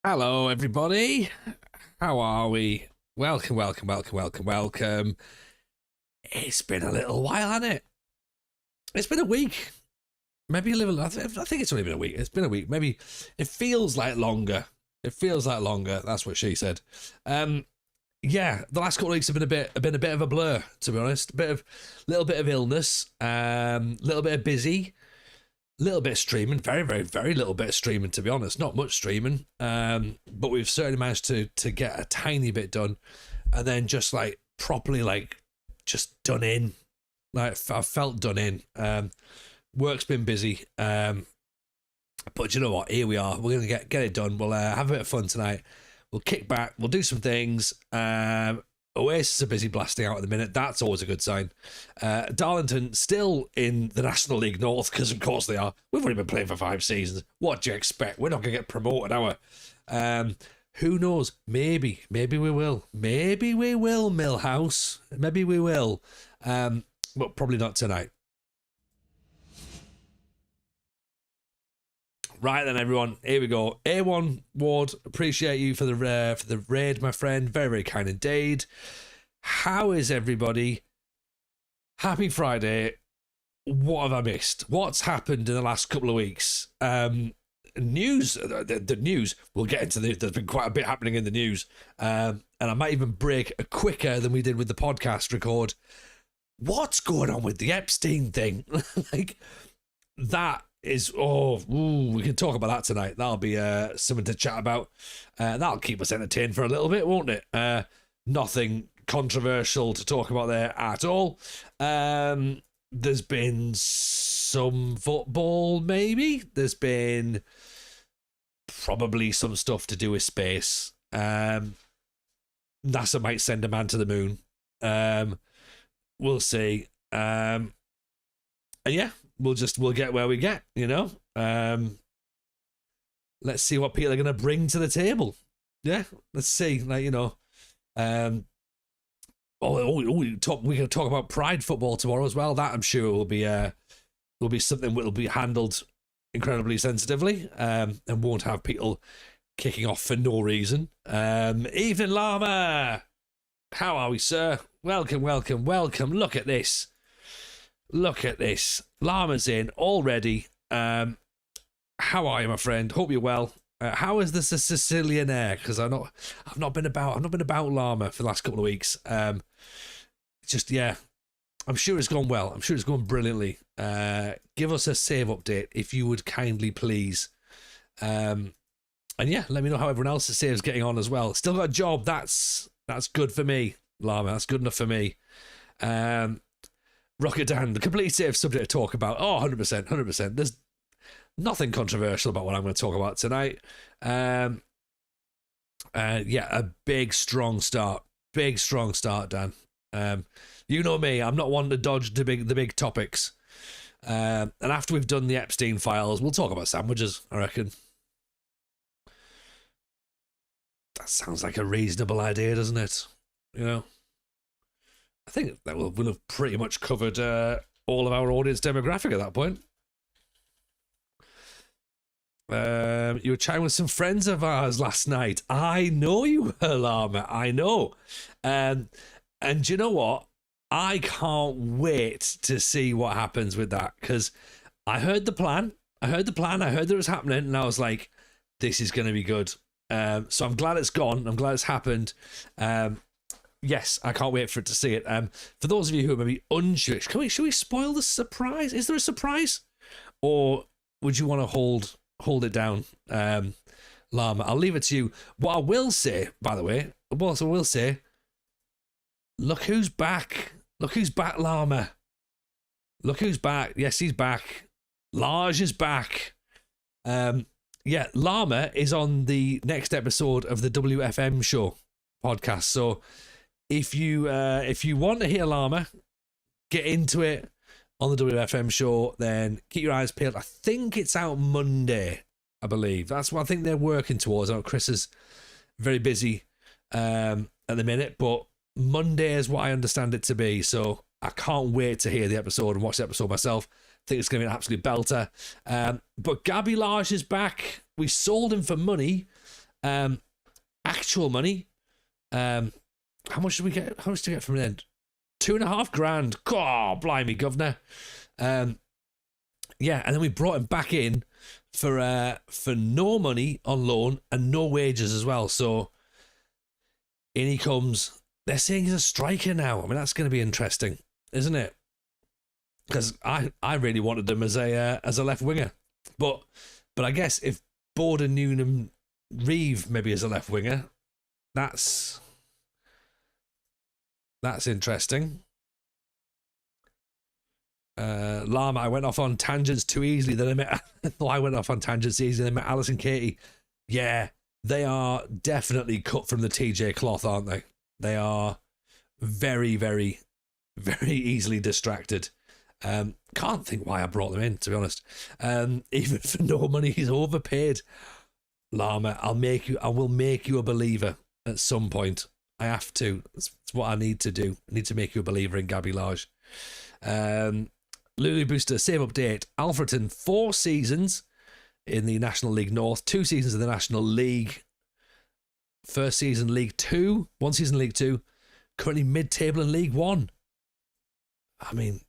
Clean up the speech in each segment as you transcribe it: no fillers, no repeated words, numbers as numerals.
Hello, everybody. How are we? Welcome, welcome, welcome, welcome, welcome. It's been a little while, hasn't it? It's been a week. Maybe a little. I think it's only been a week. It's been a week. Maybe it feels like longer. It feels like longer. That's what she said. Yeah, the last couple of weeks have been a bit of a blur, to be honest. Little bit of illness. Little bit of busy. Little bit of streaming, very, very, very little bit of streaming, to be honest. Not much streaming, but we've certainly managed to get a tiny bit done, and then just like properly just done in. Like I felt done in. Work's been busy, but you know what? Here we are. We're gonna get it done. We'll have a bit of fun tonight. We'll kick back. We'll do some things. Oasis are busy blasting out at the minute. That's always a good sign. Darlington still in the National League North, because of course they are. We've only been playing for 5 seasons. What do you expect? We're not going to get promoted, are we? Who knows? Maybe we will. Maybe we will, Millhouse. Maybe we will. But probably not tonight. Right then, everyone. Here we go. A1 Ward, appreciate you for the raid, my friend. Very, very kind indeed. How is everybody? Happy Friday. What have I missed? What's happened in the last couple of weeks? News. The news. We'll get into this. There's been quite a bit happening in the news, and I might even break quicker than we did with the podcast record. What's going on with the Epstein thing? Like that. We can talk about that tonight. That'll be something to chat about. That'll keep us entertained for a little bit, won't it? Nothing controversial to talk about there at all. There's been some football, maybe. There's been probably some stuff to do with space. NASA might send a man to the moon. We'll see. And yeah. We'll get where we get, you know. Let's see what people are going to bring to the table. Yeah, let's see. Like, you know, we can talk about Pride football tomorrow as well. That I'm sure will be something that will be handled incredibly sensitively, and won't have people kicking off for no reason. Evening, Llama. How are we, sir? Welcome. Look at this. Llama's in already. How are you, my friend? Hope you're well. How is the Sicilian air? Because I've not been about Llama for the last couple of weeks. I'm sure it's gone well. I'm sure it's gone brilliantly. Give us a save update if you would kindly, please. And yeah, let me know how everyone else's save is getting on as well. Still got a job. That's good for me, Llama. That's good enough for me. Rocket Dan, the complete safe subject to talk about. Oh, 100%. There's nothing controversial about what I'm going to talk about tonight. Yeah, a big, strong start. Dan. You know me, I'm not one to dodge the big topics. And after we've done the Epstein files, we'll talk about sandwiches, I reckon. That sounds like a reasonable idea, doesn't it? You know? I think that we'll have pretty much covered all of our audience demographic at that point. You were chatting with some friends of ours last night. I know you were, Llama. I know. And you know what? I can't wait to see what happens with that, because I heard the plan. I heard that it was happening, and I was like, this is going to be good. So I'm glad it's gone. I'm glad it's happened. Yes, I can't wait for it to see it. For those of you who are maybe unsure, should we spoil the surprise? Is there a surprise? Or would you want to hold it down, Llama? I'll leave it to you. What I will say, by the way, look who's back. Look who's back, Llama. Look who's back. Yes, he's back. Large is back. Yeah, Llama is on the next episode of the WFM show podcast. So if you want to hear Llama get into it on the WFM show, then keep your eyes peeled. I think it's out Monday, I believe. That's what I think they're working towards. I know Chris is very busy at the minute, but Monday is what I understand it to be. So I can't wait to hear the episode and watch the episode myself. I think it's going to be an absolute belter. But Gabby Large is back. We sold him for money. Actual money. How much did we get? How much did we get from the end? $2,500. God, blimey, governor. Yeah, and then we brought him back in for no money on loan and no wages as well. So in he comes. They're saying he's a striker now. I mean, that's going to be interesting, isn't it? Because I really wanted him as a left winger, but I guess if Borden, Newnham, Reeve maybe as a left winger, that's interesting. Lama, I went off on tangents too easily. Then I went off on tangents easily. Then I met Alison Katie. Yeah, they are definitely cut from the TJ cloth, aren't they? They are very, very, very easily distracted. Can't think why I brought them in, to be honest. Even for no money, he's overpaid. Lama, I will make you a believer at some point. I have to. It's what I need to do. I need to make you a believer in Gabby Lage. Lulu Booster, save update. Alfreton, 4 seasons in the National League North, 2 seasons in the National League. First season League 2, 1 season League 2, currently mid-table in League 1. I mean,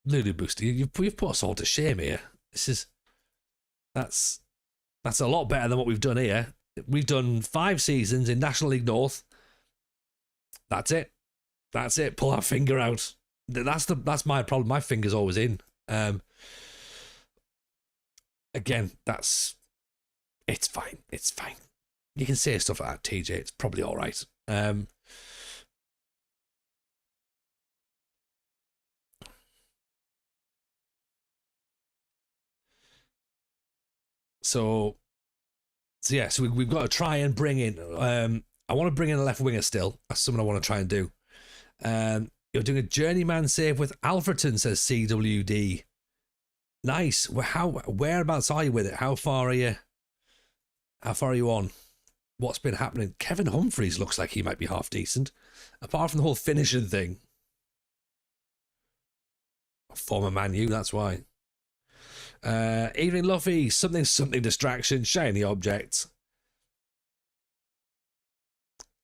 Lulu Booster, you've put us all to shame here. That's a lot better than what we've done here. We've done 5 seasons in National League North. That's it. Pull our finger out. That's my problem. My finger's always in. Again, it's fine. It's fine. You can say stuff like that, TJ. It's probably all right. So we've got to try and bring in. I want to bring in a left winger still. That's something I want to try and do. You're doing a journeyman save with Alfreton, says CWD. Nice. Whereabouts are you with it? How far are you on? What's been happening? Kevin Humphreys looks like he might be half decent. Apart from the whole finishing thing. Former Man U, that's why. Evening Luffy, something distraction, shiny objects.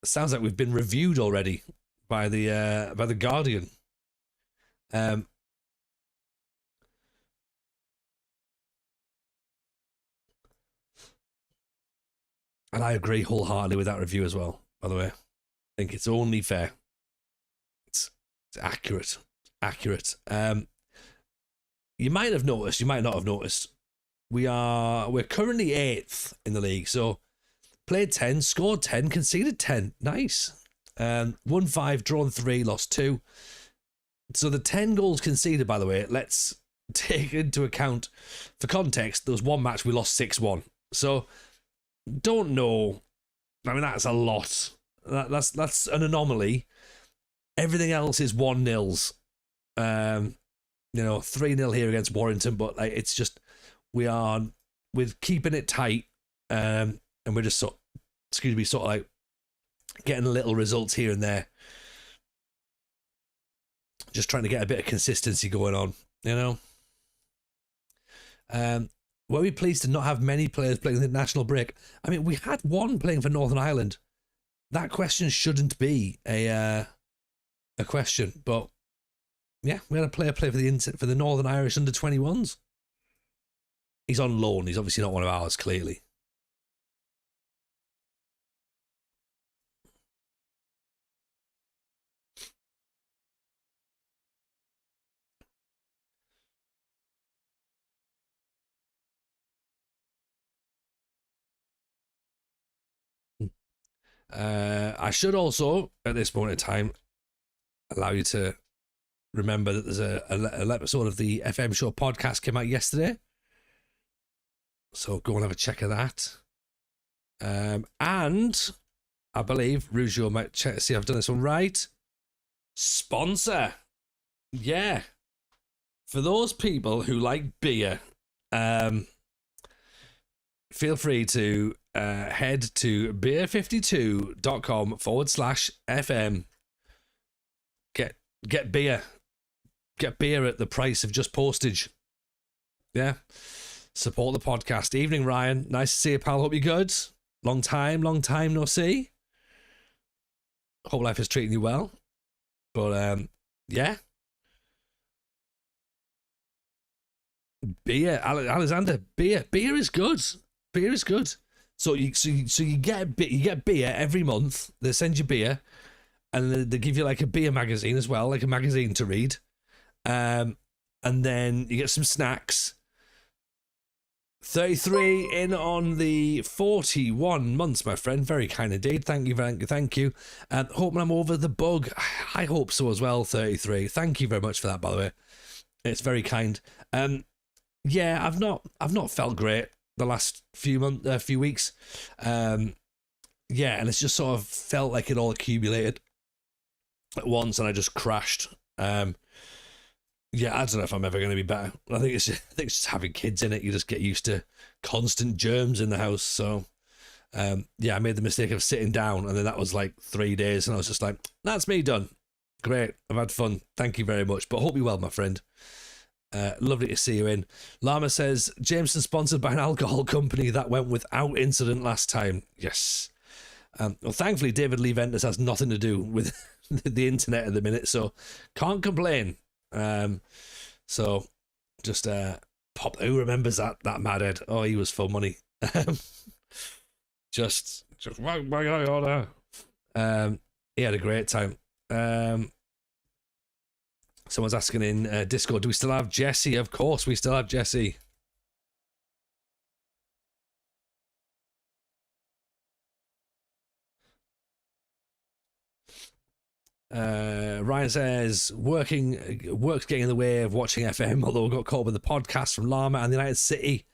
Sounds like we've been reviewed already by the Guardian. And I agree wholeheartedly with that review as well, by the way. I think it's only fair. It's accurate. You might have noticed, you might not have noticed. We're currently 8th in the league, so played 10, scored 10, conceded 10. Nice. Won 5, drawn 3, lost 2. So the 10 goals conceded, by the way, let's take into account, for context, there was one match we lost 6-1. So don't know. I mean, that's a lot. That's an anomaly. Everything else is 1-0s. 3-0 here against Warrington, but like it's just we're keeping it tight, and we're just sort of like getting little results here and there. Just trying to get a bit of consistency going on, Were we pleased to not have many players playing the national break? I mean, we had one playing for Northern Ireland. That question shouldn't be a question, but yeah, we had a player play for the Northern Irish under-21s. He's on loan. He's obviously not one of ours, clearly. I should also, at this moment in time, allow you to remember that there's an episode of the FM Show podcast came out yesterday. So go and have a check of that. And I believe Rugio might check to see if I've done this one right. Sponsor. Yeah. For those people who like beer, feel free to head to beer52.com/FM. Get beer. Get beer at the price of just postage. Yeah. Support the podcast. Evening, Ryan. Nice to see you, pal. Hope you're good. Long time no see. Hope life is treating you well. But yeah. Beer, Alexander. Beer is good. Beer is good. So you get beer every month. They send you beer, and they give you like a beer magazine as well, like a magazine to read. And then you get some snacks. 33 in on the 41 months, my friend. Very kind indeed. Thank you. Hoping I'm over the bug. I hope so as well. 33. Thank you very much for that, by the way. It's very kind. Yeah, I've not felt great the last few weeks. Yeah, and it's just sort of felt like it all accumulated at once, and I just crashed. Yeah, I don't know if I'm ever going to be better. I think it's just having kids in it. You just get used to constant germs in the house. So, yeah, I made the mistake of sitting down, and then that was like 3 days, and I was just like, that's me done. Great, I've had fun. Thank you very much. But hope you're well, my friend. Lovely to see you in. Llama says, Jameson sponsored by an alcohol company that went without incident last time. Yes. Well, thankfully, David Lee Ventus has nothing to do with the internet at the minute, so can't complain. So just pop. Who remembers that Madhead? Oh, he was for money. just my order. He had a great time. Someone's asking in Discord, do we still have Jesse? Of course we still have Jesse. Ryan says, work's getting in the way of watching FM, although we got caught up with the podcast from Llama and the United City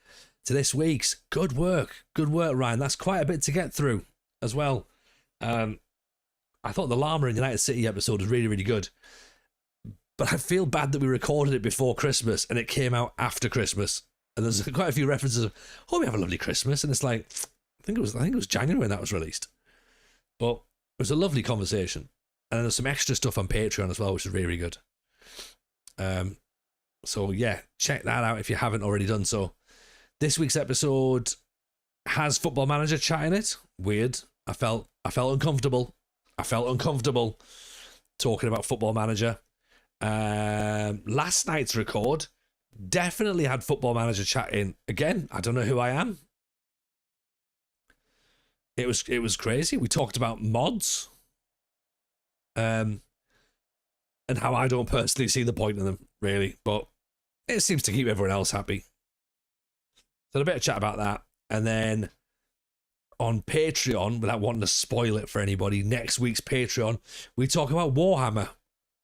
to this week's. Good work, Ryan. That's quite a bit to get through as well. I thought the Llama and United City episode was really, really good. But I feel bad that we recorded it before Christmas and it came out after Christmas. And there's quite a few references of, oh, we have a lovely Christmas. And it's like, I think it was January when that was released. But it was a lovely conversation. And then there's some extra stuff on Patreon as well, which is really, really good. So yeah, check that out if you haven't already done so. This week's episode has Football Manager chat in it. Weird. I felt uncomfortable. Talking about Football Manager. Last night's record definitely had Football Manager chat in. Again, I don't know who I am. It was crazy. We talked about mods. And how I don't personally see the point in them, really, but it seems to keep everyone else happy. So a bit of chat about that, and then on Patreon, without wanting to spoil it for anybody, next week's Patreon, we talk about Warhammer.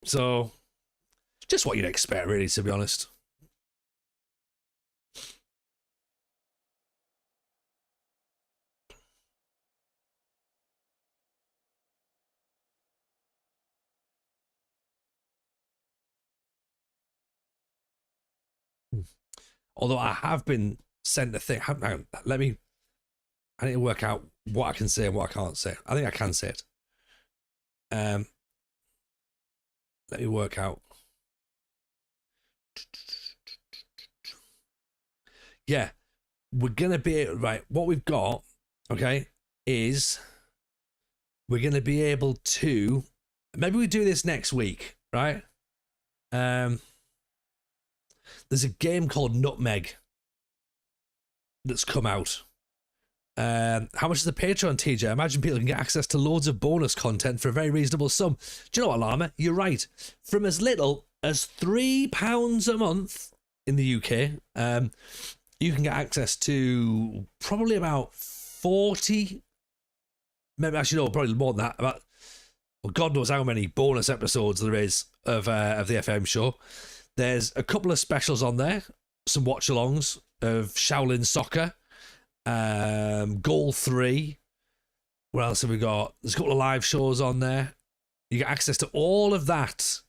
So just what you'd expect, really, to be honest. Although I have been sent a thing. Hang on, I need to work out what I can say and what I can't say. I think I can say it. Let me work out. Yeah, we're gonna be right. What we've got, okay, is we're gonna be able to. Maybe we do this next week, right? There's a game called Nutmeg that's come out. How much is the Patreon, TJ? I imagine people can get access to loads of bonus content for a very reasonable sum. Do you know what, Llama? You're right. From as little as £3 a month in the UK, you can get access to probably about 40, maybe actually no, probably more than that. About, well, God knows how many bonus episodes there is of the FM show. There's a couple of specials on there, some watch-alongs of Shaolin Soccer, Goal 3. What else have we got? There's a couple of live shows on there. You get access to all of that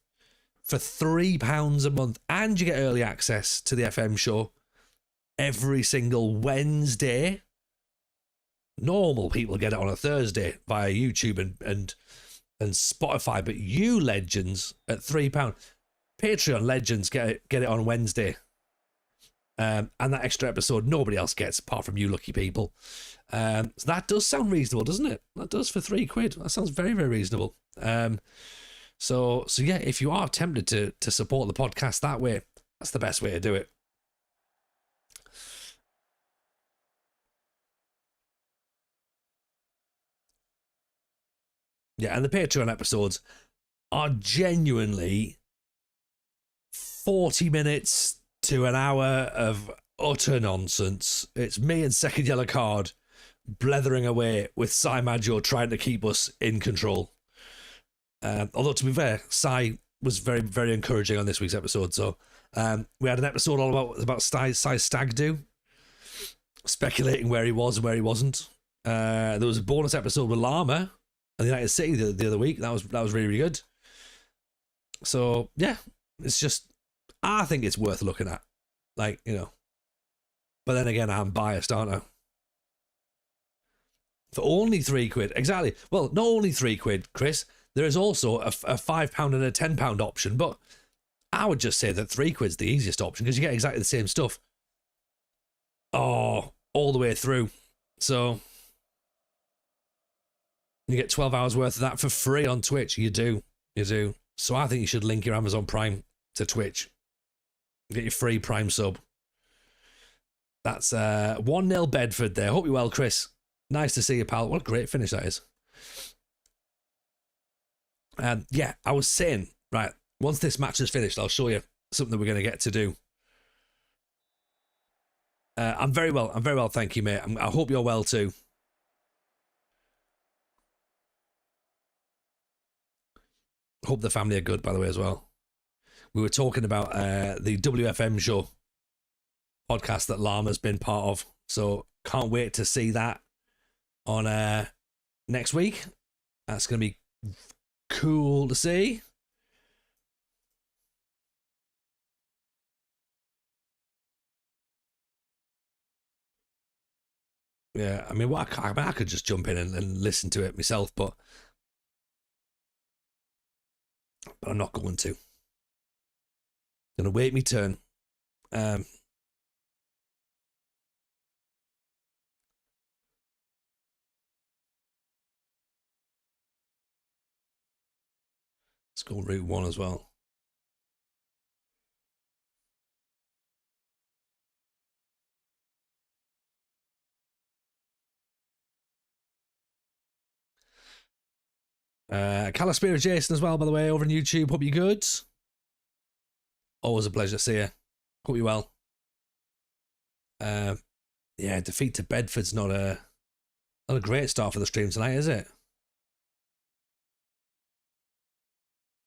for £3 a month, and you get early access to the FM show every single Wednesday. Normal people get it on a Thursday via YouTube and Spotify, but you legends at £3. Patreon legends get it on Wednesday. And that extra episode nobody else gets apart from you lucky people. So that does sound reasonable, doesn't it? That does for £3. That sounds very, very reasonable. So yeah, if you are tempted to support the podcast that way, that's the best way to do it. Yeah, and the Patreon episodes are genuinely 40 minutes to an hour of utter nonsense. It's me and Second Yellow Card blethering away with Cy Maggio trying to keep us in control. Although, to be fair, Cy was very, very encouraging on this week's episode. So we had an episode all about Cy's stag do, speculating where he was and where he wasn't. There was a bonus episode with Llama and the United City the other week. That was really, really good. So yeah, it's just, I think it's worth looking at, like, you know. But then again, I'm biased, aren't I? For only £3, exactly. Well, not only £3, Chris. There is also a £5 and a £10 option, but I would just say that £3's the easiest option because you get exactly the same stuff. Oh, all the way through. So you get 12 hours worth of that for free on Twitch. You do. So I think you should link your Amazon Prime to Twitch. Get your free Prime sub. That's 1-0 Bedford there. Hope you're well, Chris. Nice to see you, pal. What a great finish that is. Yeah, I was saying, right, once this match is finished, I'll show you something that we're going to get to do. I'm very well, thank you, mate. I hope you're well too. Hope the family are good, by the way, as well. We were talking about the WFM show podcast that Llama's been part of, so can't wait to see that on next week. That's going to be cool to see. Yeah, I mean, I could just jump in and listen to it myself, but I'm not going to. I'm going to wait my turn. Let's go Route 1 as well. Calispira Jason as well, by the way, over on YouTube. Hope you're good. Always a pleasure to see you. Hope you're well. Yeah, defeat to Bedford's not a great start for the stream tonight, is it?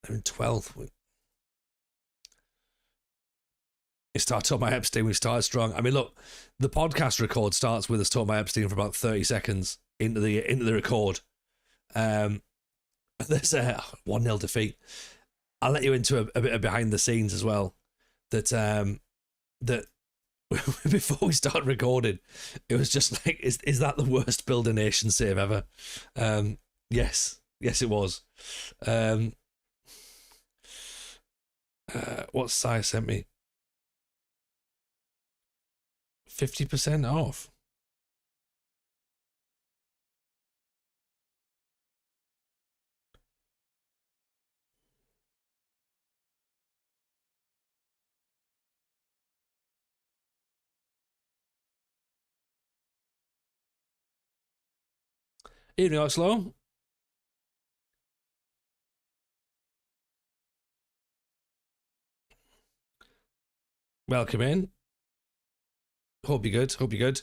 They're in 12th. We start talking about Epstein, we started strong. I mean, look, the podcast record starts with us talking about Epstein for about 30 seconds into the record. There's a 1-0 defeat. I'll let you into a bit of behind the scenes as well. That before we started recording, it was just like, is that the worst Build a Nation save ever? Yes, it was. What size sent me? 50% off. Evening, Oslo. Welcome in. Hope you're good.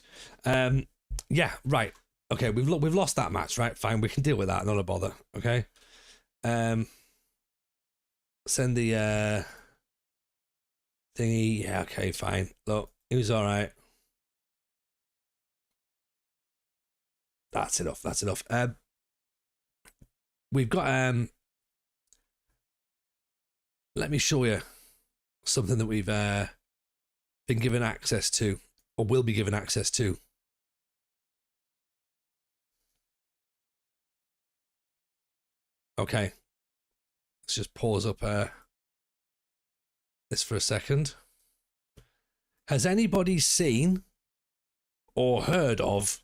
Yeah, right. Okay, we've lost that match, right? Fine, we can deal with that. Not a bother. Okay. Send the thingy. Yeah. Okay. Fine. Look, it was all right. That's enough. We've got let me show you something that we've been given access to, or will be given access to. Okay, let's just pause up this for a second. Has anybody seen or heard of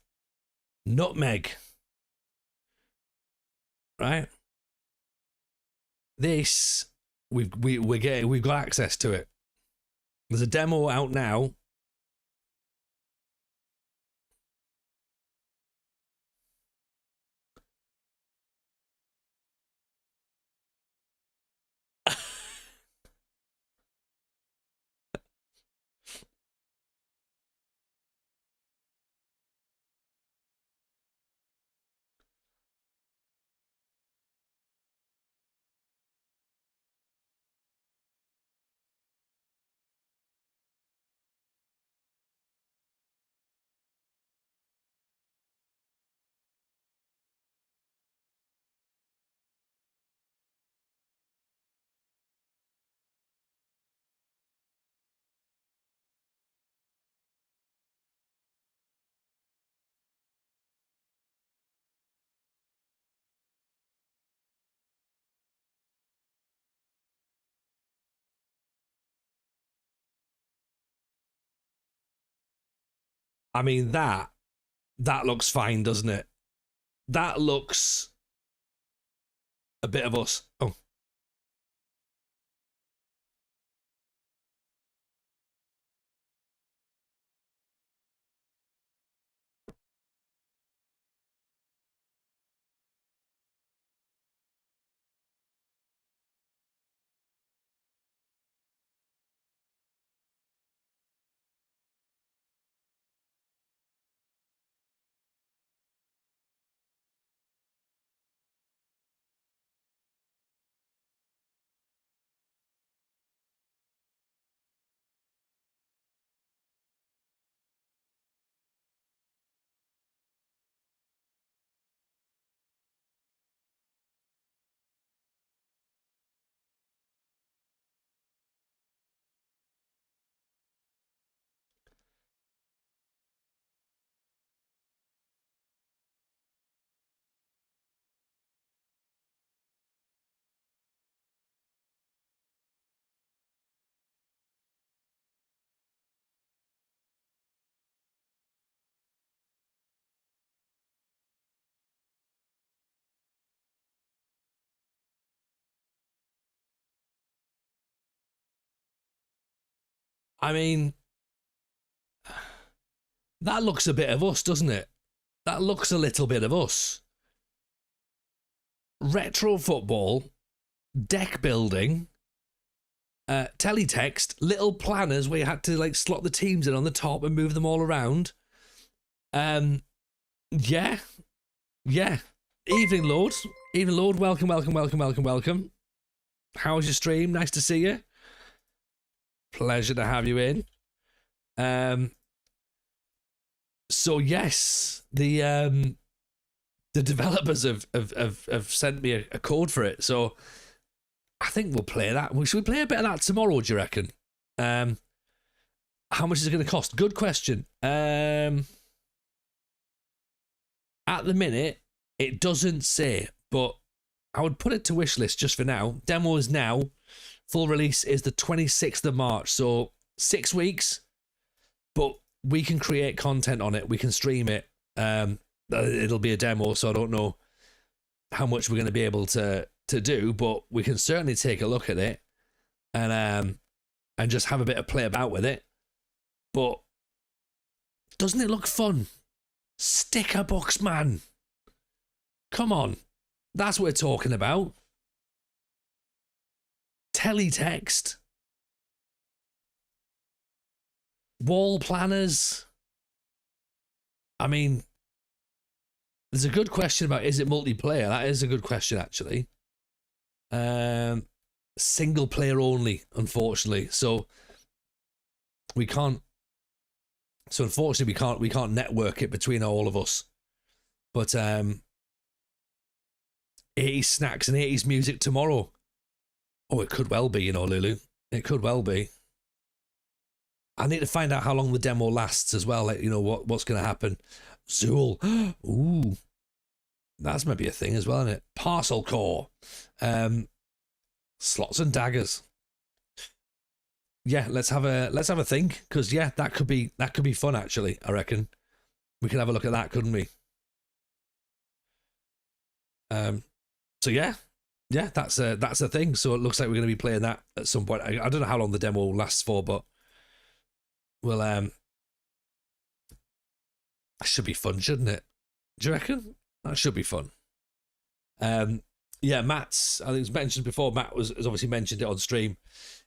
nutmeg? Right? This we've got access to it. There's a demo out now. I mean, that looks fine, doesn't it? That looks a bit of us. Oh. I mean, that looks a bit of us, doesn't it? That looks a little bit of us. Retro football, deck building, teletext, little planners where you had to like slot the teams in on the top and move them all around. Yeah. Evening, Lord. Evening, Lord. Welcome. How's your stream? Nice to see you. Pleasure to have you in. So yes, the developers have sent me a code for it. So I think we'll play that. Should we play a bit of that tomorrow, do you reckon? How much is it going to cost? Good question. At the minute, it doesn't say, but I would put it to wish list just for now. Demo is now. Full release is the 26th of March. So 6 weeks, but we can create content on it. We can stream it. It'll be a demo, so I don't know how much we're going to be able to do, but we can certainly take a look at it and just have a bit of play about with it. But doesn't it look fun? Sticker books, man. Come on. That's what we're talking about. Teletext. Wall planners. I mean, there's a good question about is it multiplayer? That is a good question, actually. Single player only, unfortunately. So we can't. So unfortunately, we can't network it between all of us. But 80s snacks and 80s music tomorrow. Oh, it could well be, Lulu. It could well be. I need to find out how long the demo lasts as well. Like, what's going to happen. Zool. Ooh. That's maybe a thing as well, isn't it? Parcel core. Slots and daggers. yeah, let's have a think, because yeah, that could be fun actually. I reckon we could have a look at that, couldn't we? So yeah, that's a thing. So it looks like we're going to be playing that at some point. I don't know how long the demo lasts for, but we'll that should be fun, shouldn't it? Do you reckon? That should be fun. Yeah, Matt's, I think it was mentioned before, Matt has obviously mentioned it on stream.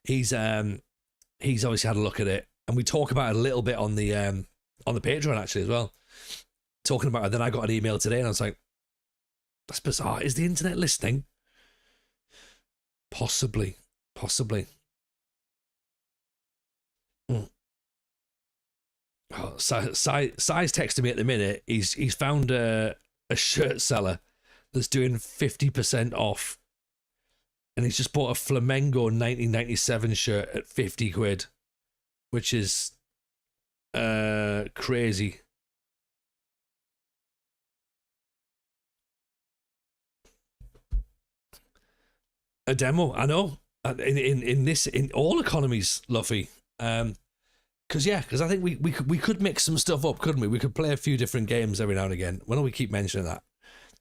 He's obviously had a look at it, and we talk about it a little bit on the Patreon actually as well. Talking about it, then I got an email today and I was like, that's bizarre. Is the internet listening? Possibly. Mm. Oh, Si's texting me at the minute. He's found a shirt seller that's doing 50% off, and he's just bought a Flamengo 1997 shirt at 50 quid, which is crazy. A demo, I know. In all economies, Luffy. Because I think we could mix some stuff up, couldn't we? We could play a few different games every now and again. Why don't we keep mentioning that?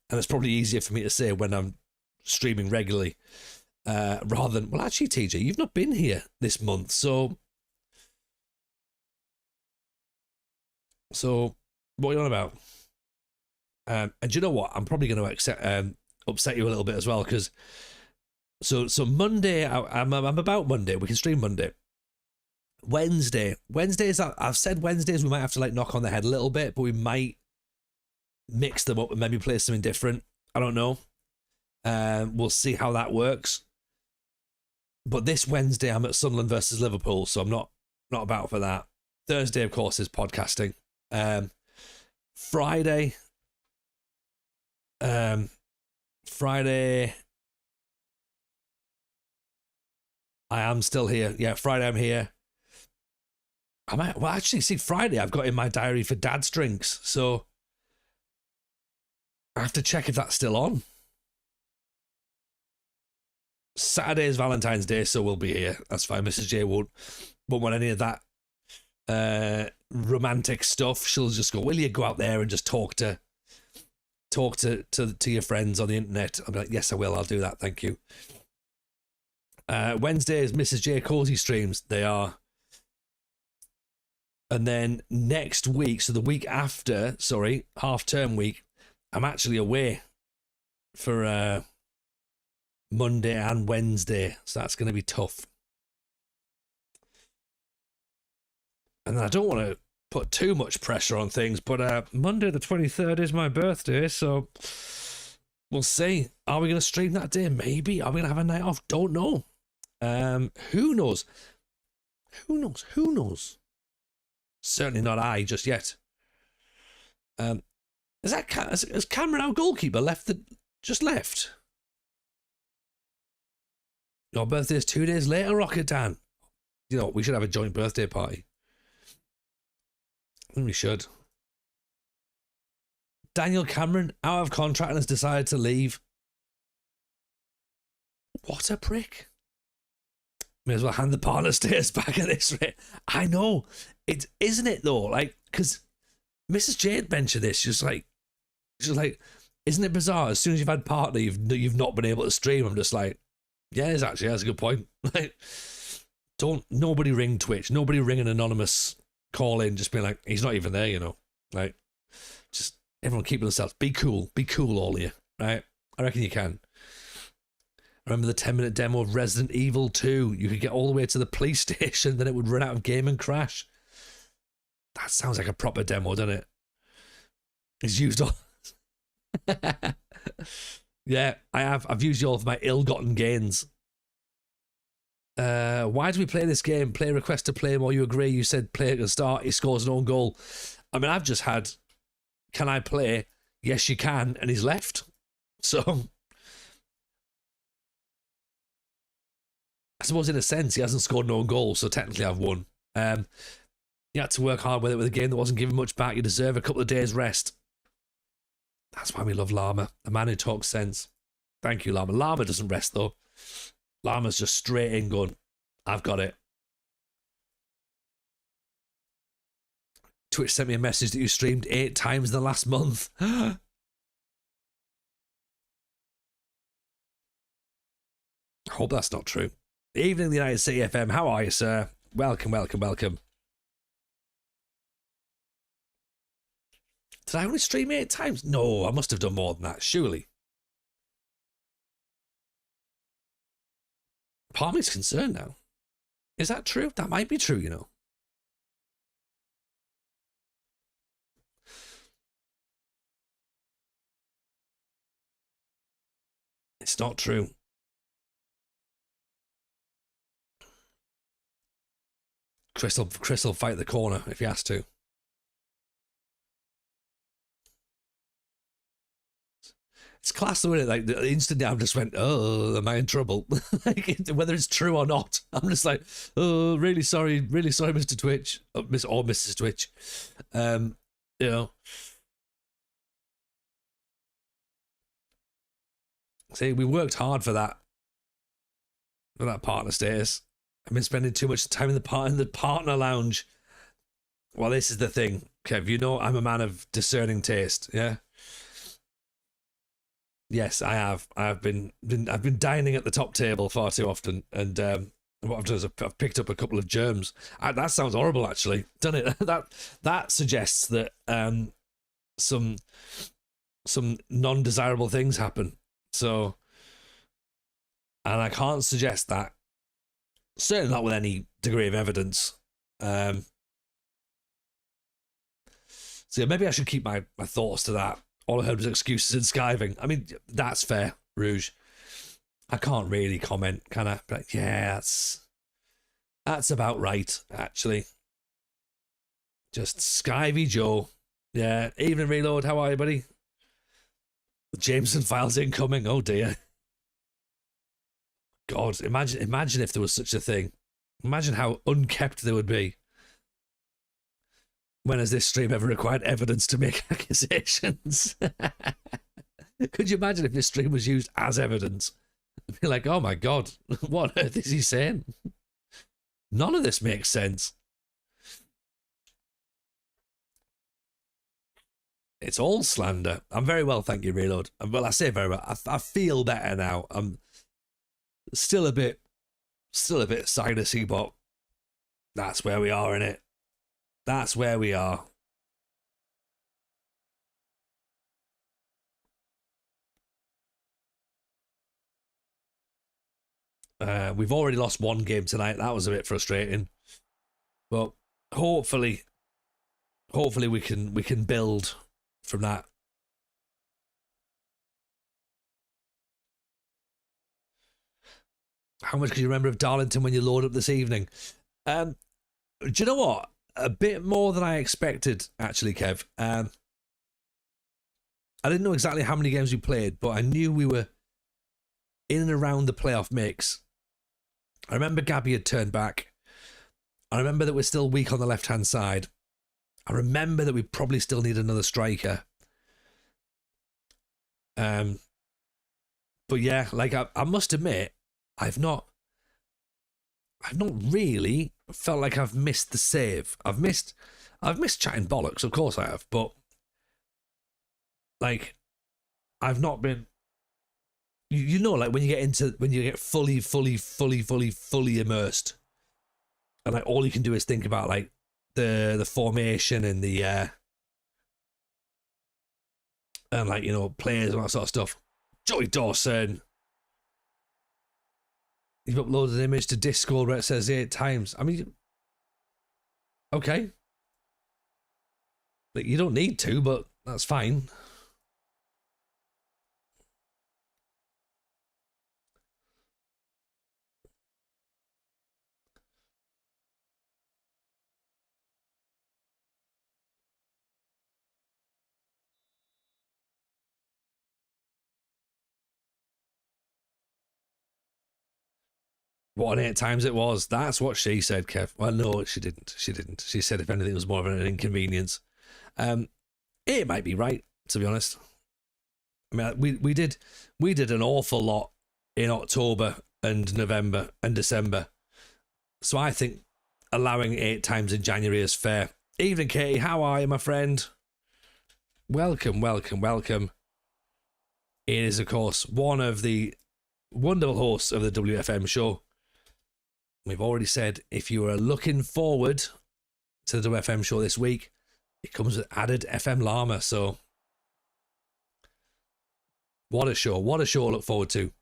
And it's probably easier for me to say when I'm streaming regularly, rather than, well, actually, TJ, you've not been here this month, so what are you on about? And you know what? I'm probably going to upset you a little bit as well, because so Monday, I'm about Monday. We can stream Monday. Wednesdays, I've said Wednesdays we might have to like knock on the head a little bit, but we might mix them up and maybe play something different. I don't know. We'll see how that works. But this Wednesday I'm at Sunderland versus Liverpool, so I'm not about for that. Thursday, of course, is podcasting. Friday, I am still here. Yeah, Friday I'm here. Actually, see, Friday I've got in my diary for Dad's drinks, so I have to check if that's still on. Saturday is Valentine's Day, so we'll be here. That's fine. Mrs. J won't want any of that romantic stuff. She'll just go, will you go out there and just talk to your friends on the internet? I'll be like, yes, I will. I'll do that. Thank you. Wednesday is Mrs. J Cozy streams. They are. And then next week, so the week after, half-term week, I'm actually away for Monday and Wednesday, so that's going to be tough. And I don't want to put too much pressure on things, but Monday the 23rd is my birthday, so we'll see. Are we going to stream that day? Maybe. Are we going to have a night off? Don't know. Who knows? Who knows? Certainly not I just yet. Has Cameron, our goalkeeper, just left? Your birthday is 2 days later, Rocket Dan. You know, we should have a joint birthday party. We should. Daniel Cameron, out of contract and has decided to leave. What a prick. May as well hand the partner status back at this rate. I know. Isn't it though? Like, because Mrs. Jade mentioned this. She's like, isn't it bizarre? As soon as you've had partner, you've not been able to stream. I'm just like, yeah, that's a good point. Like, nobody ring Twitch. Nobody ring an anonymous call in. Just being like, he's not even there, you know. Like, just everyone keep themselves. Be cool, all of you. Right? I reckon you can. Remember the 10-minute demo of Resident Evil 2? You could get all the way to the police station, then it would run out of game and crash. That sounds like a proper demo, doesn't it? It's used all... Yeah, I have. I've used you all for my ill-gotten gains. Why do we play this game? Play request to play him, or you agree? You said play at the start, he scores an own goal. I mean, I've just had, can I play? Yes, you can, and he's left. So... I suppose in a sense he hasn't scored no goal, so technically I've won. You had to work hard with it with a game that wasn't giving much back. You deserve a couple of days rest. That's why we love Llama, a man who talks sense. Thank you, Llama. Llama doesn't rest though. Llama's just straight in going, I've got it. Twitch sent me a message that you streamed 8 times in the last month. I hope that's not true. Evening, the United City FM. How are you, sir? Welcome, welcome, welcome. Did I only stream 8 times? No, I must have done more than that, surely. Part of me's concerned now. Is that true? That might be true, you know. It's not true. Chris will fight the corner if he has to. It's class, though, isn't it? Like, instantly I just went, oh, am I in trouble? Like, whether it's true or not. I'm just like, oh, really sorry, Mr. Twitch. Or Mrs. Twitch. You know. See, we worked hard for that partner status. I've been spending too much time in the partner lounge. Well, this is the thing, Kev. You know I'm a man of discerning taste, yeah? Yes, I have. I've been dining at the top table far too often, and what I've done is I've picked up a couple of germs. That sounds horrible, actually, doesn't it? That suggests that some non-desirable things happen. So, and I can't suggest that. Certainly not with any degree of evidence. So yeah, maybe I should keep my thoughts to that. All I heard was excuses and skiving. I mean, that's fair, Rouge. I can't really comment, can I? But yeah, that's about right, actually. Just Skivey Joe. Yeah, evening Reload, how are you, buddy? Jameson files incoming, oh dear. God, imagine if there was such a thing. Imagine how unkept they would be. When has this stream ever required evidence to make accusations? Could you imagine if this stream was used as evidence? I'd be like, oh my God, what on earth is he saying? None of this makes sense. It's all slander. I'm very well, thank you, Reload. Well, I say very well. I feel better now. I'm still a bit sinusy, but that's where we are, innit? That's where we are. We've already lost one game tonight. That was a bit frustrating, but hopefully we can build from that. How much can you remember of Darlington when you load up this evening? Do you know what? A bit more than I expected, actually, Kev. I didn't know exactly how many games we played, but I knew we were in and around the playoff mix. I remember Gabby had turned back. I remember that we're still weak on the left-hand side. I remember that we probably still need another striker. But yeah, like I must admit, I've not really felt like I've missed the save. I've missed chatting bollocks, of course I have, but like I've not been, you know, like when you get fully immersed, and like all you can do is think about like the formation and the and like, you know, players and that sort of stuff. Joey Dawson, you've uploaded an image to Discord where it says 8 times. I mean, okay. Like, you don't need to, but that's fine. What, 8 times it was? That's what she said, Kev. Well, no, she didn't. She said if anything, it was more of an inconvenience. It might be right, to be honest. I mean, we did an awful lot in October and November and December. So I think allowing 8 times in January is fair. Evening, Katie. How are you, my friend? Welcome, welcome, welcome. It is, of course, one of the wonderful hosts of the WFM show. We've already said if you are looking forward to the WFM show this week, it comes with added FM Llama. So, what a show. What a show to look forward to.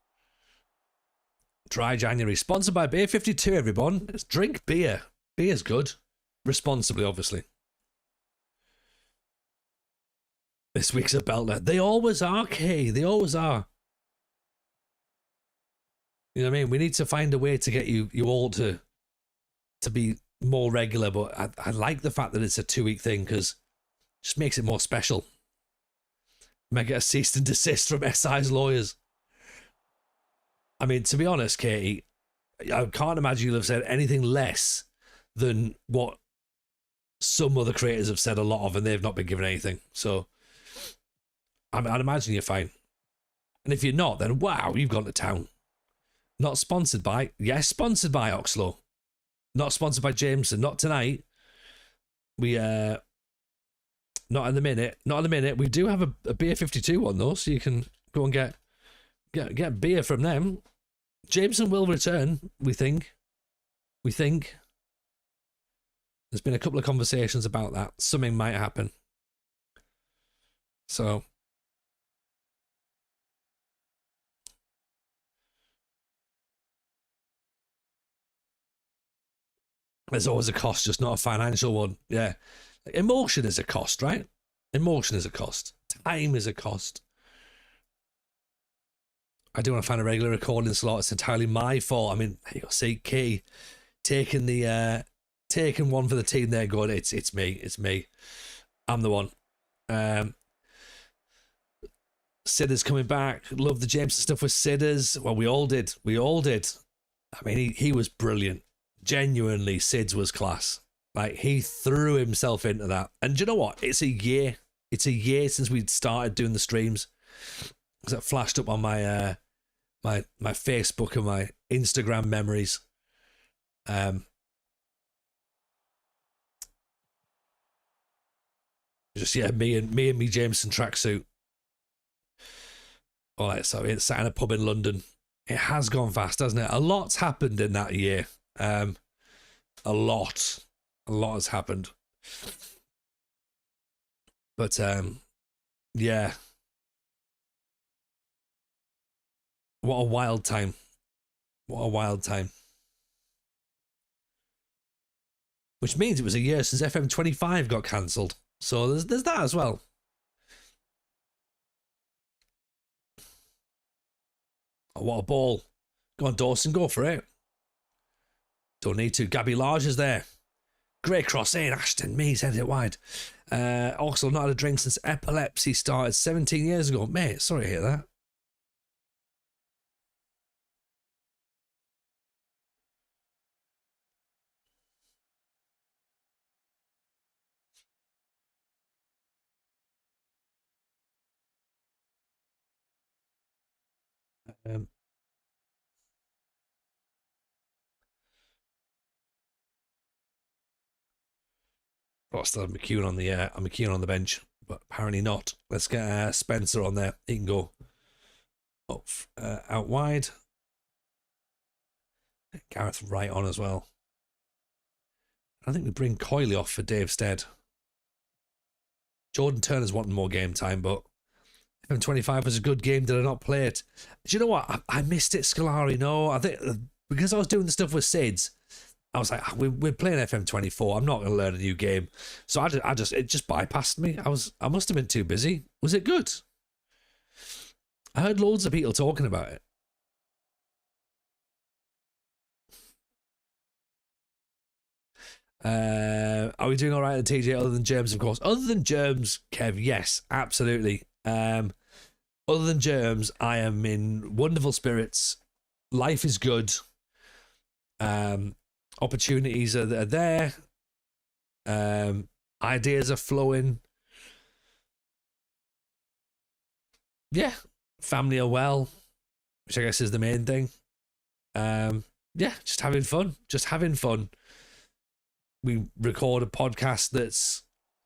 Dry January. Sponsored by Beer 52, everyone. Let's drink beer. Beer's good. Responsibly, obviously. This week's a belter. They always are, Kay. They always are. You know what I mean? We need to find a way to get you all to be more regular, but I like the fact that it's a 2-week thing because it just makes it more special. Might get a cease and desist from SI's lawyers. I mean, to be honest, Katie, I can't imagine you'll have said anything less than what some other creators have said a lot of, and they've not been given anything. So I'd imagine you're fine. And if you're not, then wow, you've gone to town. Not sponsored by, yes, sponsored by Oxlow. Not sponsored by Jameson, not tonight. We not in the minute. Not in the minute. We do have a Beer 52 one though, so you can go and get beer from them. Jameson will return, we think. There's been a couple of conversations about that. Something might happen. So there's always a cost, just not a financial one. Yeah. Emotion is a cost, right? Emotion is a cost. Time is a cost. I do want to find a regular recording slot. It's entirely my fault. I mean, you'll see Key taking one for the team there, going, it's me. I'm the one. Sidders coming back. Love the Jameson stuff with Sidders. Well, we all did. I mean, he was brilliant. Genuinely, Sids was class. Like, he threw himself into that. And do you know what? It's a year since we'd started doing the streams. Because it flashed up on my my Facebook and my Instagram memories. Just me and me Jameson tracksuit. All right, so it's sat in a pub in London. It has gone fast, hasn't it? A lot's happened in that year. A lot has happened. But yeah. What a wild time. Which means it was a year since FM25 got cancelled. So there's that as well. Oh, what a ball. Go on, Dawson, go for it. Don't need to. Gabby Large is there. Great cross in. Ashton Mees headed it wide. Also not had a drink since epilepsy started 17 years ago. Mate, sorry to hear that. Still McEwen on the bench, but apparently not. Let's get Spencer on there. He can go up, out wide. Gareth right on as well. I think we bring Coyley off for Dave Stead. Jordan Turner's wanting more game time, but FM25 was a good game. Did I not play it? Do you know what? I missed it, Scolari. No, I think because I was doing the stuff with Sids, I was like, we're playing FM24. I'm not going to learn a new game. So it just bypassed me. I must have been too busy. Was it good? I heard loads of people talking about it. Are we doing all right at TJ other than germs, of course? Other than germs, Kev, yes, absolutely. Other than germs, I am in wonderful spirits. Life is good. Opportunities are there. Ideas are flowing. Yeah, family are well, which I guess is the main thing. Yeah, just having fun. we record a podcast that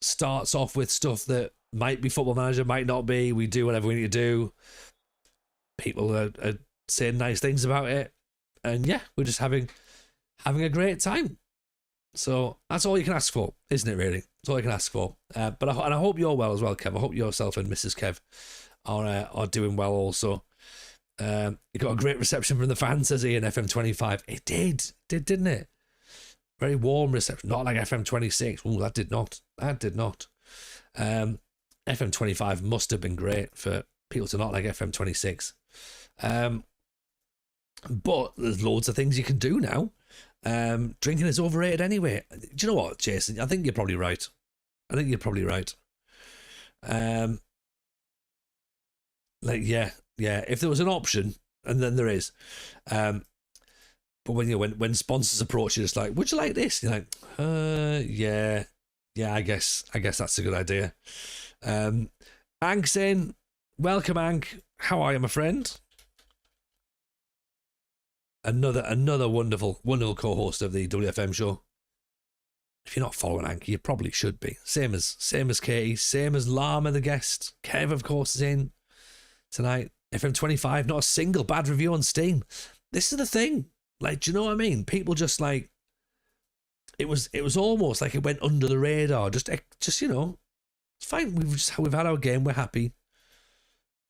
starts off with stuff that might be Football Manager, might not be. We do whatever we need to do. People are saying nice things about it, and yeah, we're just having a great time. So that's all you can ask for, isn't it? Really, that's all you can ask for. But I hope you're well as well, Kev. I hope yourself and Mrs. Kev are doing well also. You got a great reception from the fans, says Ian. FM25. It didn't it? Very warm reception, not like FM26. Oh, that did not. FM25 must have been great for people to not like FM26. But there's loads of things you can do now. Drinking is overrated anyway. Do you know what, Jason? I think you're probably right. Yeah. If there was an option, and then there is, but when sponsors approach you, it's like, would you like this? You're like, yeah. I guess that's a good idea. Ank's in. Welcome, Ank. How are you, my friend? Another wonderful co-host of the WFM show. If you're not following Ank, you probably should be. Same as Katie, same as Lama, the guest. Kev, of course, is in tonight. FM25, not a single bad review on Steam. This is the thing. Like, do you know what I mean? People just like, it was almost like it went under the radar. Just you know, it's fine. We've had our game. We're happy.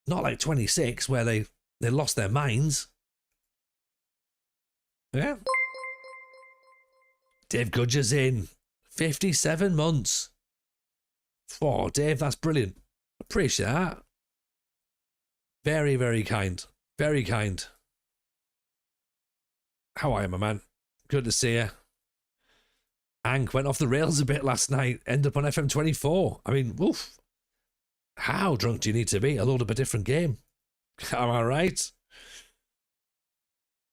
Not like 26 where they lost their minds. Yeah. Dave Gudger's in. 57 months. Oh, Dave, that's brilliant. Appreciate that. Very, very kind. Very kind. How are you, my man? Good to see you. Ank went off the rails a bit last night. Ended up on FM24. I mean, woof. How drunk do you need to be? A load of a different game. Am I right?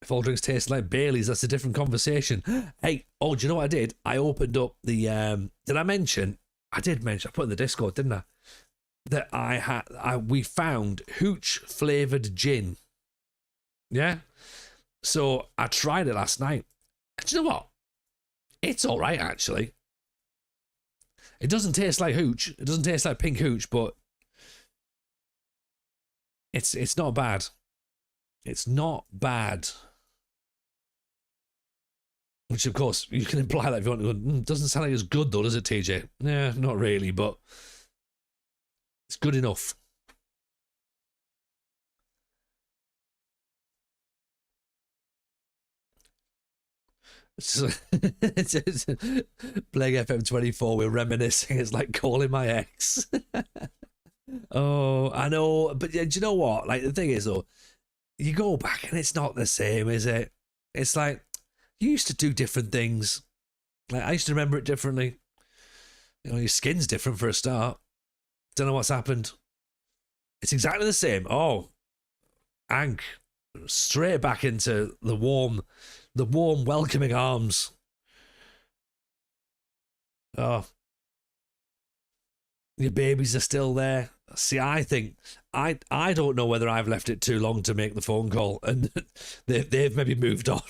If all drinks taste like Baileys, that's a different conversation. Hey, do you know what I did? I opened up the... did I mention? I did mention. I put in the Discord, didn't I? That we found hooch flavoured gin. Yeah? So I tried it last night. And do you know what? It's all right, actually. It doesn't taste like hooch. It doesn't taste like pink hooch, but it's not bad. It's not bad. Which, of course, you can imply that if you want to go, doesn't sound like it's good, though, does it, TJ? Yeah, not really, but it's good enough. Playing FM24, we're reminiscing. It's like calling my ex. Oh, I know. But yeah, do you know what? Like, the thing is, though, you go back and it's not the same, is it? It's like, you used to do different things. Like, I used to remember it differently. You know, your skin's different for a start. Don't know what's happened. It's exactly the same. Oh, Ank, straight back into the warm welcoming arms. Oh, your babies are still there. See, I think I don't know whether I've left it too long to make the phone call, and they've maybe moved on,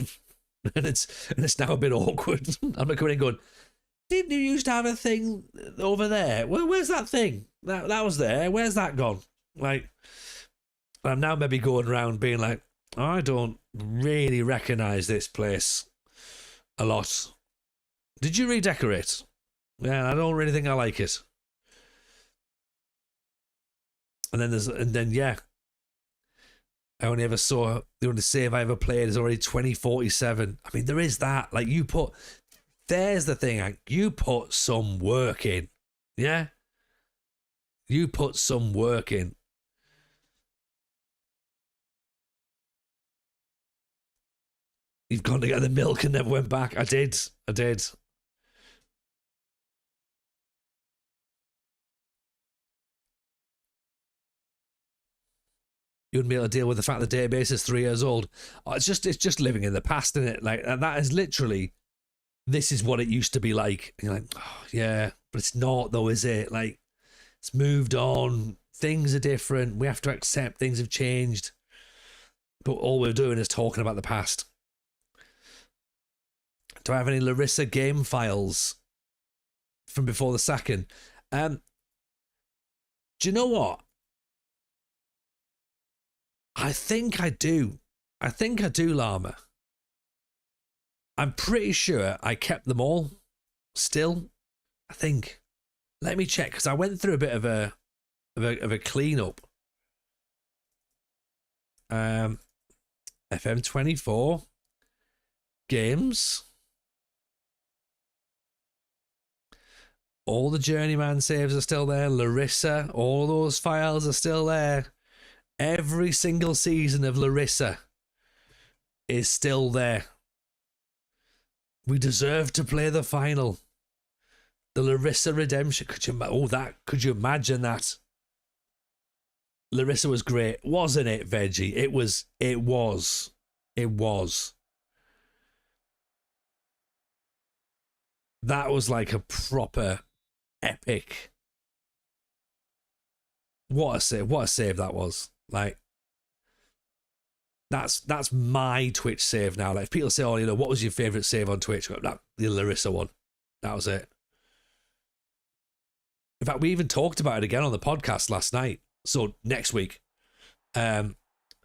and it's now a bit awkward. I'm not coming in going, didn't you used to have a thing over there? Where's that thing that was there? Where's that gone? Like, I'm now maybe going around being like, I don't really recognise this place a lot. Did you redecorate? Yeah, I don't really think I like it. And then yeah, I only ever saw, the only save I ever played is already 2047. I mean, there is that. Like, there's the thing, you put some work in. Yeah? You put some work in. You've gone to get the milk and never went back. I did. You wouldn't be able to deal with the fact the database is 3 years old. Oh, it's just living in the past, isn't it? Like, and that is literally, this is what it used to be like. And you're like, oh, yeah, but it's not though, is it? Like, it's moved on. Things are different. We have to accept things have changed. But all we're doing is talking about the past. Do I have any Larissa game files from before the sacking? Do you know what? I think I do. Llama. I'm pretty sure I kept them all still. I think. Let me check, because I went through a bit of a clean-up. FM24 games. All the Journeyman saves are still there. Larissa, all those files are still there. Every single season of Larissa is still there. We deserve to play the final. The Larissa Redemption. Could you imagine that? Larissa was great, wasn't it, Veggie? It was. That was like a proper epic. What a save that was. Like, that's my Twitch save now. Like, if people say, "Oh, you know, what was your favourite save on Twitch?" That the Larissa one. That was it. In fact, we even talked about it again on the podcast last night. So next week,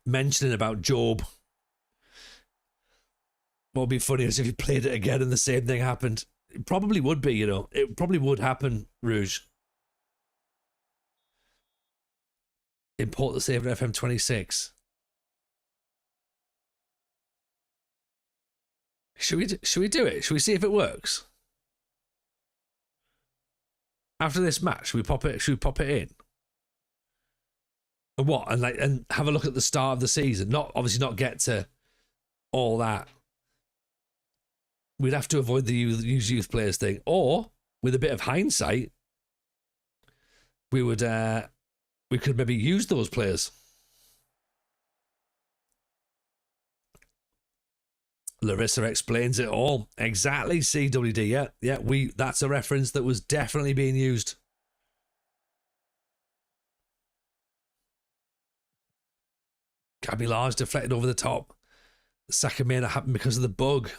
mentioning about Job. What would be funny is if you played it again and the same thing happened. It probably would be, you know. It probably would happen, Rouge. Import the save at FM26. Should we do it? Should we see if it works? After this match, should we pop it in? And what? And have a look at the start of the season. Obviously not get to all that. We'd have to avoid the youth players thing. Or, with a bit of hindsight, we could maybe use those players. Larissa explains it all. Exactly, CWD. Yeah, that's a reference that was definitely being used. Gabby Large deflected over the top. The sack may not happen because of the bug.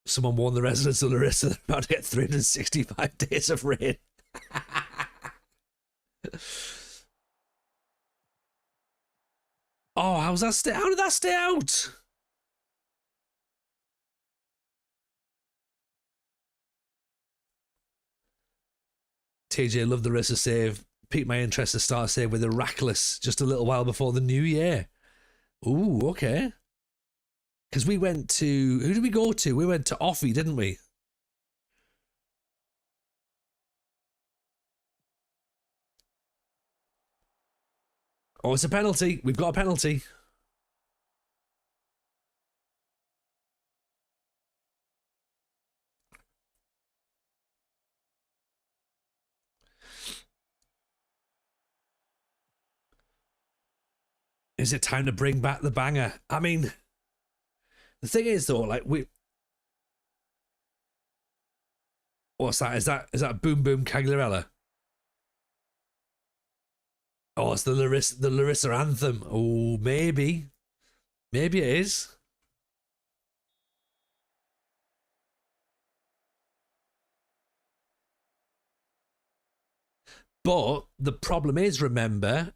Someone warned the residents of Larissa they're about to get 365 days of rain. Oh, how did that stay out? TJ loved the Larissa save. Piqued my interest to start a save with Heracles just a little while before the new year. Ooh, okay. Because we went to... Who did we go to? We went to Offie, didn't we? Oh, it's a penalty. We've got a penalty. Is it time to bring back the banger? I mean... The thing is, though, like, what's that? Is that Boom Boom Cagliarella? Oh, it's the Larissa anthem. Oh, maybe. Maybe it is. But the problem is, remember,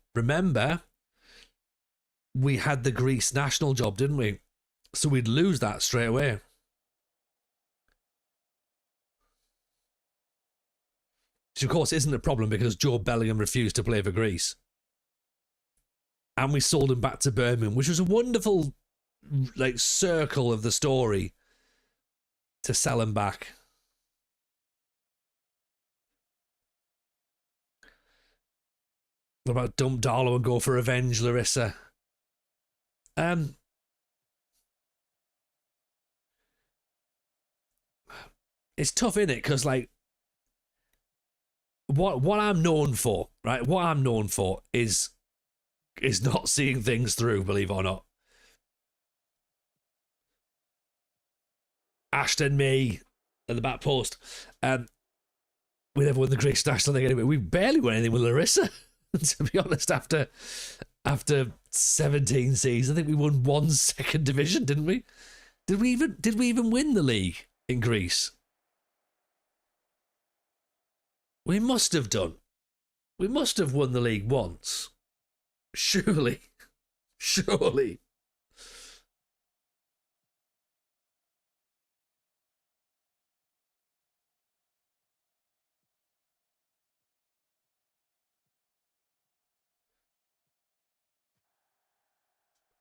we had the Greece national job, didn't we? So we'd lose that straight away. Which, of course, isn't a problem because Joe Bellingham refused to play for Greece. And we sold him back to Birmingham, which was a wonderful, like, circle of the story to sell him back. What about dump Darlow and go for revenge, Larissa? It's tough, innit? Because, like, what I'm known for, right? What I'm known for is not seeing things through, believe it or not. Ashton, me, at the back post. We never won the Greece national thing anyway. We barely won anything with Larissa, to be honest, after 17 seasons. I think we won one second division, didn't we? Did we even win the league? in Greece. We must have done. We must have won the league once. Surely. Surely.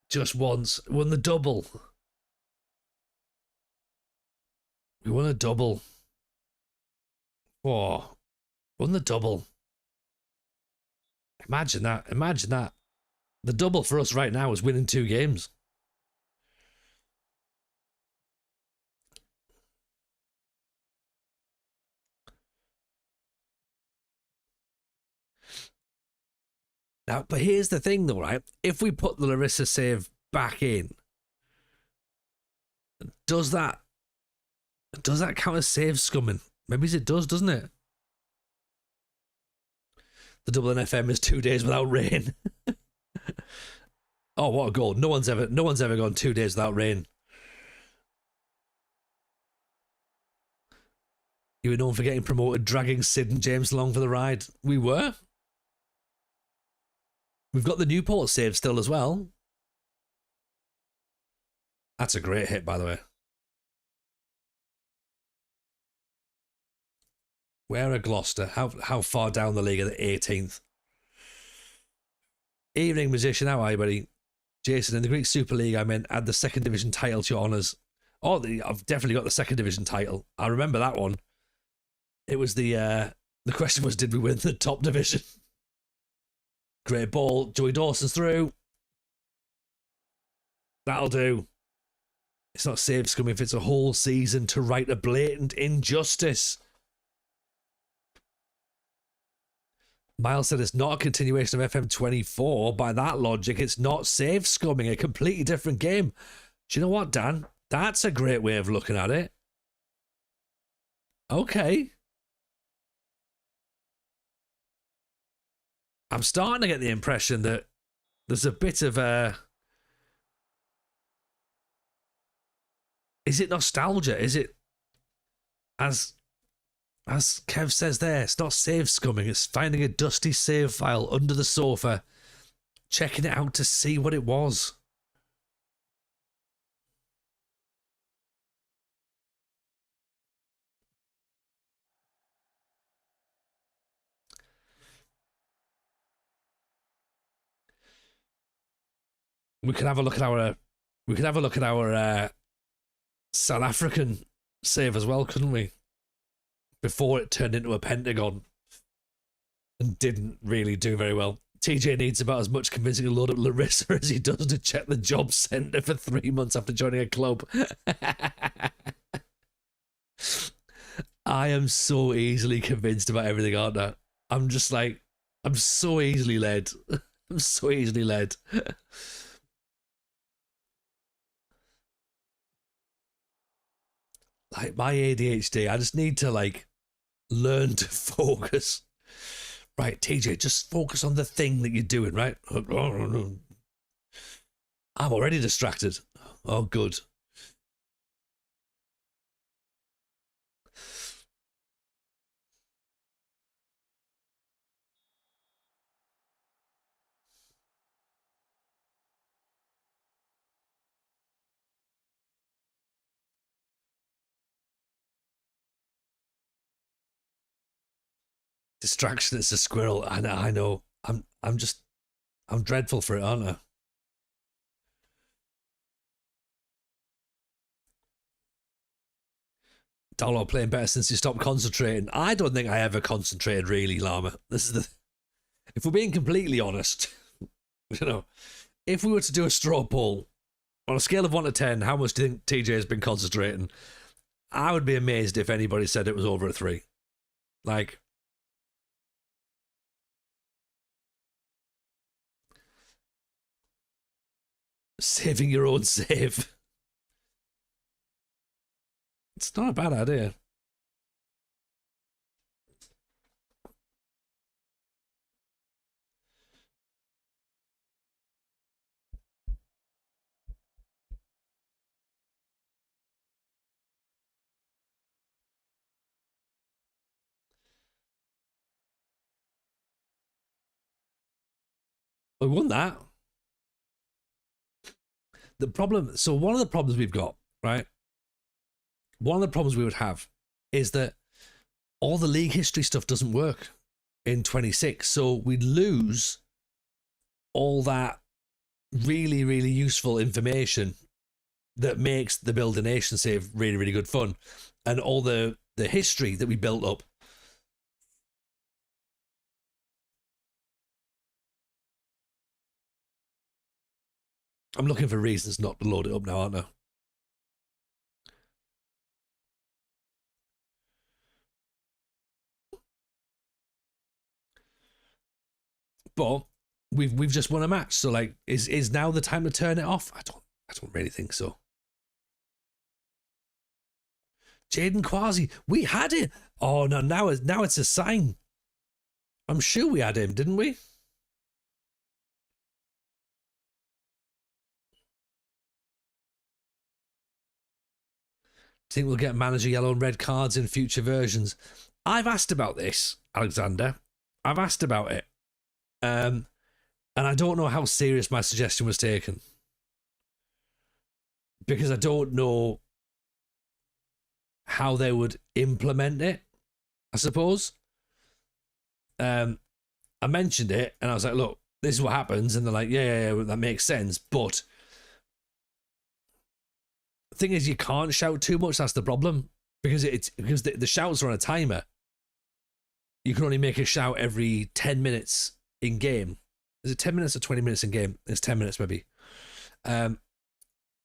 Just once. Won the double. We won a double. Oh, won the double. Imagine that. Imagine that. The double for us right now is winning 2 games. Now, but here's the thing though, right? If we put the Larissa save back in, does that count as save scumming? Maybe it does, doesn't it? The Dublin FM is 2 days without rain. Oh, what a goal. No one's ever gone 2 days without rain. You were known for getting promoted, dragging Sid and James along for the ride. We were. We've got the Newport save still as well. That's a great hit, by the way. Where are Gloucester? How far down the league are they? 18th. Evening, musician. How are you, buddy? Jason, in the Greek Super League, I meant add the 2nd division title to your honours. Oh, I've definitely got the 2nd division title. I remember that one. It was the question was, did we win the top division? Great ball. Joey Dawson's through. That'll do. It's not save scum if it's a whole season to right a blatant injustice. Miles said it's not a continuation of FM24. By that logic, it's not save scumming, a completely different game. Do you know what, Dan? That's a great way of looking at it. Okay. I'm starting to get the impression that there's a bit of a... Is it nostalgia? Is it... As Kev says there, it's not save scumming, it's finding a dusty save file under the sofa, checking it out to see what it was. We could have a look at our South African save as well, couldn't we? Before it turned into a pentagon and didn't really do very well. TJ needs about as much convincing a load of Larissa as he does to check the job centre for 3 months after joining a club. I am so easily convinced about everything, aren't I? I'm just like, I'm so easily led. I'm so easily led. Like my ADHD, I just need to like learn to focus. Right, TJ, just focus on the thing that you're doing, right? I'm already distracted. Oh, good. Distraction is a squirrel. I know. I'm dreadful for it, aren't I? Download playing better since you stopped concentrating. I don't think I ever concentrated really, Llama. This is the... If we're being completely honest, you know, if we were to do a straw poll on a scale of 1 to 10, how much do you think TJ has been concentrating? I would be amazed if anybody said it was over a 3. Like, saving your own save. It's not a bad idea. We won that. The problem, so one of the problems we've got, right? One of the problems we would have is that all the league history stuff doesn't work in 26. So we'd lose all that really, really useful information that makes the Build a Nation save really, really good fun. And all the history that we built up. I'm looking for reasons not to load it up now, aren't I? But we've just won a match, so like, is now the time to turn it off? I don't really think so. Jaden Quasi, we had it. Oh no, now it's a sign. I'm sure we had him, didn't we? Think we'll get manager yellow and red cards in future versions? I've asked about this, Alexander. I've asked about it. And I don't know how serious my suggestion was taken. Because I don't know how they would implement it, I suppose. I mentioned it and I was like, look, this is what happens. And they're like, yeah, that makes sense. But the thing is, you can't shout too much. That's the problem. Because the shouts are on a timer. You can only make a shout every 10 minutes in game. Is it 10 minutes or 20 minutes in game? It's 10 minutes maybe.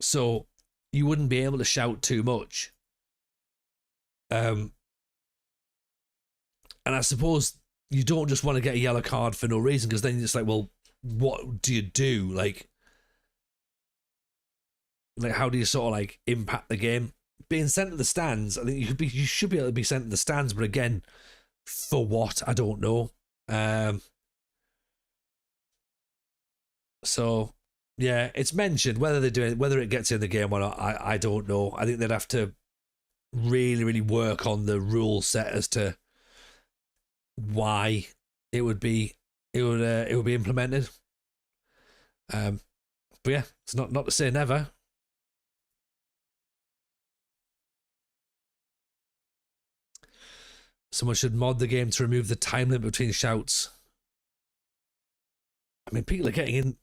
So you wouldn't be able to shout too much. And I suppose you don't just want to get a yellow card for no reason, because then it's like, well, what do you do? Like how do you sort of like impact the game? Being sent to the stands, I think you should be able to be sent to the stands, but again, for what? I don't know. So yeah, it's mentioned. Whether they do it, whether it gets in the game or not, I don't know. I think they'd have to really, really work on the rule set as to why it would be implemented. But yeah, it's not to say never. Someone should mod the game to remove the time limit between shouts. I mean, people are getting in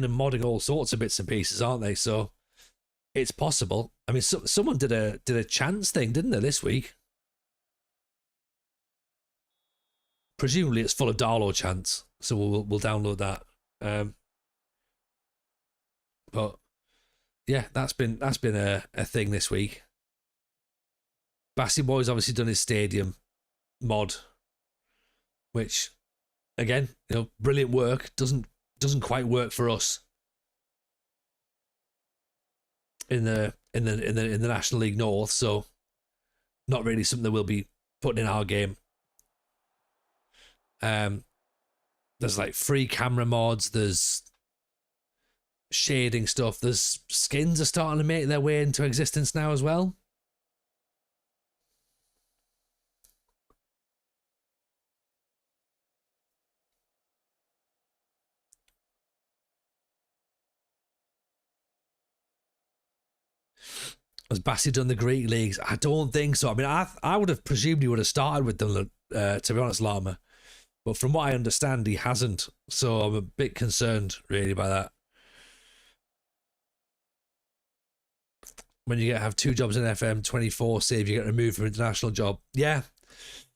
and modding all sorts of bits and pieces, aren't they? So it's possible. I mean, someone did a chance thing, didn't they, this week? Presumably, it's full of Darlo chants, so we'll download that. But yeah, that's been a thing this week. Bassy Boy's obviously done his stadium mod, which again, brilliant work. Doesn't quite work for us in the National League North, so not really something that we'll be putting in our game. There's like free camera mods, there's shading stuff, there's skins are starting to make their way into existence now as well. Has Bassey done the Greek leagues? I don't think so. I mean, I would have presumed he would have started with them, to be honest, Lama. But from what I understand, he hasn't. So I'm a bit concerned, really, by that. When you have 2 jobs in FM24, say if you get removed from an international job. Yeah,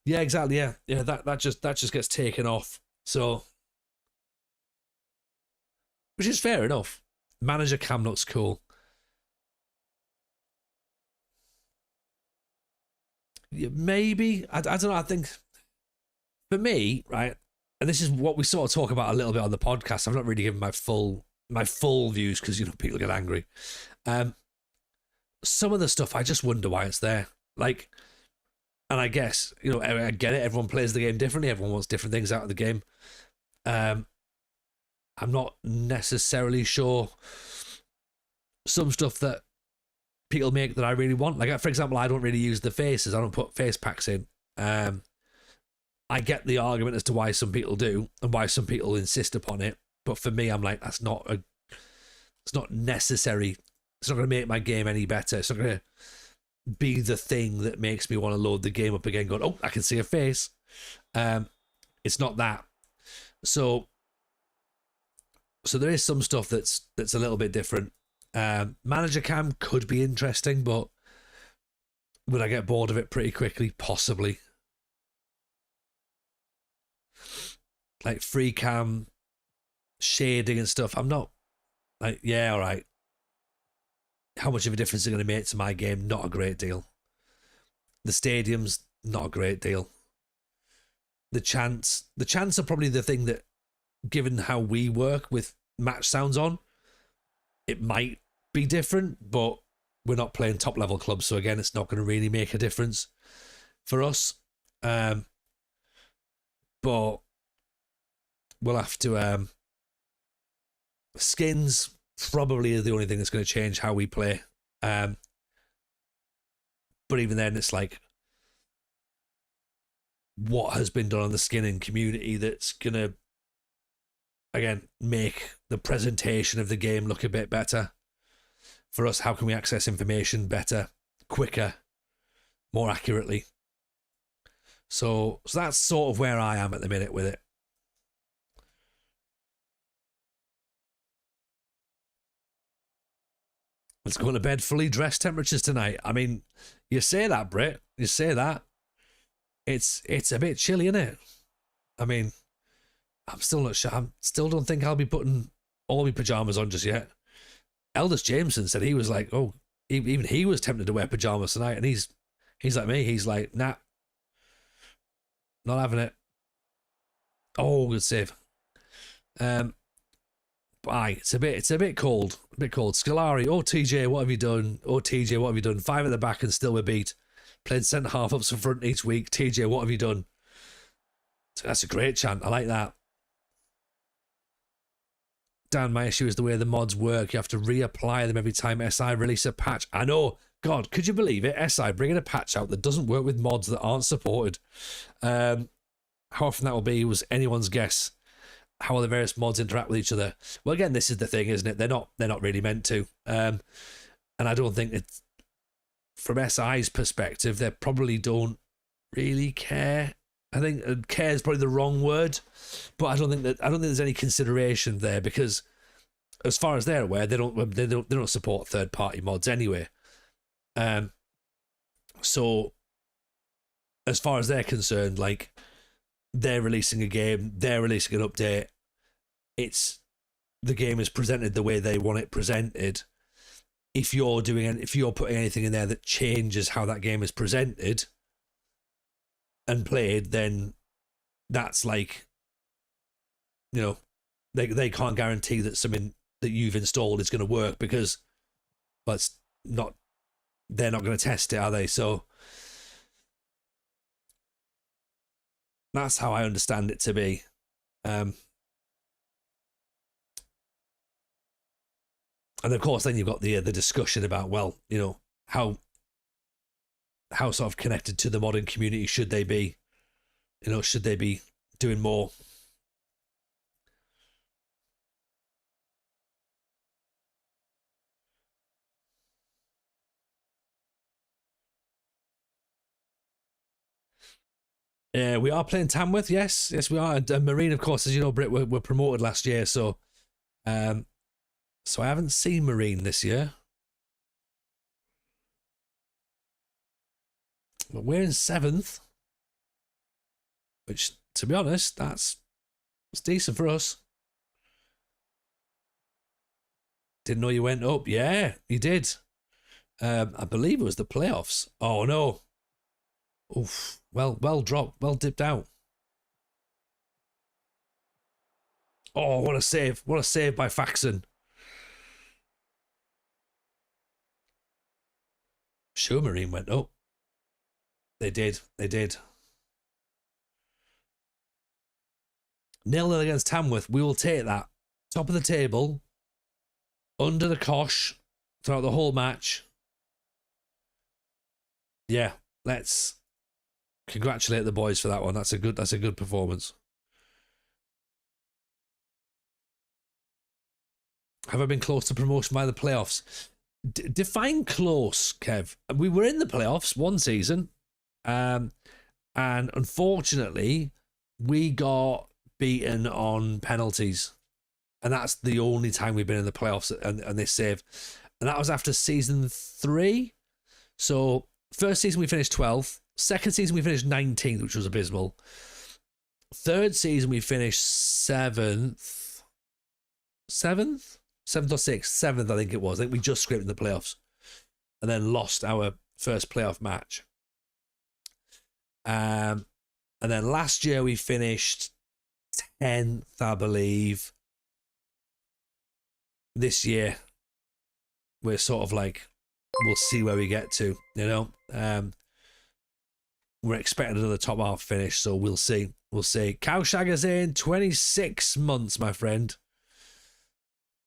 exactly. Yeah, that just gets taken off. So, which is fair enough. Manager cam looks cool. Maybe I don't know. I think for me, right, and this is what we sort of talk about a little bit on the podcast. I've not really given my full views because people get angry. Some of the stuff I just wonder why it's there. Like, and I guess I get it. Everyone plays the game differently. Everyone wants different things out of the game. I'm not necessarily sure some stuff that people make that I really want. Like, for example, I don't really use the faces. I don't put face packs in. I get the argument as to why some people do and why some people insist upon it, But for me, I'm like, it's not necessary. It's not going to make my game any better. It's not going to be the thing that makes me want to load the game up again, going, oh, I can see a face. It's not that. So there is some stuff that's a little bit different. Manager cam could be interesting, but would I get bored of it pretty quickly? Possibly. Like free cam, shading and stuff. I'm not like, yeah, all right. How much of a difference is it going to make to my game? Not a great deal. The stadiums, not a great deal. The chants are probably the thing that, given how we work with match sounds on, it might be different, but we're not playing top level clubs, so again, it's not going to really make a difference for us. But we'll have to. Skins probably are the only thing that's going to change how we play. But even then, it's like, what has been done on the skinning community that's going to, again, make the presentation of the game look a bit better. For us, how can we access information better, quicker, more accurately? So that's sort of where I am at the minute with it. Let's go to bed fully dressed temperatures tonight. I mean, you say that, Britt. You say that. It's a bit chilly, isn't it? I mean, I'm still not sure. I still don't think I'll be putting all my pajamas on just yet. Eldest Jameson said he was like, oh, even he was tempted to wear pajamas tonight, and he's like me. He's like, nah, not having it. Oh, good save. It's a bit cold. A bit cold. Scolari, oh TJ, what have you done? Oh TJ, what have you done? 5 at the back and still we're beat. Playing centre half ups in front each week. TJ, what have you done? So that's a great chant. I like that. Dan, my issue is the way the mods work. You have to reapply them every time SI release a patch. I know. God, could you believe it? SI bringing a patch out that doesn't work with mods that aren't supported. How often that will be was anyone's guess. How will the various mods interact with each other? Well, again, this is the thing, isn't it? They're not really meant to. And I don't think it's, from SI's perspective, they probably don't really care. I think care is probably the wrong word, but I don't think there's any consideration there, because as far as they're aware, they don't support third party mods anyway. So as far as they're concerned, like, they're releasing a game, they're releasing an update. The game is presented the way they want it presented. If you're putting anything in there that changes how that game is presented and played, then that's like, you know, they can't guarantee that something that you've installed is going to work, because they're not going to test it, are they? So that's how I understand it to be. And of course, then you've got the discussion about, well, you know, how sort of connected to the modern community should they be? You know, should they be doing more? We are playing Tamworth, yes, we are. And Marine, of course, as you know, Britt, were promoted last year, so I haven't seen Marine this year. But we're in 7th, which, to be honest, that's decent for us. Didn't know you went up. Yeah, you did. I believe it was the playoffs. Oh no. Oof. Well dropped. Well dipped out. Oh, what a save. What a save by Faxon. Sure, Marine went up. They did. 0-0 against Tamworth. We will take that. Top of the table. Under the cosh throughout the whole match. Yeah, let's congratulate the boys for that one. That's a good performance. Have I been close to promotion by the playoffs? Define close, Kev. We were in the playoffs one season, and unfortunately, we got beaten on penalties. And that's the only time we've been in the playoffs and this save. And that was after season 3. So, first season we finished 12th. Second season we finished 19th, which was abysmal. Third season we finished 7th. 7th? 7th or 6th? 7th, I think it was. I think we just scraped in the playoffs. And then lost our first playoff match. And then last year we finished 10th, I believe. This year, we're sort of like, we'll see where we get to, you know. We're expecting another top half finish, so we'll see. We'll see. Cowshagger's in 26 months, my friend.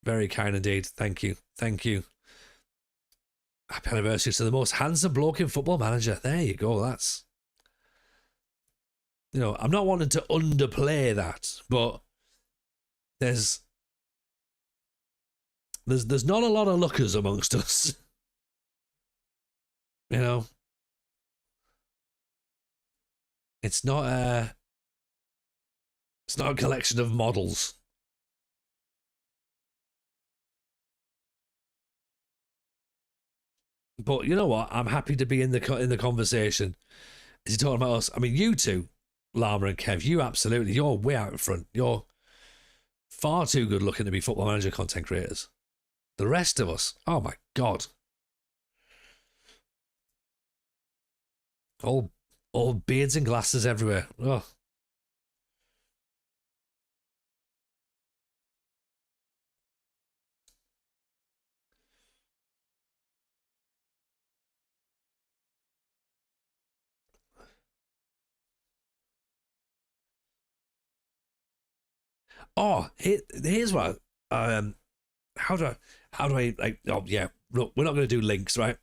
Very kind indeed. Thank you. Thank you. Happy anniversary to the most handsome bloke in Football Manager. There you go. That's, you know, I'm not wanting to underplay that, but there's not a lot of lookers amongst us. You know, it's not a collection of models. But you know what? I'm happy to be in the conversation. Is he talking about us? I mean, you two, Llama and Kev, you're way out in front. You're far too good looking to be Football Manager content creators. The rest of us, oh my God. All beards and glasses everywhere. Oh. Here's what how do I like, oh yeah, look, we're not going to do links, right?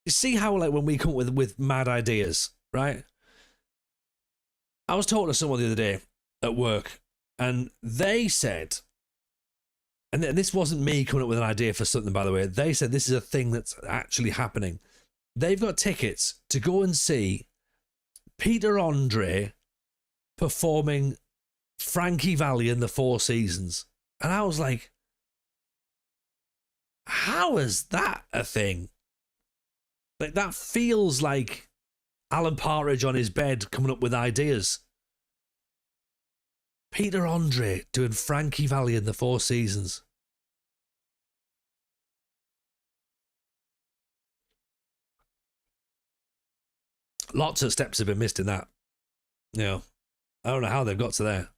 You see how, like, when we come up with mad ideas, right? I was talking to someone the other day at work, and they said, and this wasn't me coming up with an idea for something, by the way. They said this is a thing that's actually happening. They've got tickets to go and see Peter Andre performing Frankie Valli in the Four Seasons. And I was like, how is that a thing? Like, that feels like Alan Partridge on his bed coming up with ideas. Peter Andre doing Frankie Valli in the Four Seasons. Lots of steps have been missed in that. You know, I don't know how they've got to there.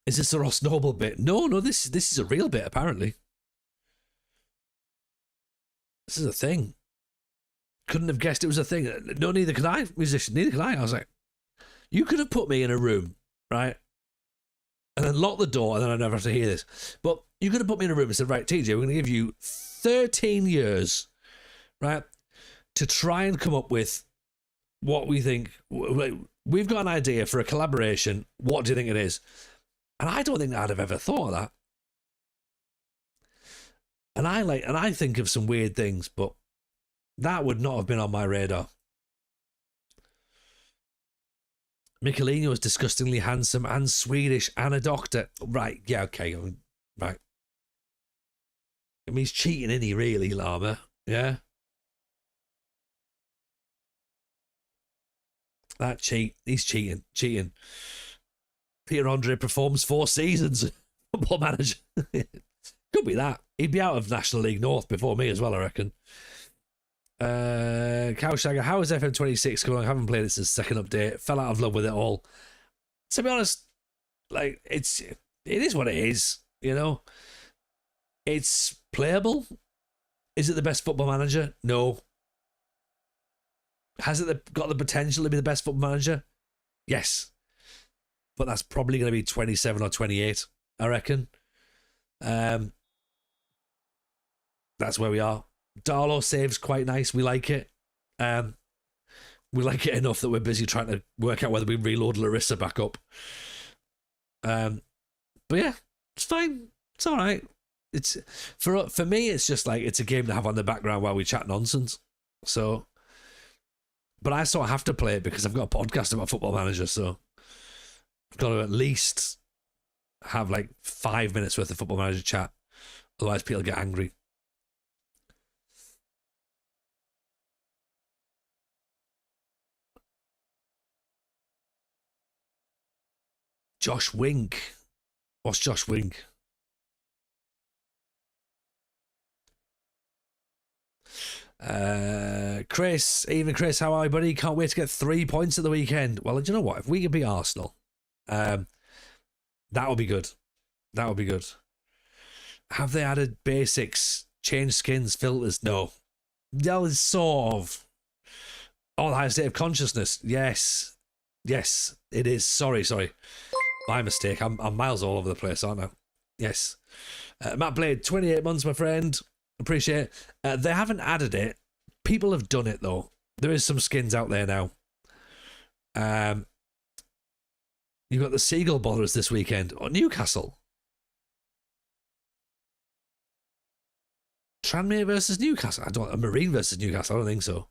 Is this a Ross Noble bit? No, this is a real bit, apparently. This is a thing. Couldn't have guessed it was a thing. No, neither could I, musician. Neither could I. I was like, you could have put me in a room, right? And then locked the door, and then I'd never have to hear this. But you could have put me in a room and said, right, TJ, we're going to give you 13 years, right, to try and come up with what we think. We've got an idea for a collaboration. What do you think it is? And I don't think I'd have ever thought of that. And I think of some weird things, but that would not have been on my radar. Michelino is disgustingly handsome and Swedish and a doctor. Right, yeah, okay. Right. I mean, he's cheating, isn't he, really, Llama? Yeah? That he's cheating. Peter Andre performs 4 seasons. Football Manager. Could be that. He'd be out of National League North before me as well, I reckon. Cowshagger, how is FM26 going? I haven't played it since second update. Fell out of love with it all. To be honest, like, it is what it is, you know. It's playable. Is it the best Football Manager? No. Has it got the potential to be the best Football Manager? Yes. But that's probably going to be 27 or 28, I reckon. That's where we are. Darlow saves quite nice. We like it. We like it enough that we're busy trying to work out whether we reload Larissa back up. But yeah, it's fine. It's all right. It's for me. It's just like it's a game to have on the background while we chat nonsense. So, but I sort of have to play it because I've got a podcast about Football Manager. So I've got to at least have like 5 minutes worth of Football Manager chat. Otherwise, people get angry. Josh Wink. What's Josh Wink? Chris, even Chris, how are you, buddy? Can't wait to get 3 points at the weekend. Well, do you know what? If we could beat Arsenal, that would be good. That would be good. Have they added basics, changed skins, filters? No. That was sort of. Oh, the high state of consciousness. Yes. Yes, it is. Sorry. My mistake. I'm miles all over the place, aren't I? Yes. Matt Blade, 28 months, my friend. Appreciate it. They haven't added it. People have done it, though. There is some skins out there now. You've got the Seagull Botherers this weekend. Or Newcastle. Tranmere versus Newcastle. Marine versus Newcastle. I don't think so.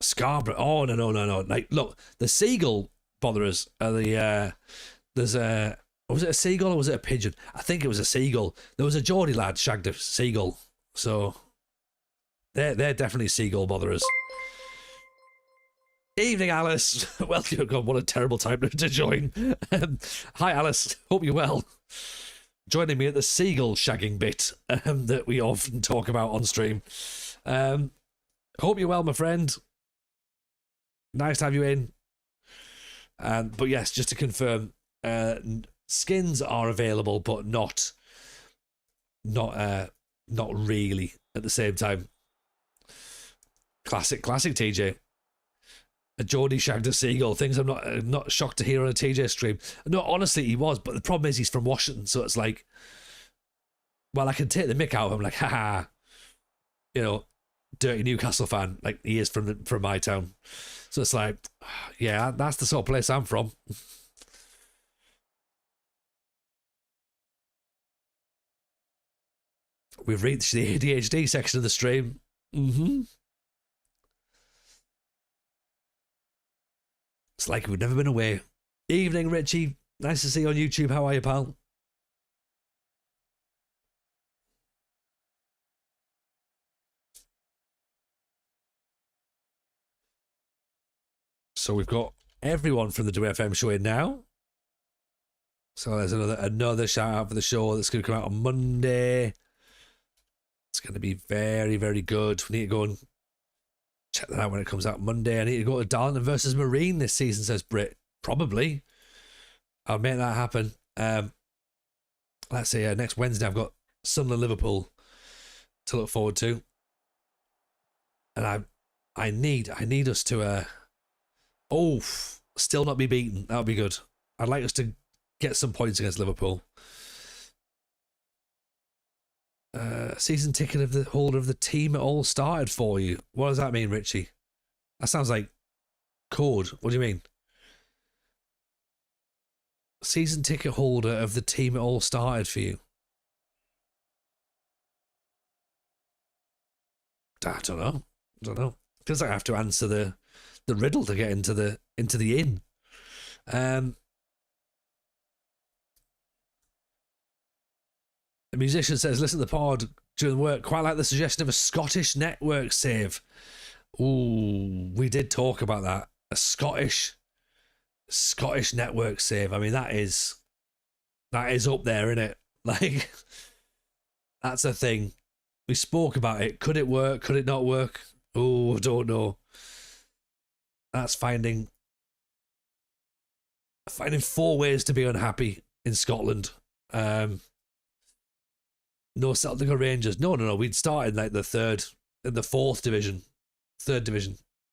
Scarborough. Oh, no. Like, look, the Seagull Botherers are the... there's a... Was it a seagull or was it a pigeon? I think it was a seagull. There was a Geordie lad shagged a seagull. So they're definitely seagull botherers. Evening, Alice. Well, God, what a terrible time to join. Hi, Alice. Hope you're well. Joining me at the seagull shagging bit that we often talk about on stream. Hope you're well, my friend. Nice to have you in. But yes, just to confirm, skins are available, but not really at the same time. Classic TJ. A Geordie shagged a seagull. Things I'm not shocked to hear on a TJ stream. No, honestly, he was, but the problem is he's from Washington, so it's like, well, I can take the mick out of him, like, haha, dirty Newcastle fan, like he is from my town. So it's like, yeah, that's the sort of place I'm from. We've reached the ADHD section of the stream. It's like we've never been away. Evening, Richie. Nice to see you on YouTube. How are you, pal? So we've got everyone from the WFM show in now. So there's another shout out for the show that's going to come out on Monday. It's going to be very, very good. We need to go and check that out when it comes out Monday. I need to go to Darlington versus Marine this season, says Britt. Probably. I'll make that happen. Let's see. Next Wednesday, I've got Sunderland Liverpool to look forward to. And I need us to still not be beaten. That would be good. I'd like us to get some points against Liverpool. Season ticket of the holder of the team it all started for you. What does that mean, Richie? That sounds like code. What do you mean? Season ticket holder of the team it all started for you. I don't know. Feels like I have to answer the riddle to get into the inn. The musician says, listen to the pod during the work. Quite like the suggestion of a Scottish network save. Ooh, we did talk about that. A Scottish network save. I mean, that is up there, isn't it? Like, that's a thing. We spoke about it. Could it work? Could it not work? Oh, I don't know. That's finding 4 ways to be unhappy in Scotland. No Celtic or Rangers. No. We'd start in like the third division.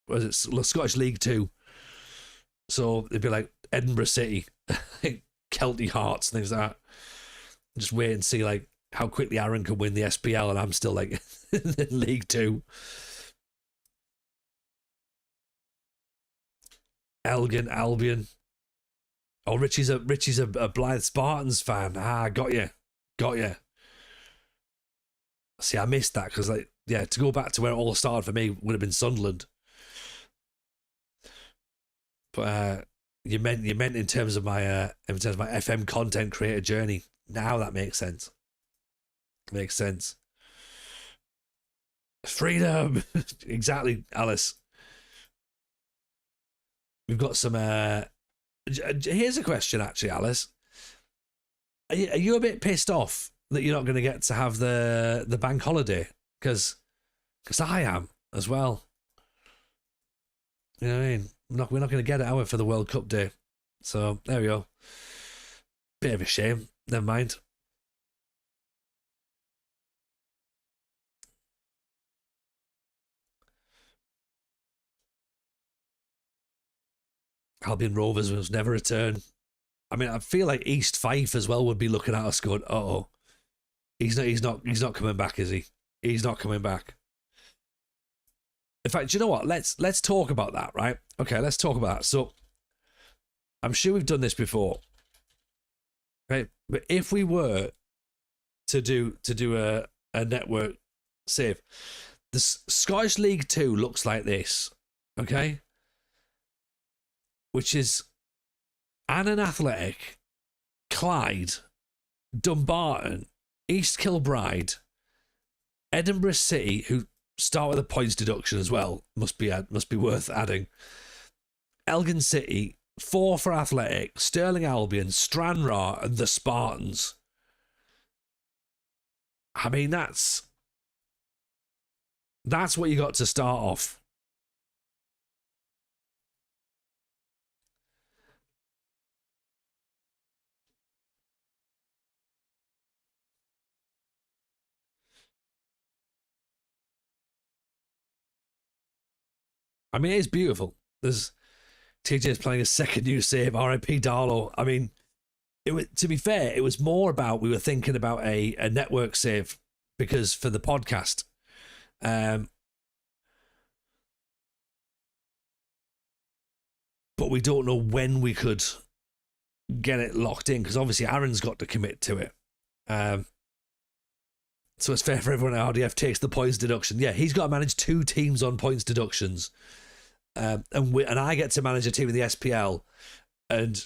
Was it Scottish League 2? So it'd be like Edinburgh City, Kelty Hearts, things like that. Just wait and see like how quickly Aaron can win the SPL, and I'm still like in League 2. Elgin, Albion. Oh, Richie's a Blythe Spartans fan. Ah, got you. See, I missed that because, like, yeah, to go back to where it all started for me would have been Sunderland. But you meant in terms of my FM content creator journey. Now that makes sense. Makes sense. Freedom. Exactly, Alice. We've got some. Here's a question, actually, Alice. Are you a bit pissed off that you're not going to get to have the bank holiday? Because I am as well. You know what I mean? We're not going to get it, are we, for the World Cup day? So there we go. Bit of a shame. Never mind. Albion Rovers was never return. I mean, I feel like East Fife as well would be looking at us going, "Oh, he's not coming back, is he? He's not coming back." In fact, do you know what? Let's talk about that, right? Okay, let's talk about that. So, I'm sure we've done this before, right? But if we were to do a network save, the Scottish League 2 looks like this, okay? Which is Annan Athletic, Clyde, Dumbarton, East Kilbride, Edinburgh City, who start with a points deduction as well, must be worth adding. Elgin City, 4 for Athletic, Stirling Albion, Stranraer, and the Spartans. I mean, that's what you got to start off. I mean, it's beautiful. There's TJ's playing a second new save, RIP Darlow. I mean, to be fair, it was more about, we were thinking about a network save because for the podcast. But we don't know when we could get it locked in because obviously Aaron's got to commit to it. So it's fair for everyone at RDF takes the points deduction. Yeah, he's got to manage 2 teams on points deductions. And I get to manage a team in the SPL and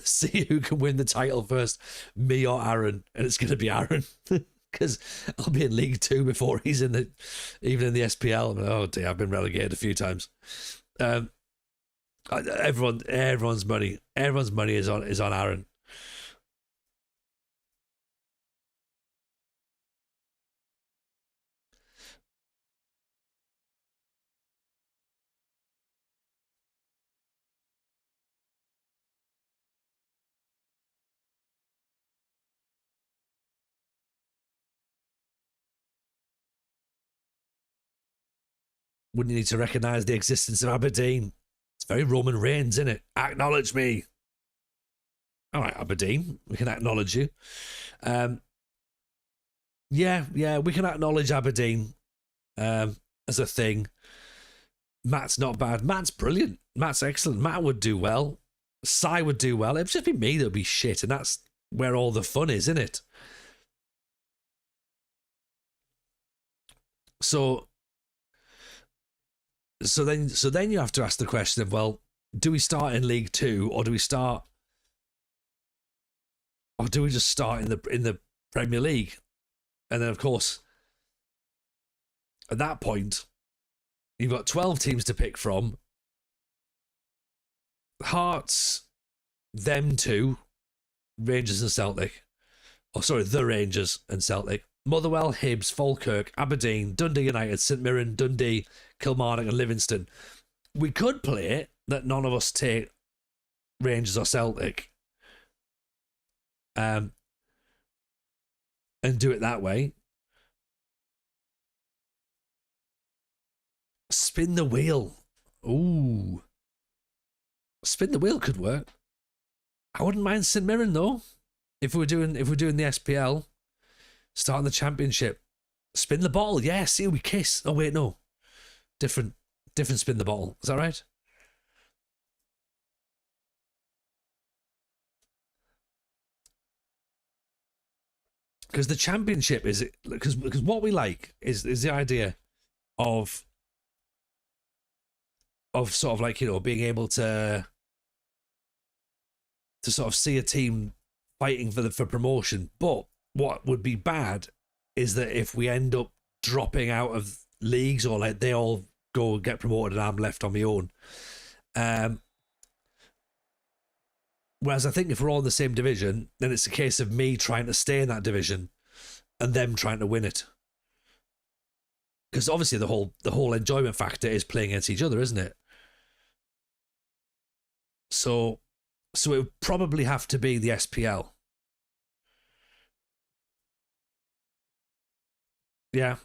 see who can win the title first, me or Aaron. And it's going to be Aaron because I'll be in League 2 before he's even in the SPL. Oh dear, I've been relegated a few times. Everyone's money is on Aaron. Wouldn't you need to recognise the existence of Aberdeen? It's very Roman Reigns, isn't it? Acknowledge me. All right, Aberdeen, we can acknowledge you. Yeah, we can acknowledge Aberdeen as a thing. Matt's not bad. Matt's brilliant. Matt's excellent. Matt would do well. Sai would do well. It'd just be me that would be shit, and that's where all the fun is, isn't it? So then you have to ask the question of, well, do we start in League 2 or do we just start in the Premier League? And then of course at that point you've got 12 teams to pick from. Hearts, them two, Rangers and Celtic. Oh, sorry, the Rangers and Celtic. Motherwell, Hibs, Falkirk, Aberdeen, Dundee United, St Mirren, Dundee, Kilmarnock and Livingston. We could play it that none of us take Rangers or Celtic and do it that way. Spin the wheel. Ooh. Spin the wheel could work. I wouldn't mind St Mirren though. If we're doing the SPL, starting the championship. Spin the bottle, yeah, see we kiss. Oh wait, no. Different spin the bottle. Is that right? Because the championship is because what we like is the idea of sort of like, you know, being able to sort of see a team fighting for promotion. But what would be bad is that if we end up dropping out of leagues, or like they all go get promoted and I'm left on my own. Whereas I think if we're all in the same division, then it's a case of me trying to stay in that division and them trying to win it. Because obviously the whole enjoyment factor is playing against each other, isn't it? So it would probably have to be the SPL. Yeah.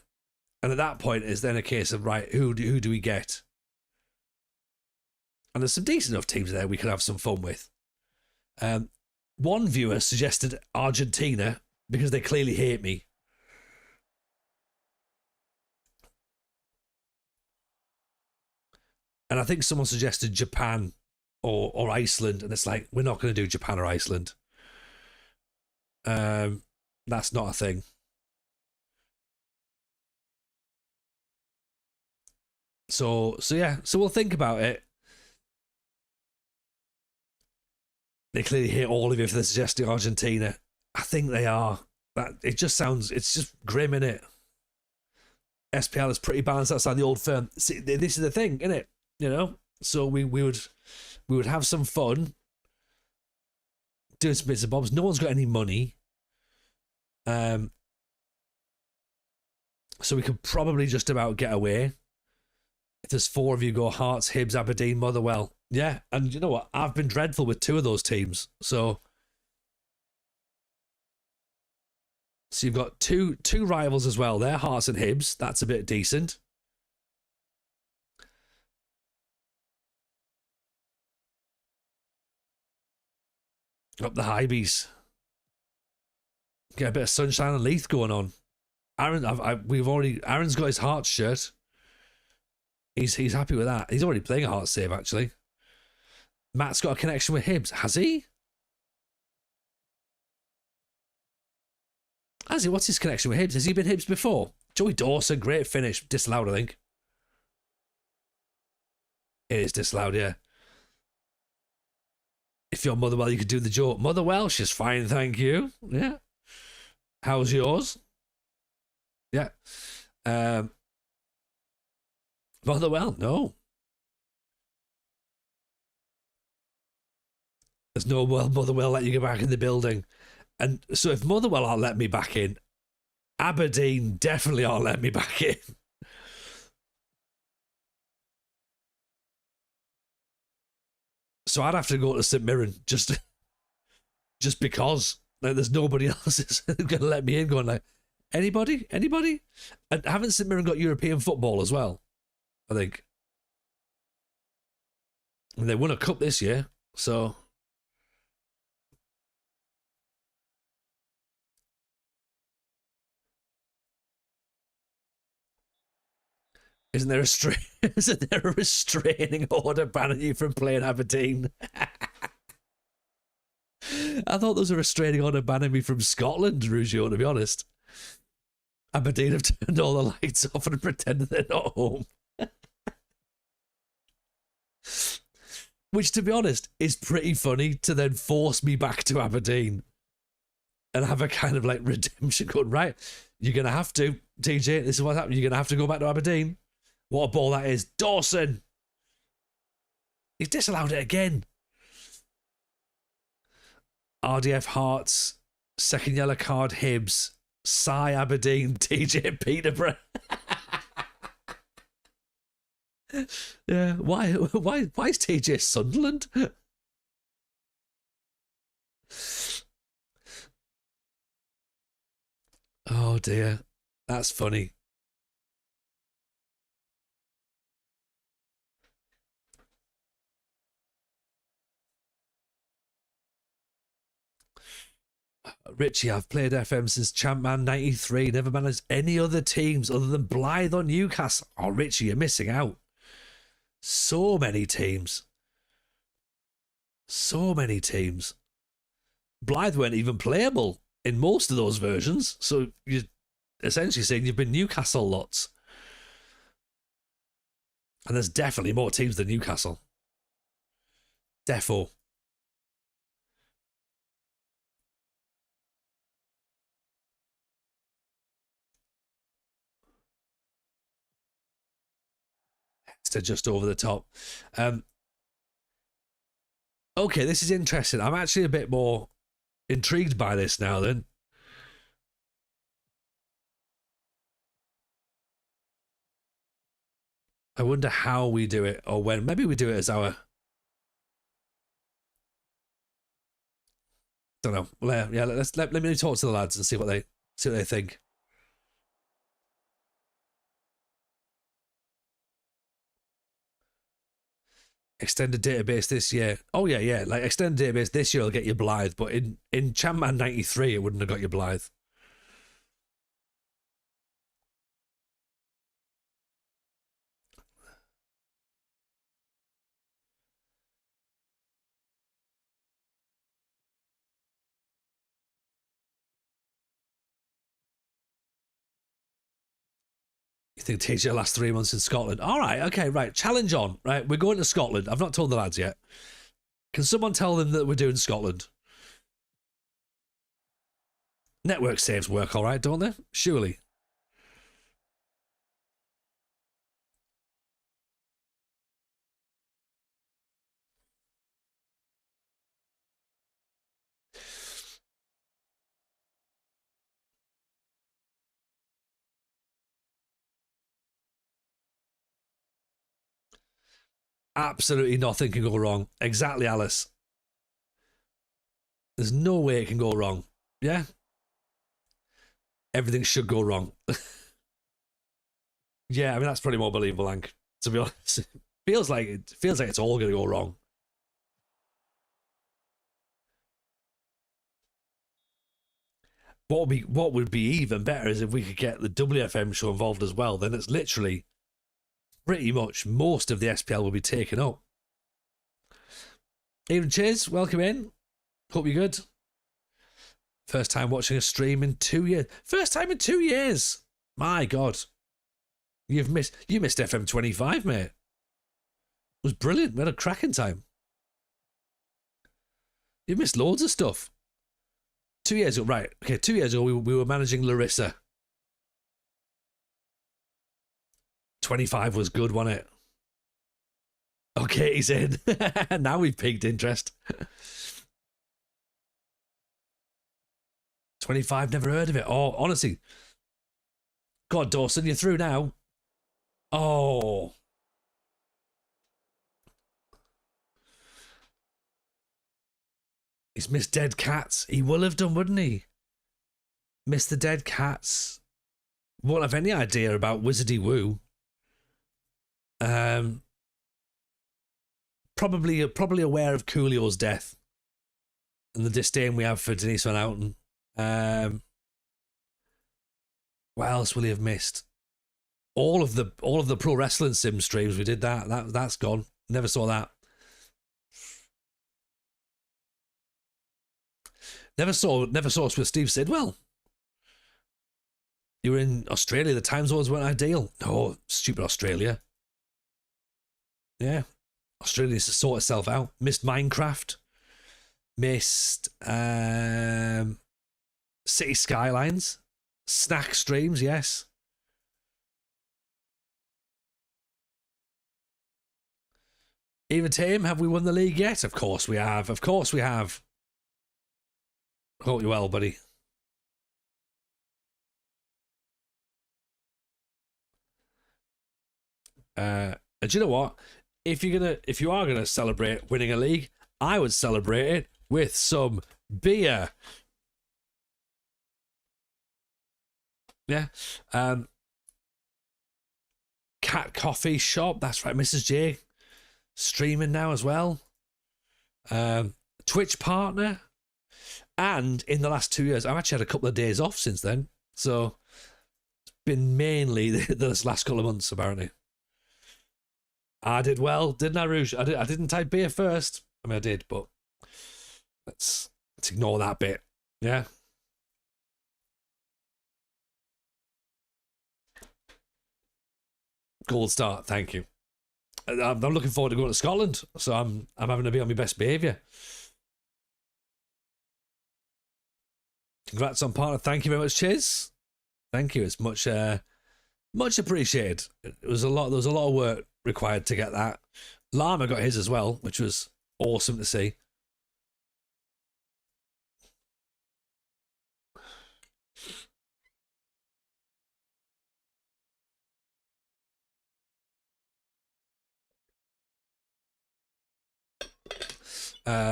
And at that point, it's then a case of, right, who do we get? And there's some decent enough teams there we could have some fun with. One viewer suggested Argentina because they clearly hate me. And I think someone suggested Japan or Iceland, and it's like, we're not going to do Japan or Iceland. That's not a thing. So yeah, so we'll think about it. They clearly hate all of you for suggesting Argentina. I think they are. It's just grim, innit? SPL is pretty balanced outside the old firm. See, this is the thing, innit? You know? So we would have some fun doing some bits and bobs. No one's got any money. So we could probably just about get away. If there's 4 of you go Hearts, Hibs, Aberdeen, Motherwell. Yeah, and you know what? I've been dreadful with 2 of those teams. So you've got two rivals as well there, Hearts and Hibs. That's a bit decent. Up the Highbees. Get a bit of Sunshine and Leith going on. Aaron's got his Hearts shirt. He's happy with that. He's already playing a Hearts save, actually. Matt's got a connection with Hibs. Has he? What's his connection with Hibs? Has he been Hibs before? Joey Dawson, great finish. Disallowed, I think. It is disallowed, yeah. If you're Motherwell, you could do the joke. Motherwell, she's fine, thank you. Yeah. How's yours? Yeah. Motherwell, no. There's no Motherwell let you get back in the building. And so if Motherwell aren't letting me back in, Aberdeen definitely aren't letting me back in. So I'd have to go to St Mirren just because like, there's nobody else that's going to let me in. Going like, anybody? And haven't St Mirren got European football as well? I think. And they won a cup this year, so. Isn't there a restraining order banning you from playing Aberdeen? I thought there was a restraining order banning me from Scotland, Rugio, to be honest. Aberdeen have turned all the lights off and pretended they're not home. Which, to be honest, is pretty funny to then force me back to Aberdeen and have a kind of like redemption going, right, you're going to have to, TJ, this is what's happening, you're going to have to go back to Aberdeen. What a ball that is. Dawson! He's disallowed it again. RDF Hearts, second yellow card Hibs, Cy Aberdeen, TJ Peterborough. Yeah, why is TJ Sunderland? Oh dear, that's funny. Richie, I've played FM since Champman 93, never managed any other teams other than Blythe or Newcastle. Oh, Richie, you're missing out. So many teams. So many teams. Blythe weren't even playable in most of those versions. So you're essentially saying you've been Newcastle lots. And there's definitely more teams than Newcastle. Defo. To just over the top. Okay, this is interesting. I'm actually a bit more intrigued by this now then. I wonder how we do it, or when. Maybe we do it as our... Don't know. Yeah, let me talk to the lads and see what they think. Extended database this year. Oh yeah. Like extended database this year will get you Blythe, but in Champman 93 it wouldn't have got you Blythe. You think takes your last 3 months in Scotland? All right, okay, right. Challenge on, right? We're going to Scotland. I've not told the lads yet. Can someone tell them that we're doing Scotland? Network saves work all right, don't they? Surely. Absolutely nothing can go wrong. Exactly, Alice. There's no way it can go wrong. Yeah? Everything should go wrong. Yeah, I mean, that's pretty more believable, Hank, to be honest. feels like it's all going to go wrong. What would be even better is if we could get the WFM show involved as well. Then it's literally pretty much most of the SPL will be taken up. Even Chiz, welcome in. Hope you're good. First time watching a stream in 2 years. First time in 2 years. My God. You missed FM25, mate. It was brilliant. We had a cracking time. You missed loads of stuff. 2 years ago, right. Okay, 2 years ago we were managing Larissa. 25 was good, wasn't it? Okay, he's in. Now we've piqued interest. 25, never heard of it. Oh, honestly. God, Dawson, you're through now. Oh. He's missed Dead Cats. He will have done, wouldn't he? Missed the Dead Cats. Won't have any idea about Wizardy Woo. Probably aware of Coolio's death and the disdain we have for Denise Van Outen. What else will he have missed? All of the pro wrestling sim streams we did that's gone. Never saw that. Never saw us with Steve Sidwell. You were in Australia. The time zones weren't ideal. Oh, stupid Australia. Yeah. Australia needs to sort itself out. Missed Minecraft. Missed City Skylines. Snack streams, yes. Even Tame, have we won the league yet? Of course we have. Of course we have. Hope you're well, buddy. And do you know what? If you are gonna celebrate winning a league, I would celebrate it with some beer. Yeah. Cat Coffee Shop. That's right, Mrs. J. Streaming now as well. Twitch partner. And in the last 2 years, I've actually had a couple of days off since then. So it's been mainly this last couple of months, apparently. I did well, didn't I, Rouge? I didn't type beer first. I mean, I did, but let's ignore that bit. Yeah. Gold star, thank you. I'm looking forward to going to Scotland, so I'm having to be on my best behaviour. Congrats on partner. Thank you very much, Chiz. Thank you. It's much appreciated. There was a lot of work required to get that. Llama got his as well, which was awesome to see.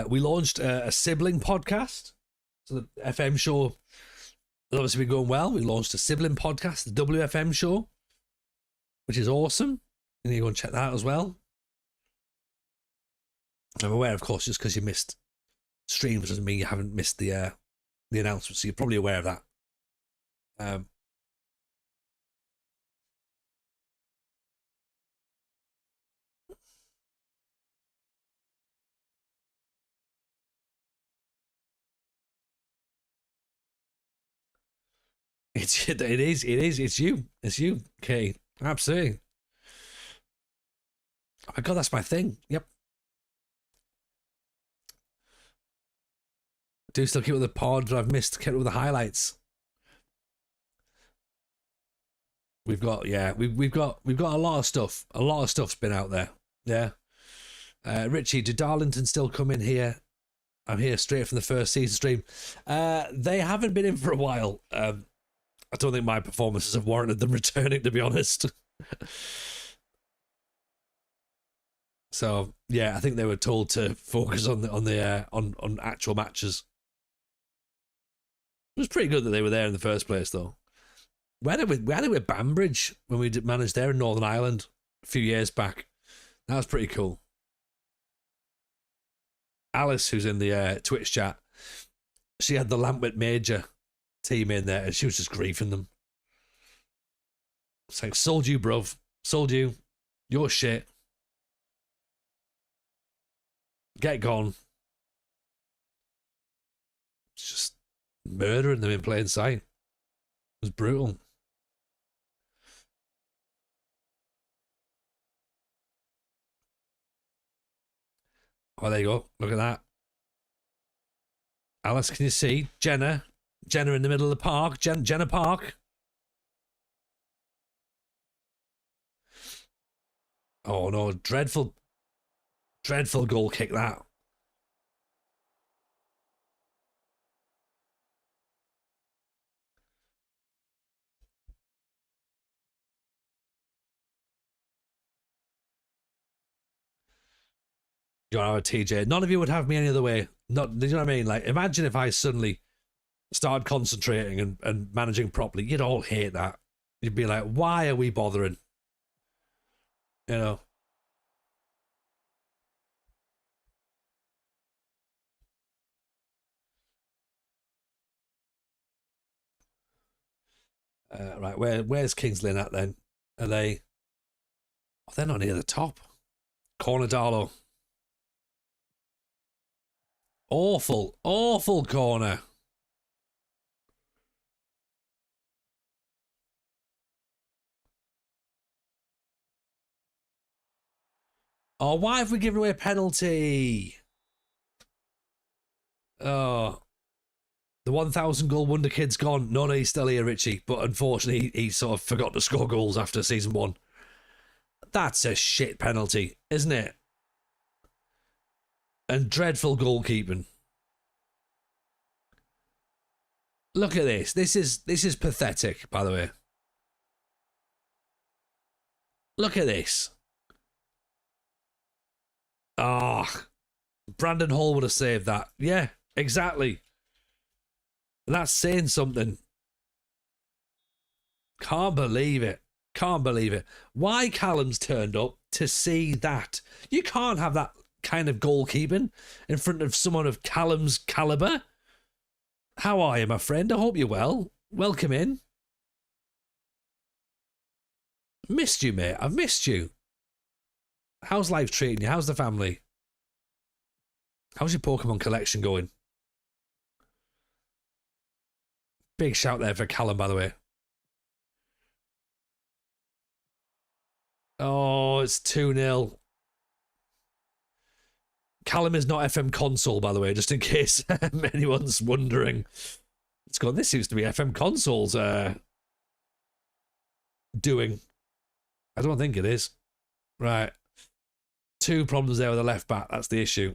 We launched a sibling podcast. So the FM show has obviously been going well. We launched a sibling podcast, the WFM show, which is awesome. And you go and check that out as well. I'm aware, of course, just because you missed streams doesn't mean you haven't missed the announcement. So you're probably aware of that. It's you, Kate. Absolutely. Oh my God, that's my thing. Yep. Do still keep with the pod, but I've kept up with the highlights. We've got a lot of stuff. A lot of stuff's been out there. Yeah. Richie, did Darlington still come in here? I'm here straight from the first season stream. They haven't been in for a while. I don't think my performances have warranted them returning, to be honest. So yeah, I think they were told to focus on actual matches. It was pretty good that they were there in the first place, though. We had it with Banbridge when we managed there in Northern Ireland a few years back. That was pretty cool. Alice, who's in the Twitch chat, she had the Lampwick Major team in there, and she was just griefing them. It's like, sold you, bruv. Sold you. You're shit. Get gone. It's just murdering them in plain sight. It was brutal. Oh, there you go. Look at that. Alice, can you see? Jenna in the middle of the park. Jenna Park. Oh no, dreadful goal kick that. You know, TJ, none of you would have me any other way. Not, you know what I mean? Like, imagine if I suddenly started concentrating and managing properly. You'd all hate that. You'd be like, why are we bothering? You know? Right, where's Kings Lynn at then? Are they? Oh, they're not near the top. Corner Darlow. Awful corner. Oh, why have we given away a penalty? Oh, the 1,000 goal wonder kid's gone. No, he's still here, Richie. But unfortunately, he sort of forgot to score goals after season 1. That's a shit penalty, isn't it? And dreadful goalkeeping. Look at this. This is pathetic, by the way. Look at this. Ah, Brandon Hall would have saved that. Yeah, exactly. That's saying something. Can't believe it. Can't believe it. Why Callum's turned up to see that? You can't have that kind of goalkeeping in front of someone of Callum's calibre. How are you, my friend? I hope you're well. Welcome in. Missed you, mate. I've missed you. How's life treating you? How's the family? How's your Pokemon collection going? Big shout there for Callum, by the way. Oh, it's 2-0. Callum is not FM console, by the way, just in case anyone's wondering. It's gone, this seems to be FM console's doing. I don't think it is. Right. Two problems there with the left back. That's the issue.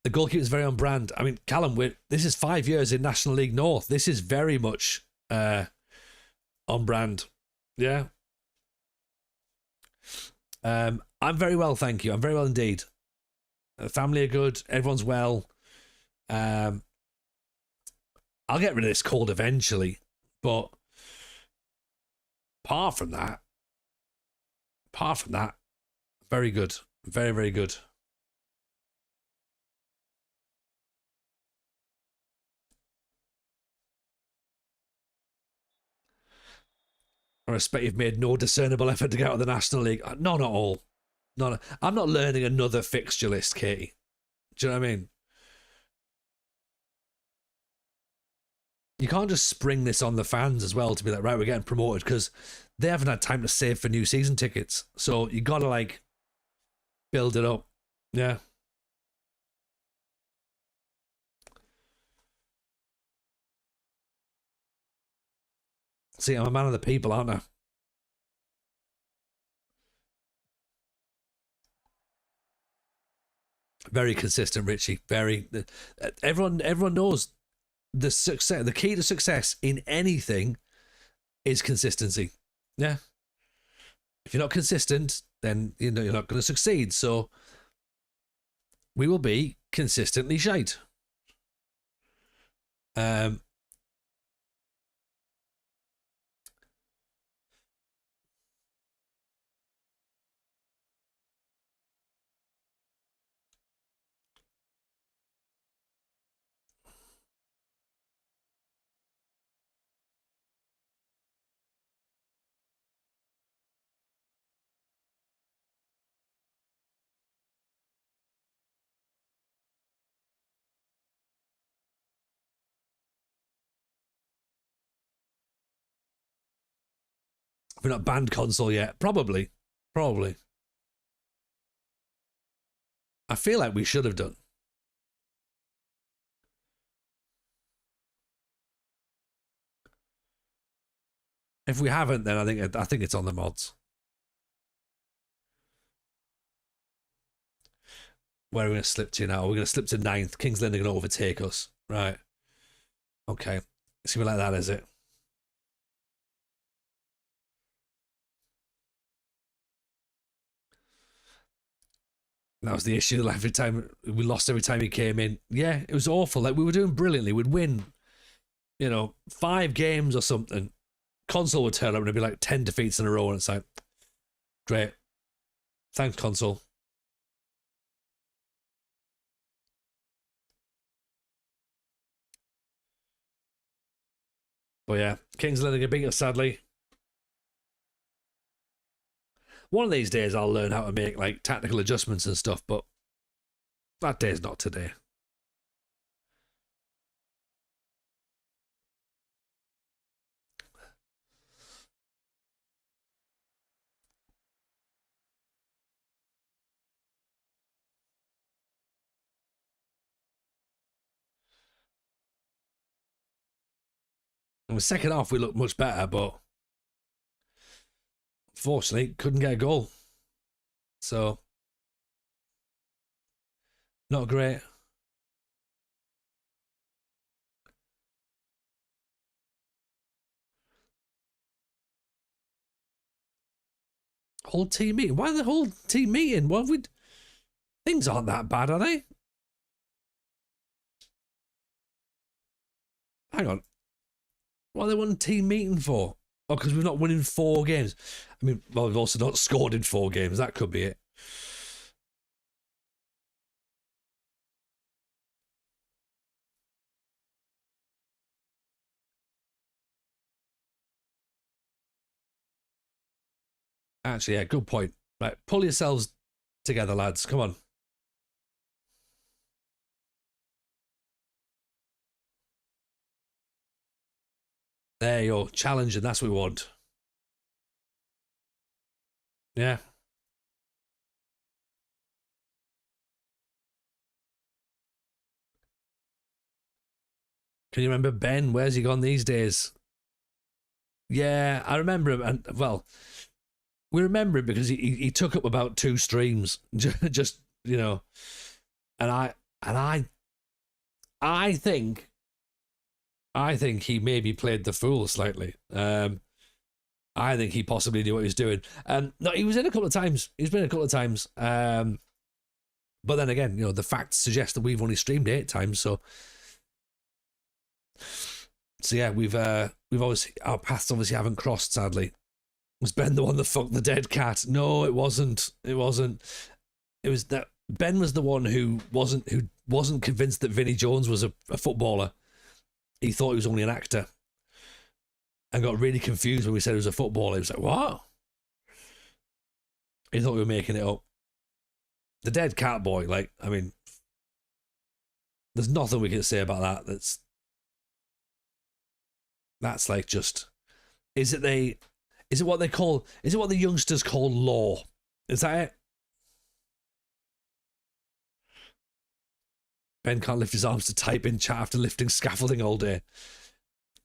The goalkeeper is very on brand. I mean, Callum, this is 5 years in National League North. This is very much on brand. Yeah. I'm very well, thank you. I'm very well indeed. The family are good. Everyone's well. I'll get rid of this cold eventually, but apart from that, very good. Very, very good. I respect you've made no discernible effort to get out of the National League. Not at all. I'm not learning another fixture list, Katie. Do you know what I mean? You can't just spring this on the fans as well to be like, right, we're getting promoted, because they haven't had time to save for new season tickets. So you got to like build it up. Yeah. See, I'm a man of the people, aren't I? Very consistent, Richie. Very. Everyone knows the success. The key to success in anything is consistency. Yeah. If you're not consistent, then you're not going to succeed. So we will be consistently shite. We're not banned console yet. Probably. I feel like we should have done. If we haven't, then I think it's on the mods. Where are we going to slip to now? We're going to slip to 9th. Kings Lynn are going to overtake us. Right. Okay. It's going to be like that, is it? That was the issue. Every time we lost, every time he came in. Yeah, it was awful. Like, we were doing brilliantly. We'd win, 5 games or something. Console would turn up and it'd be like 10 defeats in a row. And it's like, great. Thanks, console. But yeah, Kings Lynn are going to beat us, sadly. One of these days I'll learn how to make like tactical adjustments and stuff, but that day's not today. In the second half we looked much better, but unfortunately couldn't get a goal. So not great. Whole team meeting. Why the whole team meeting? What have we? Things aren't that bad, are they? Hang on. What are they wanting team meeting for? Oh, because we're not winning 4 games. I mean, well, we've also not scored in 4 games. That could be it. Actually, yeah, good point. Right, pull yourselves together, lads. Come on. There you go. Challenging. That's what we want. Yeah. Can you remember Ben? Where's he gone these days? Yeah, I remember him. And, well, we remember him because he took up about 2 streams. Just, you know. And I think he maybe played the fool slightly. I think he possibly knew what he was doing. No, he was in a couple of times. He's been a couple of times. But then again, you know, the facts suggest that we've only streamed 8 times. So yeah, we've obviously, our paths obviously haven't crossed. Sadly, was Ben the one that fucked the dead cat? No, it wasn't. It wasn't. It was that Ben was the one who wasn't convinced that Vinnie Jones was a footballer. He thought he was only an actor, and got really confused when we said he was a footballer. He was like, "What?" He thought we were making it up. The dead cat boy, like, I mean, there's nothing we can say about that. That's like just, is it what the youngsters call law? Is that it? Ben can't lift his arms to type in chat after lifting scaffolding all day.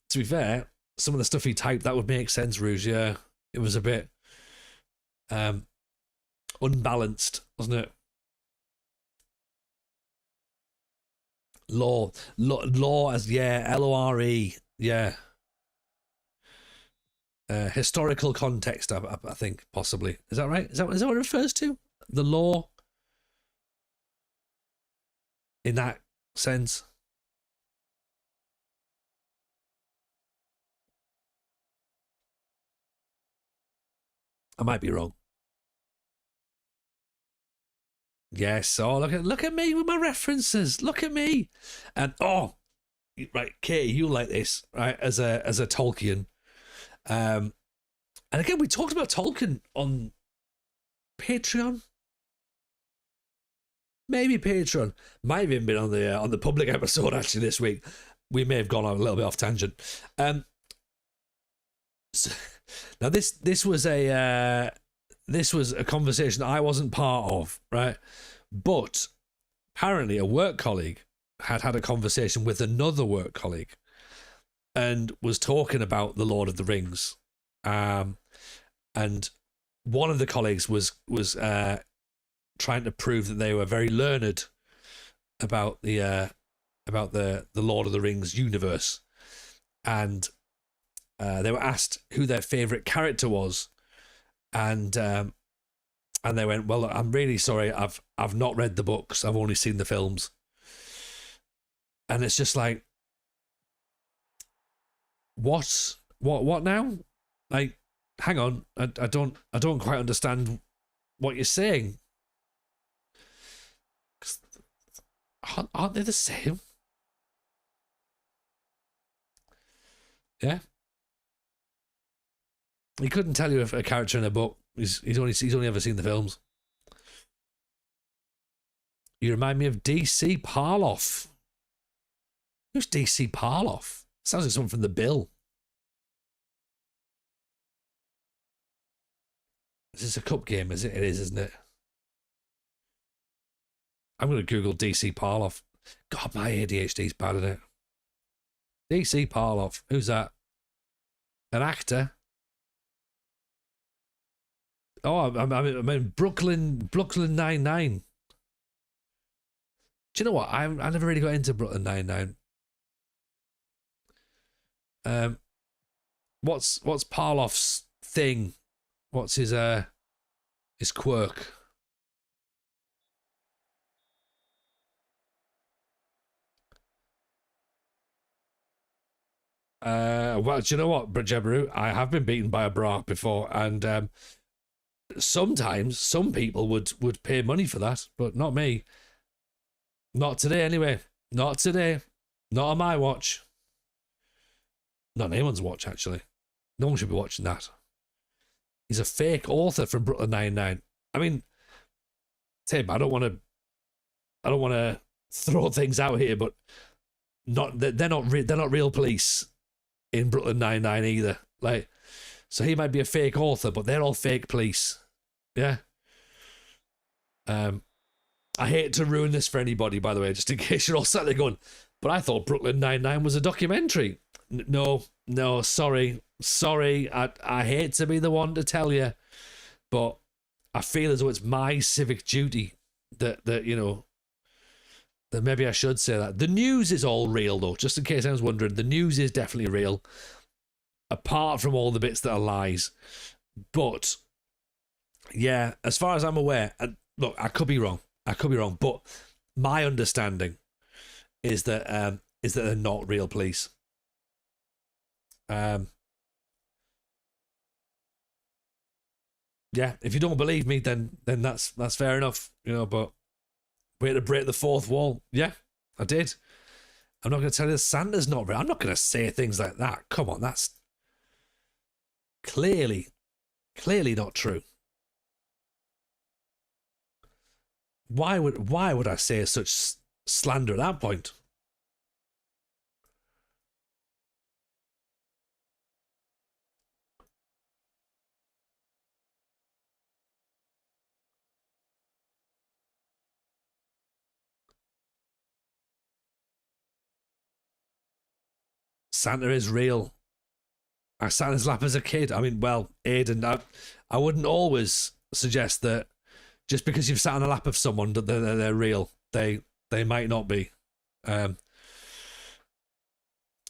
To be fair, some of the stuff he typed, that would make sense, Rouge. Yeah, it was a bit unbalanced, wasn't it? Law as, yeah, LORE, yeah. Historical context, I think, possibly. Is that right? Is that what it refers to? The law? In that sense? I might be wrong. Yes. Oh, look at me with my references. Look at me. And right, Katie, you like this, right? As a Tolkien. And again, we talked about Tolkien on Patreon. Maybe Patreon. Might have even been on the public episode actually this week. We may have gone on a little bit off tangent. So, now this was a conversation I wasn't part of, right? But apparently a work colleague had a conversation with another work colleague and was talking about the Lord of the Rings. And one of the colleagues was trying to prove that they were very learned about the Lord of the Rings universe. And they were asked who their favorite character was, and they went, "Well, I'm really sorry, I've not read the books. I've only seen the films." And it's just like, what now? Like, hang on, I don't quite understand what you're saying. Aren't they the same? Yeah. He couldn't tell you if a character in a book. He's only ever seen the films. You remind me of DC Parloff. Who's DC Parloff? Sounds like someone from The Bill. Is this a cup game? Is it? It is, isn't it? I'm going to Google DC Parloff. God, my ADHD's bad at it. DC Parloff. Who's that? An actor? Oh, I mean Brooklyn Nine-Nine. Do you know what? I never really got into Brooklyn Nine-Nine. What's Parloff's thing? What's his quirk? Well, do you know what, Jebaru? I have been beaten by a bra before, and sometimes some people would pay money for that, but not me. Not today, anyway. Not today. Not on my watch. Not on anyone's watch, actually. No one should be watching that. He's a fake author from Brooklyn Nine-Nine. I mean, Tim, I don't want to throw things out here, but they're not real police in Brooklyn Nine-Nine either. Like, so he might be a fake author, but they're all fake police. Yeah. I hate to ruin this for anybody, by the way, just in case you're all sat there going, but I thought Brooklyn Nine-Nine was a documentary. No, sorry. I hate to be the one to tell you, but I feel as though it's my civic duty that maybe I should say that. The news is all real, though, just in case I was wondering. The news is definitely real, apart from all the bits that are lies. But, yeah, as far as I'm aware, and look, I could be wrong, but my understanding is that they're not real police. Yeah, if you don't believe me, then that's fair enough, but way to break the fourth wall. Yeah, I did. I'm not going to tell you Santa's not real. I'm not going to say things like that. Come on, that's clearly not true. Why would I say such slander at that point? Santa is real. I sat in his lap as a kid. I mean, well, Aiden, I wouldn't always suggest that just because you've sat on the lap of someone that they're real. They might not be. Am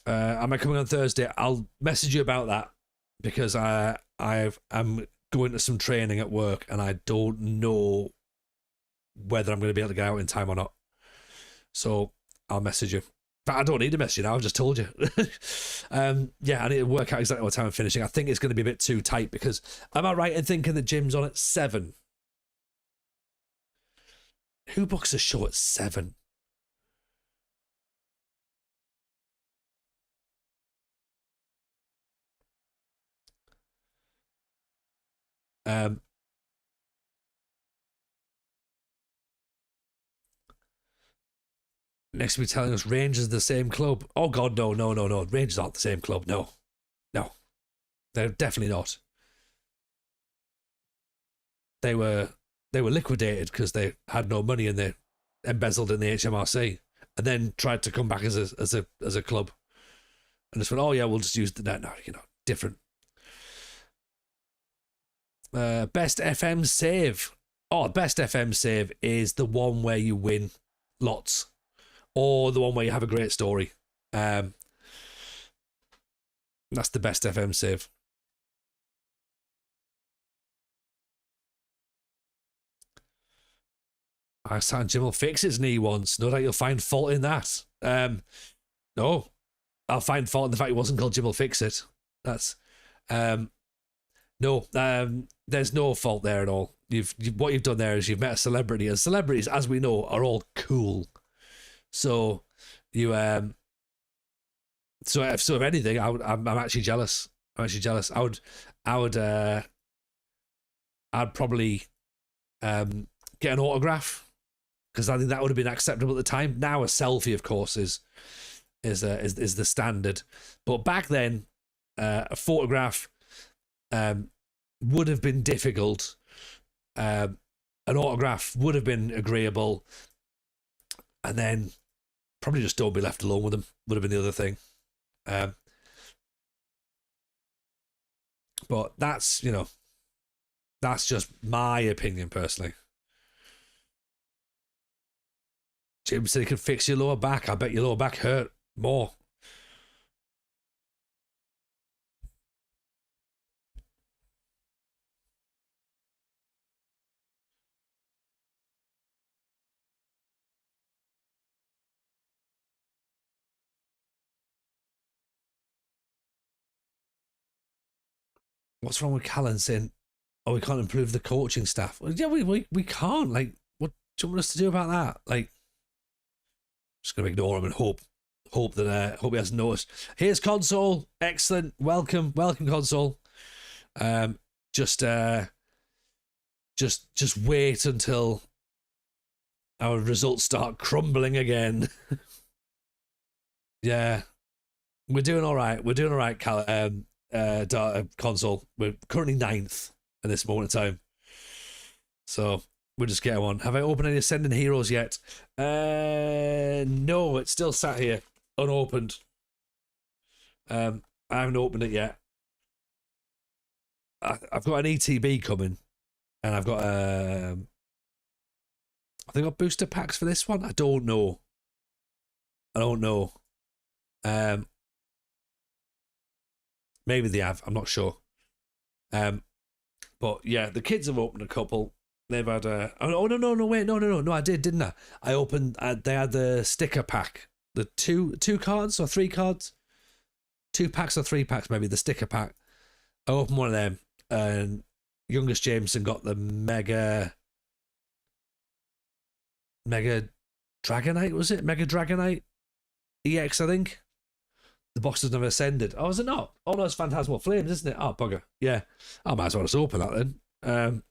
I coming on Thursday? I'll message you about that because I'm going to some training at work and I don't know whether I'm going to be able to get out in time or not. So I'll message you. But I don't need to message you now. I've just told you. Yeah, I need to work out exactly what time I'm finishing. I think it's going to be a bit too tight because am I right in thinking the gym's on at 7? Who books a show at 7? Next to be telling us Rangers are the same club. Oh God, no. Rangers aren't the same club. No, they're definitely not. They were liquidated because they had no money and they embezzled in the HMRC, and then tried to come back as a club, and just went, oh yeah, we'll just use the net. No, different. Best FM save. Oh, best FM save is the one where you win lots, or the one where you have a great story. That's the best FM save. I said Jim will fix his knee once. No doubt you'll find fault in that. No, I'll find fault in the fact it wasn't called Jim will fix it. That's no. There's no fault there at all. What you've done there is you've met a celebrity, and celebrities, as we know, are all cool. So you so if anything, I'm actually jealous. I'd probably get an autograph because I think that would have been acceptable at the time. Now a selfie, of course, is the standard, but back then a photograph would have been difficult. An autograph would have been agreeable, and then probably just don't be left alone with them would have been the other thing. But that's just my opinion personally. Jim said he can fix your lower back. I bet your lower back hurt more. What's wrong with Callan saying, oh, we can't improve the coaching staff? Well, yeah, we can't. Like, what do you want us to do about that? Like, just gonna ignore him and hope that he hasn't noticed. Here's Console. Excellent. Welcome, Console. Just wait until our results start crumbling again. Yeah, we're doing all right. Console. We're currently 9th at this moment in time. So we'll just get on. Have I opened any Ascending Heroes yet? No, it's still sat here unopened. I haven't opened it yet. I've got an ETB coming, and I've got I think I've got booster packs for this one. I don't know. Maybe they have. I'm not sure. But yeah, the kids have opened a couple. They've had no, I did, didn't I? I opened. They had the sticker pack, the two cards or 3 cards, 2 packs or 3 packs, maybe the sticker pack. I opened one of them, and youngest Jameson got the mega Dragonite. Was it Mega Dragonite EX? I think the box has never ascended. Oh, is it not? Oh no, it's Phantasmal Flames, isn't it? Oh bugger. Yeah, I might as well just open that then.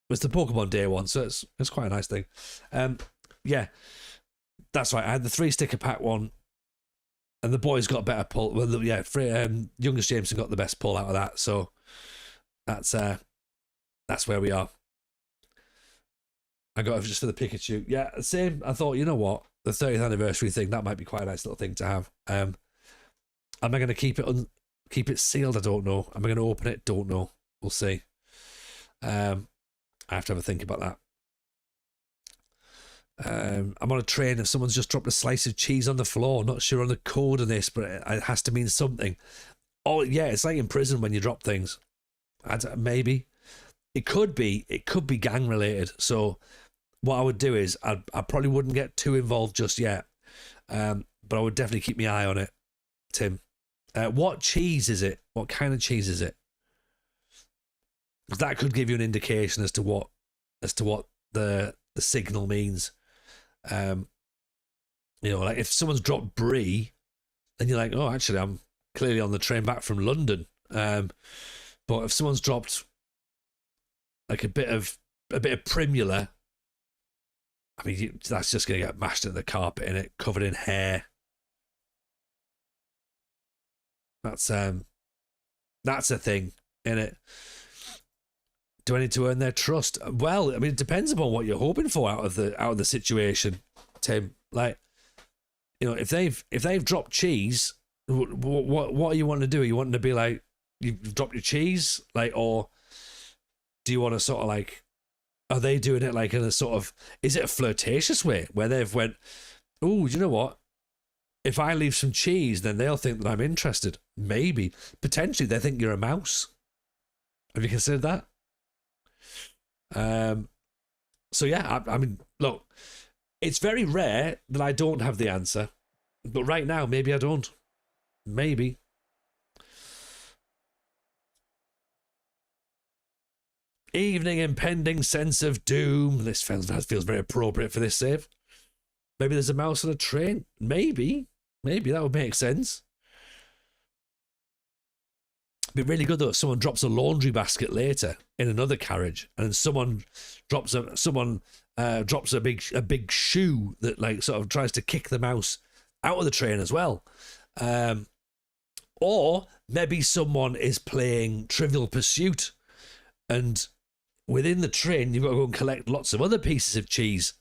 It's the Pokemon Day one, so it's quite a nice thing. Yeah, that's right. I had the 3 sticker pack one, and the boys got better pull. Well, yeah, youngest Jameson got the best pull out of that. So that's where we are. I got it just for the Pikachu. Yeah, same. I thought, you know what, the 30th anniversary thing, that might be quite a nice little thing to have. Am I going to keep it sealed? I don't know. Am I going to open it? Don't know. We'll see. I have to have a think about that. I'm on a train and someone's just dropped a slice of cheese on the floor. Not sure on the code of this, but it has to mean something. Oh yeah, it's like in prison when you drop things. Maybe it could be gang related. So what I would do is I probably wouldn't get too involved just yet, but I would definitely keep my eye on it. Tim, what cheese is it? What kind of cheese is it? That could give you an indication as to what the signal means. Like if someone's dropped brie, then you're like, oh, actually, I'm clearly on the train back from London. But if someone's dropped like a bit of primula, I mean, that's just going to get mashed into the carpet and it covered in hair. That's a thing, innit? Do I need to earn their trust? Well, I mean, it depends upon what you're hoping for out of the situation, Tim. Like, if they've dropped cheese, what are you wanting to do? Are you wanting to be like, you've dropped your cheese, like, or do you want to sort of like, are they doing it like in a sort of, is it a flirtatious way where they've went, oh, you know what? If I leave some cheese, then they'll think that I'm interested. Maybe. Potentially, they think you're a mouse. Have you considered that? So yeah, I mean, look, it's very rare that I don't have the answer, but right now, maybe I don't. Maybe. Evening impending sense of doom. This feels very appropriate for this save. Maybe there's a mouse on a train. Maybe that would make sense. It'd be really good though if someone drops a laundry basket later in another carriage, and someone drops a big shoe that like sort of tries to kick the mouse out of the train as well. Or maybe someone is playing Trivial Pursuit, and within the train you've got to go and collect lots of other pieces of cheese.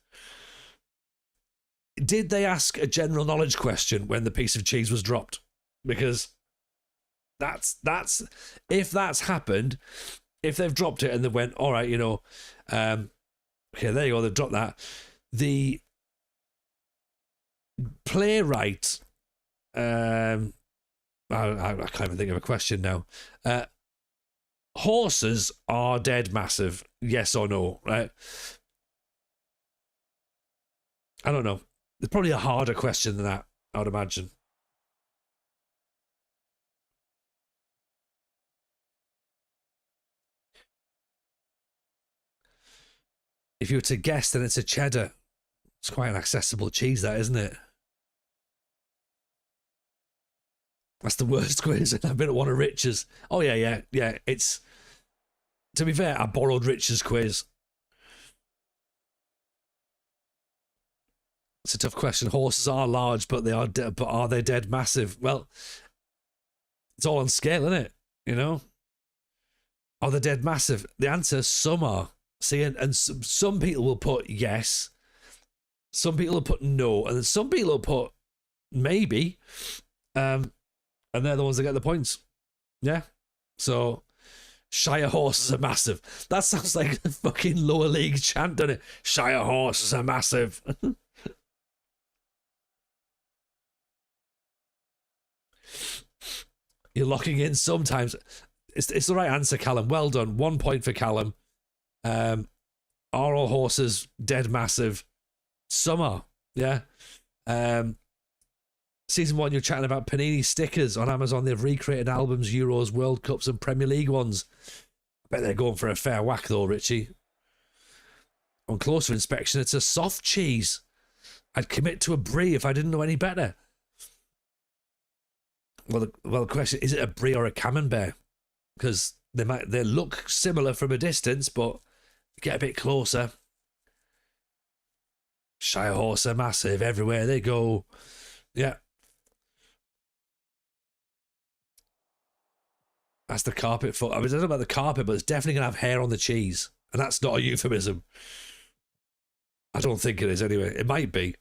Did they ask a general knowledge question when the piece of cheese was dropped? Because that's if that's happened, if they've dropped it and they went, all right, okay, there you go, they've dropped that. The playwright, I can't even think of a question now. Horses are dead massive, yes or no, right? I don't know. It's probably a harder question than that, I would imagine. If you were to guess, then it's a cheddar. It's quite an accessible cheese, that, isn't it? That's the worst quiz. I've been at one of Rich's. Oh, yeah. It's, to be fair, I borrowed Rich's quiz. It's a tough question. Horses are large, but are they dead massive? Well, it's all on scale, isn't it? Are they dead massive? The answer, some are. See, and some people will put yes, some people will put no, and then some people will put maybe, and they're the ones that get the points. Yeah. So Shire horses are massive. That sounds like a fucking lower league chant, doesn't it? Shire horses are massive. You're locking in sometimes. It's the right answer, Callum. Well done. 1 point for Callum. Are all horses dead massive? Some are. Yeah. Season 1, you're chatting about Panini stickers on Amazon. They've recreated albums, Euros, World Cups, and Premier League ones. I bet they're going for a fair whack, though, Richie. On closer inspection, it's a soft cheese. I'd commit to a brie if I didn't know any better. Well, the question, is it a brie or a camembert? Because they look similar from a distance, but get a bit closer. Shire horse are massive everywhere they go. Yeah. That's the carpet foot. I mean, I don't know about the carpet, but it's definitely going to have hair on the cheese. And that's not a euphemism. I don't think it is anyway. It might be.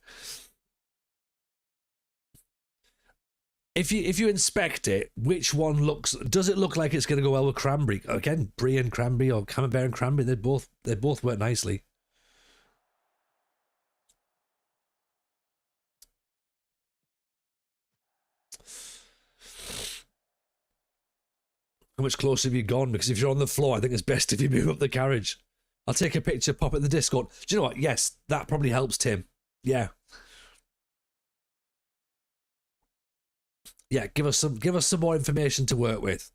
If you inspect it, which one does it look like it's going to go well with cranberry? Again, brie and cranberry or camembert and cranberry, they both work nicely. How much closer have you gone? Because if you're on the floor, I think it's best if you move up the carriage. I'll take a picture, pop it in the Discord. Do you know what? Yes, that probably helps, Tim. Yeah. Yeah, give us some more information to work with.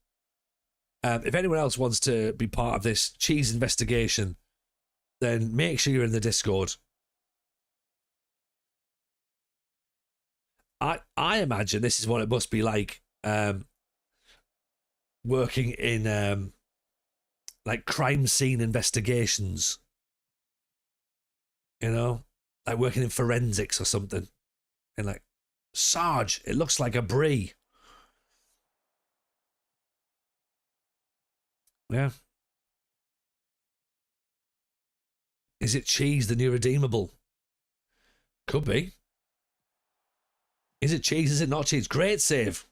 If anyone else wants to be part of this cheese investigation, then make sure you're in the Discord. I imagine this is what it must be like working in like crime scene investigations. You know, like working in forensics or something. And like, Sarge, it looks like a brie. Yeah. Is it cheese, the new redeemable? Could be. Is it cheese? Is it not cheese? Great save.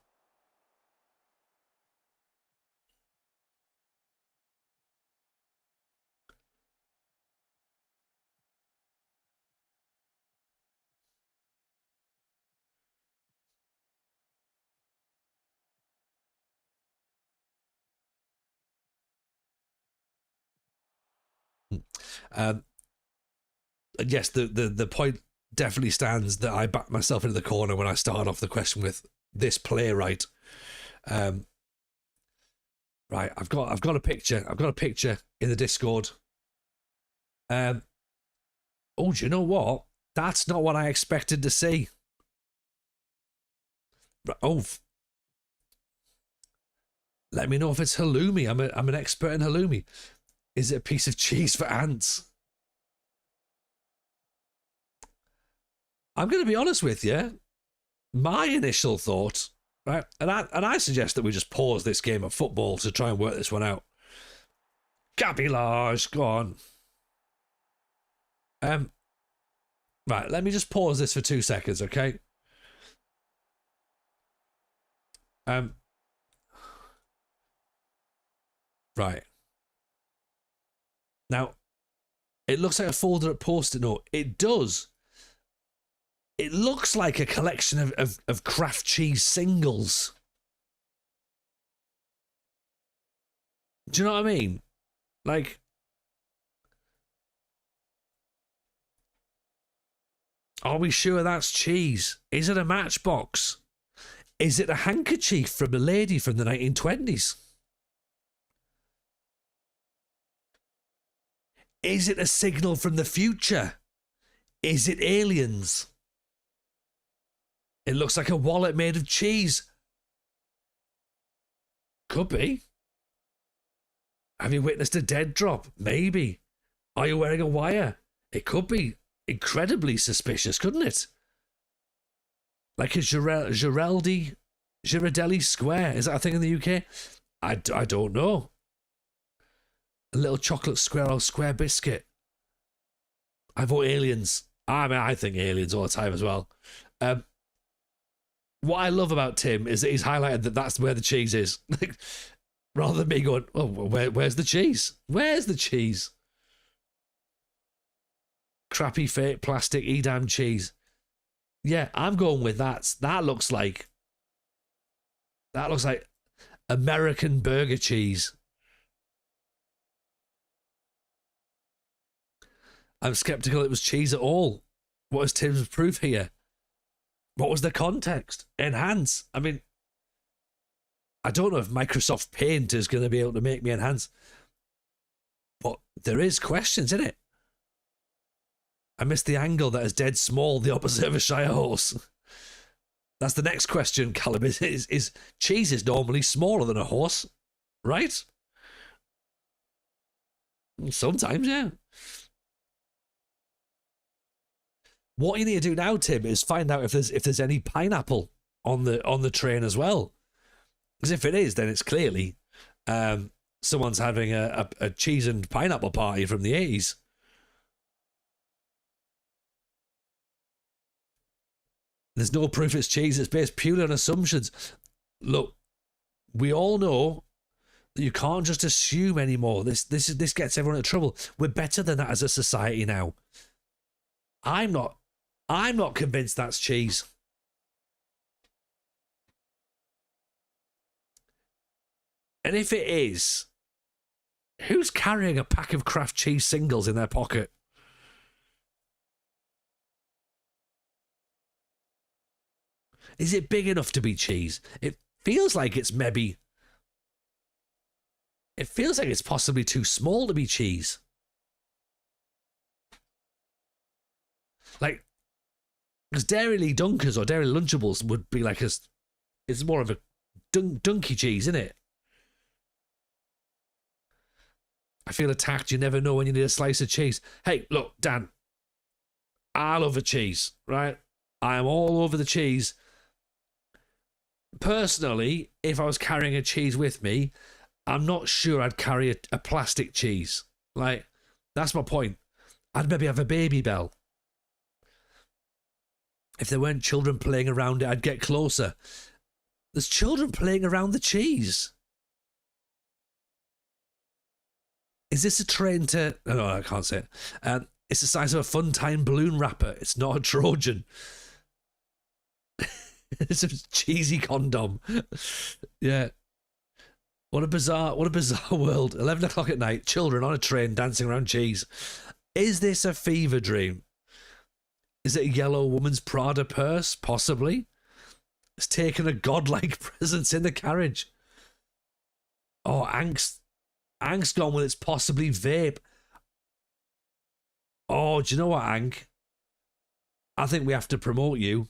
Yes, the point definitely stands that I backed myself into the corner when I started off the question with this playwright. Right, I've got a picture. I've got a picture in the Discord. Oh, do you know what? That's not what I expected to see. Oh, let me know if it's halloumi. I'm an expert in halloumi. Is it a piece of cheese for ants? I'm going to be honest with you. My initial thought, right, and I suggest that we just pause this game of football to try and work this one out. Capillage, go on. Right, let me just pause this for 2 seconds, okay? Right. Now, it looks like a folder at Post-it note. It does. It looks like a collection of craft cheese singles. Do you know what I mean? Like, are we sure that's cheese? Is it a matchbox? Is it a handkerchief from a lady from the 1920s? Is it a signal from the future? Is it aliens? It looks like a wallet made of cheese. Could be. Have you witnessed a dead drop? Maybe. Are you wearing a wire? It could be incredibly suspicious, couldn't it? Like a Girardelli Square. Is that a thing in the UK? I don't know. A little chocolate square biscuit. I vote aliens. I mean, I think aliens all the time as well. What I love about Tim is that he's highlighted that that's where the cheese is. Rather than me going, oh, where's the cheese? Where's the cheese? Crappy fake plastic Edam cheese. Yeah, I'm going with that. That looks like American burger cheese. I'm skeptical it was cheese at all. What is Tim's proof here? What was the context? Enhance. I mean, I don't know if Microsoft Paint is going to be able to make me enhance. But there is questions in it. I missed the angle that is dead small, the Observershire horse. That's the next question, Callum. Is cheese is normally smaller than a horse, right? Sometimes, yeah. What you need to do now, Tim, is find out if there's any pineapple on the train as well. Because if it is, then it's clearly someone's having a cheese and pineapple party from the 80s. There's no proof it's cheese. It's based purely on assumptions. Look, we all know that you can't just assume anymore. This gets everyone into trouble. We're better than that as a society now. I'm not convinced that's cheese. And if it is, who's carrying a pack of Kraft cheese singles in their pocket? Is it big enough to be cheese? It feels like it's maybe... It feels like it's possibly too small to be cheese. Like, because Dairy Lee Dunkers or Dairy Lunchables would be like it's more of a dunky cheese, isn't it? I feel attacked. You never know when you need a slice of cheese. Hey, look, Dan. I love a cheese, right? I am all over the cheese. Personally, if I was carrying a cheese with me, I'm not sure I'd carry a plastic cheese. Like, that's my point. I'd maybe have a Baby Bell. If there weren't children playing around it, I'd get closer. There's children playing around the cheese. Is this a train to... No, I can't say it. It's the size of a Fun Time balloon wrapper. It's not a Trojan. It's a cheesy condom. Yeah. What a bizarre world. 11 o'clock at night, children on a train dancing around cheese. Is this a fever dream? Is it a yellow woman's Prada purse? Possibly. It's taken a godlike presence in the carriage. Oh, angst gone with it's possibly vape. Oh, do you know what, Ank? I think we have to promote you.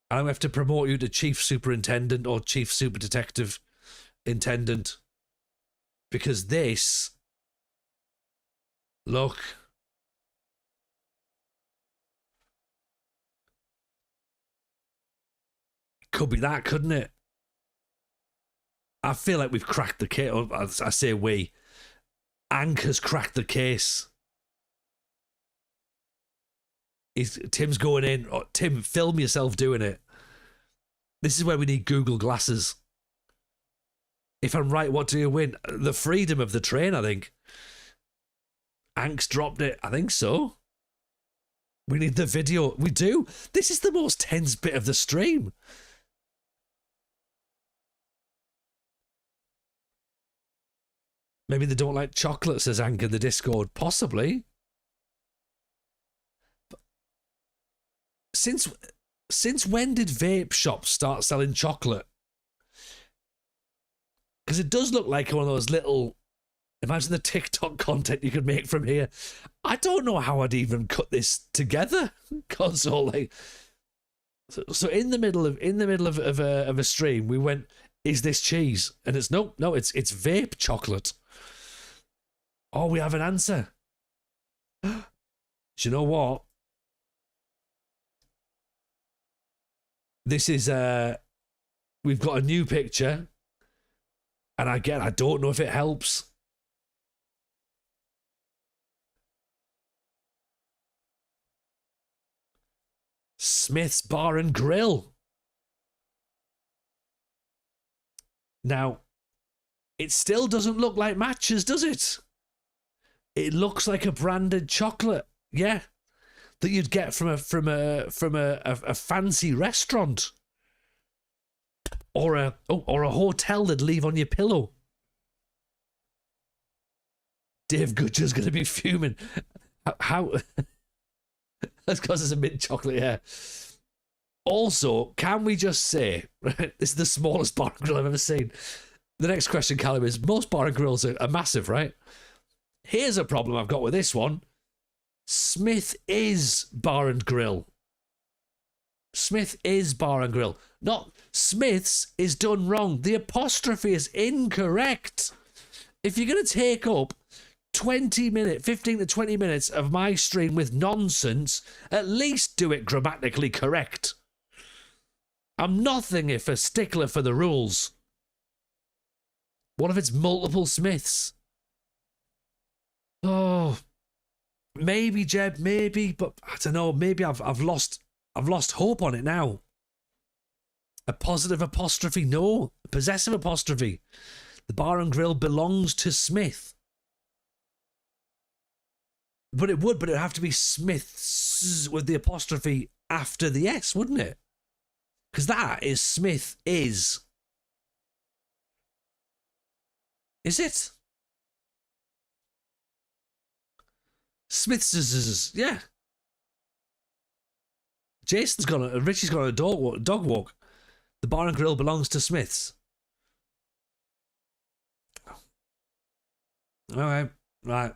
I have to promote you to Chief Superintendent or Chief Super Detective Intendant. Because this... Look. Could be that, couldn't it? I feel like we've cracked the case. I say we. Ank has cracked the case. Tim's going in. Oh, Tim, film yourself doing it. This is where we need Google Glasses. If I'm right, what do you win? The freedom of the train, I think. Ank's dropped it. I think so. We need the video. We do. This is the most tense bit of the stream. Maybe they don't like chocolate, says Ank in the Discord. Possibly. But since when did vape shops start selling chocolate? Because it does look like one of those little... Imagine the TikTok content you could make from here. I don't know how I'd even cut this together. Console, like, so in the middle of a stream, we went, "Is this cheese?" And it's no, it's vape chocolate. Oh, we have an answer. Do you know what? This is we've got a new picture. And again, I don't know if it helps. Smith's Bar and Grill. Now, it still doesn't look like matches, does it? It looks like a branded chocolate, yeah, that you'd get from a fancy restaurant, or a hotel they'd leave on your pillow. Dave Gutcher's going to be fuming. How? That's because it's a mint chocolate, yeah. Also, can we just say, right, this is the smallest bar and grill I've ever seen. The next question, Callum, is most bar and grills are massive, right? Here's a problem I've got with this one. Smith is Bar and Grill. Smith is Bar and Grill. Not Smith's is done wrong. The apostrophe is incorrect. If you're going to take up 15 to 20 minutes of my stream with nonsense, at least do it grammatically correct. I'm nothing if a stickler for the rules. What if it's multiple Smiths? Oh, maybe, Jeb, maybe, but I don't know. Maybe I've lost hope on it now. A positive apostrophe, no. A possessive apostrophe. The Bar and Grill belongs to Smith. But it'd have to be Smith's with the apostrophe after the S, wouldn't it? Because that is Smith is. Is it? Smith's, yeah. Richie's gone on a dog walk. The Bar and Grill belongs to Smith's. All right.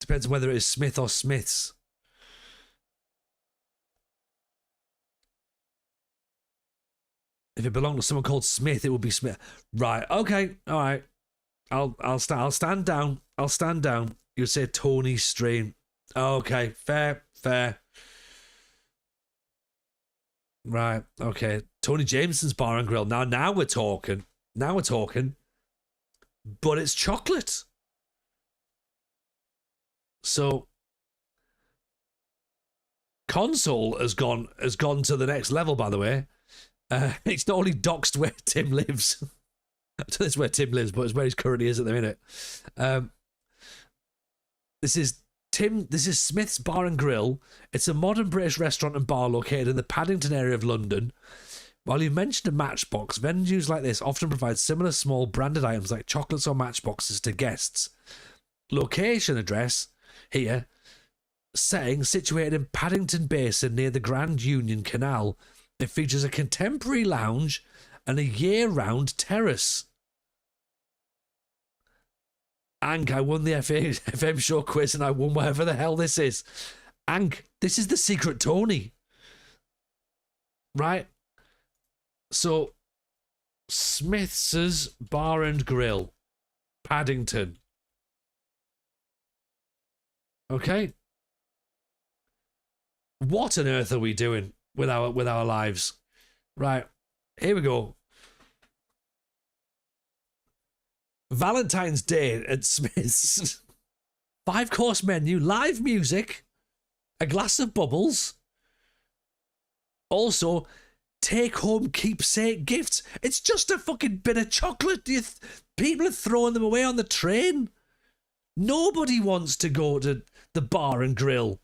Depends on whether it is Smith or Smith's. If it belonged to someone called Smith, it would be Smith. Right. Okay. All right. I'll stand down. I'll stand down. You would say Tony's stream. Okay. Fair. Right. Okay. Tony Jameson's Bar and Grill. Now we're talking. But it's chocolate. So console has gone to the next level, by the way. It's not only doxed where Tim lives. I don't know if it's where Tim lives, but it's where he currently is at the minute. This is Smith's Bar and Grill. It's a modern British restaurant and bar located in the Paddington area of London. While you mentioned a matchbox, venues like this often provide similar small branded items like chocolates or matchboxes to guests. Location address here, setting situated in Paddington Basin near the Grand Union Canal. It features a contemporary lounge and a year-round terrace. Ank, I won the FM show quiz and I won whatever the hell this is. Ank, this is the secret Tony. Right? So, Smith's Bar and Grill, Paddington. Okay? What on earth are we doing with our lives? Right, here we go. Valentine's Day at Smith's. 5-course menu, live music, a glass of bubbles. Also, take-home keepsake gifts. It's just a fucking bit of chocolate. People are throwing them away on the train. Nobody wants to go to the Bar and Grill.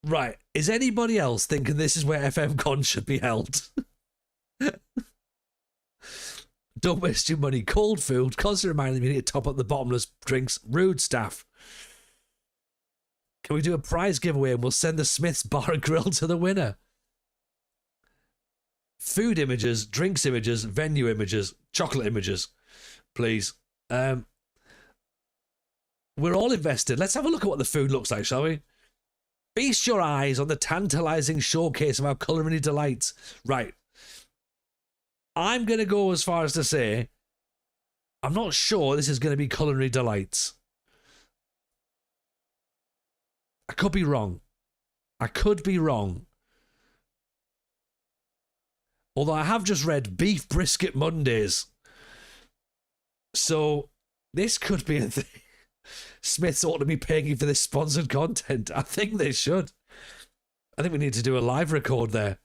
Right. Is anybody else thinking this is where FM Con should be held? Don't waste your money. Cold food. Constantly reminding me to top up the bottomless drinks. Rude staff. Can we do a prize giveaway and we'll send the Smith's Bar and Grill to the winner? Food images, drinks images, venue images, chocolate images. Please. We're all invested. Let's have a look at what the food looks like, shall we? Feast your eyes on the tantalizing showcase of our culinary delights. Right. I'm going to go as far as to say, I'm not sure this is going to be culinary delights. I could be wrong. Although I have just read Beef Brisket Mondays. So this could be a thing. Smiths ought to be paying you for this sponsored content. I think they should. I think we need to do a live record there.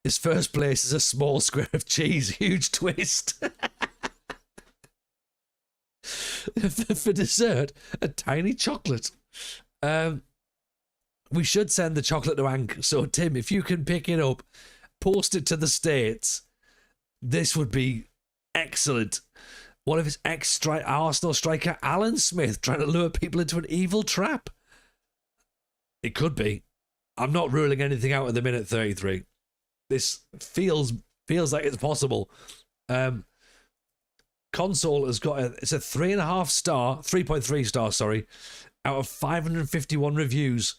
His first place is a small square of cheese. Huge twist. For dessert, a tiny chocolate. We should send the chocolate to Hank. So, Tim, if you can pick it up, post it to the States, this would be excellent. One of his ex-Arsenal striker, Alan Smith, trying to lure people into an evil trap. It could be. I'm not ruling anything out at the minute 33. This feels like it's possible. Console has got it's a 3.3 star, sorry, out of 551 reviews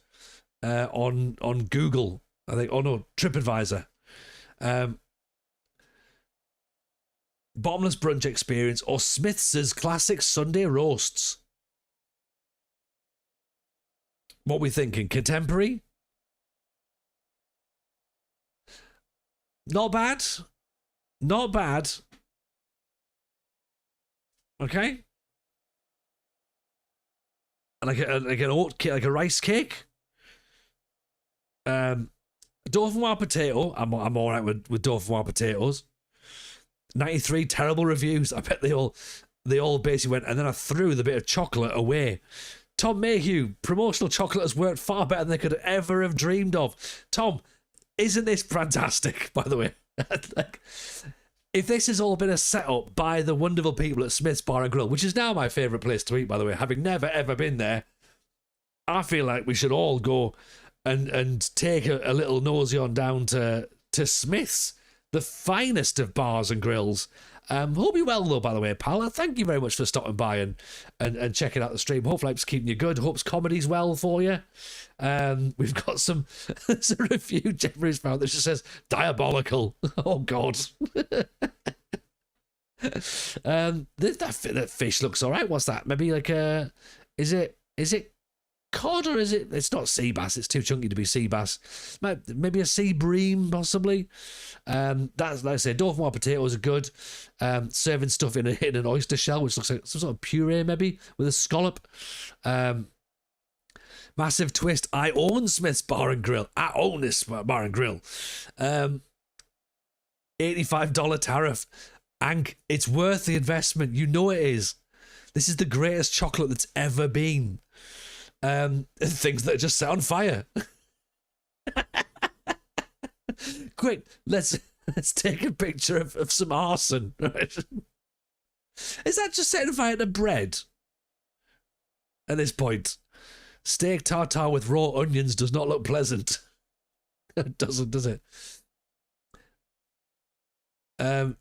on Google, I think. Oh no, TripAdvisor. Bottomless brunch experience or Smith's classic Sunday roasts. What are we thinking? Contemporary? Not bad. Not bad. Okay. Like an oat cake, like a rice cake. Dauphinoise potato. I'm all right with Dauphinoise potatoes. 93 terrible reviews. I bet they all basically went, and then I threw the bit of chocolate away. Tom Mayhew, promotional chocolate has worked far better than they could ever have dreamed of. Tom, isn't this fantastic, by the way? Like, if this has all been a setup by the wonderful people at Smith's Bar and Grill, which is now my favourite place to eat, by the way, having never ever been there, I feel like we should all go and take a little nosy on down to Smith's, the finest of bars and grills. Hope you well, though, by the way, pal. Thank you very much for stopping by and checking out the stream. Hopefully it's keeping you good. Hope's comedy's well for you. We've got some there's a review Jeffrey's found that just says diabolical. Oh God. That fish looks all right. What's that? Maybe like is it cod or is it's not sea bass? It's too chunky to be sea bass. Maybe a sea bream possibly. That's, like I say, Dauphinoise potatoes are good. Serving stuff in an oyster shell, which looks like some sort of puree maybe with a scallop. Massive twist. I own Smith's Bar and Grill. I own this bar and grill. $85 tariff. And it's worth the investment. You know it is. This is the greatest chocolate that's ever been. Things that are just set on fire. Quick, let's take a picture of some arson. Right? Is that just setting fire to bread? At this point, steak tartare with raw onions does not look pleasant. It doesn't, does it? Right.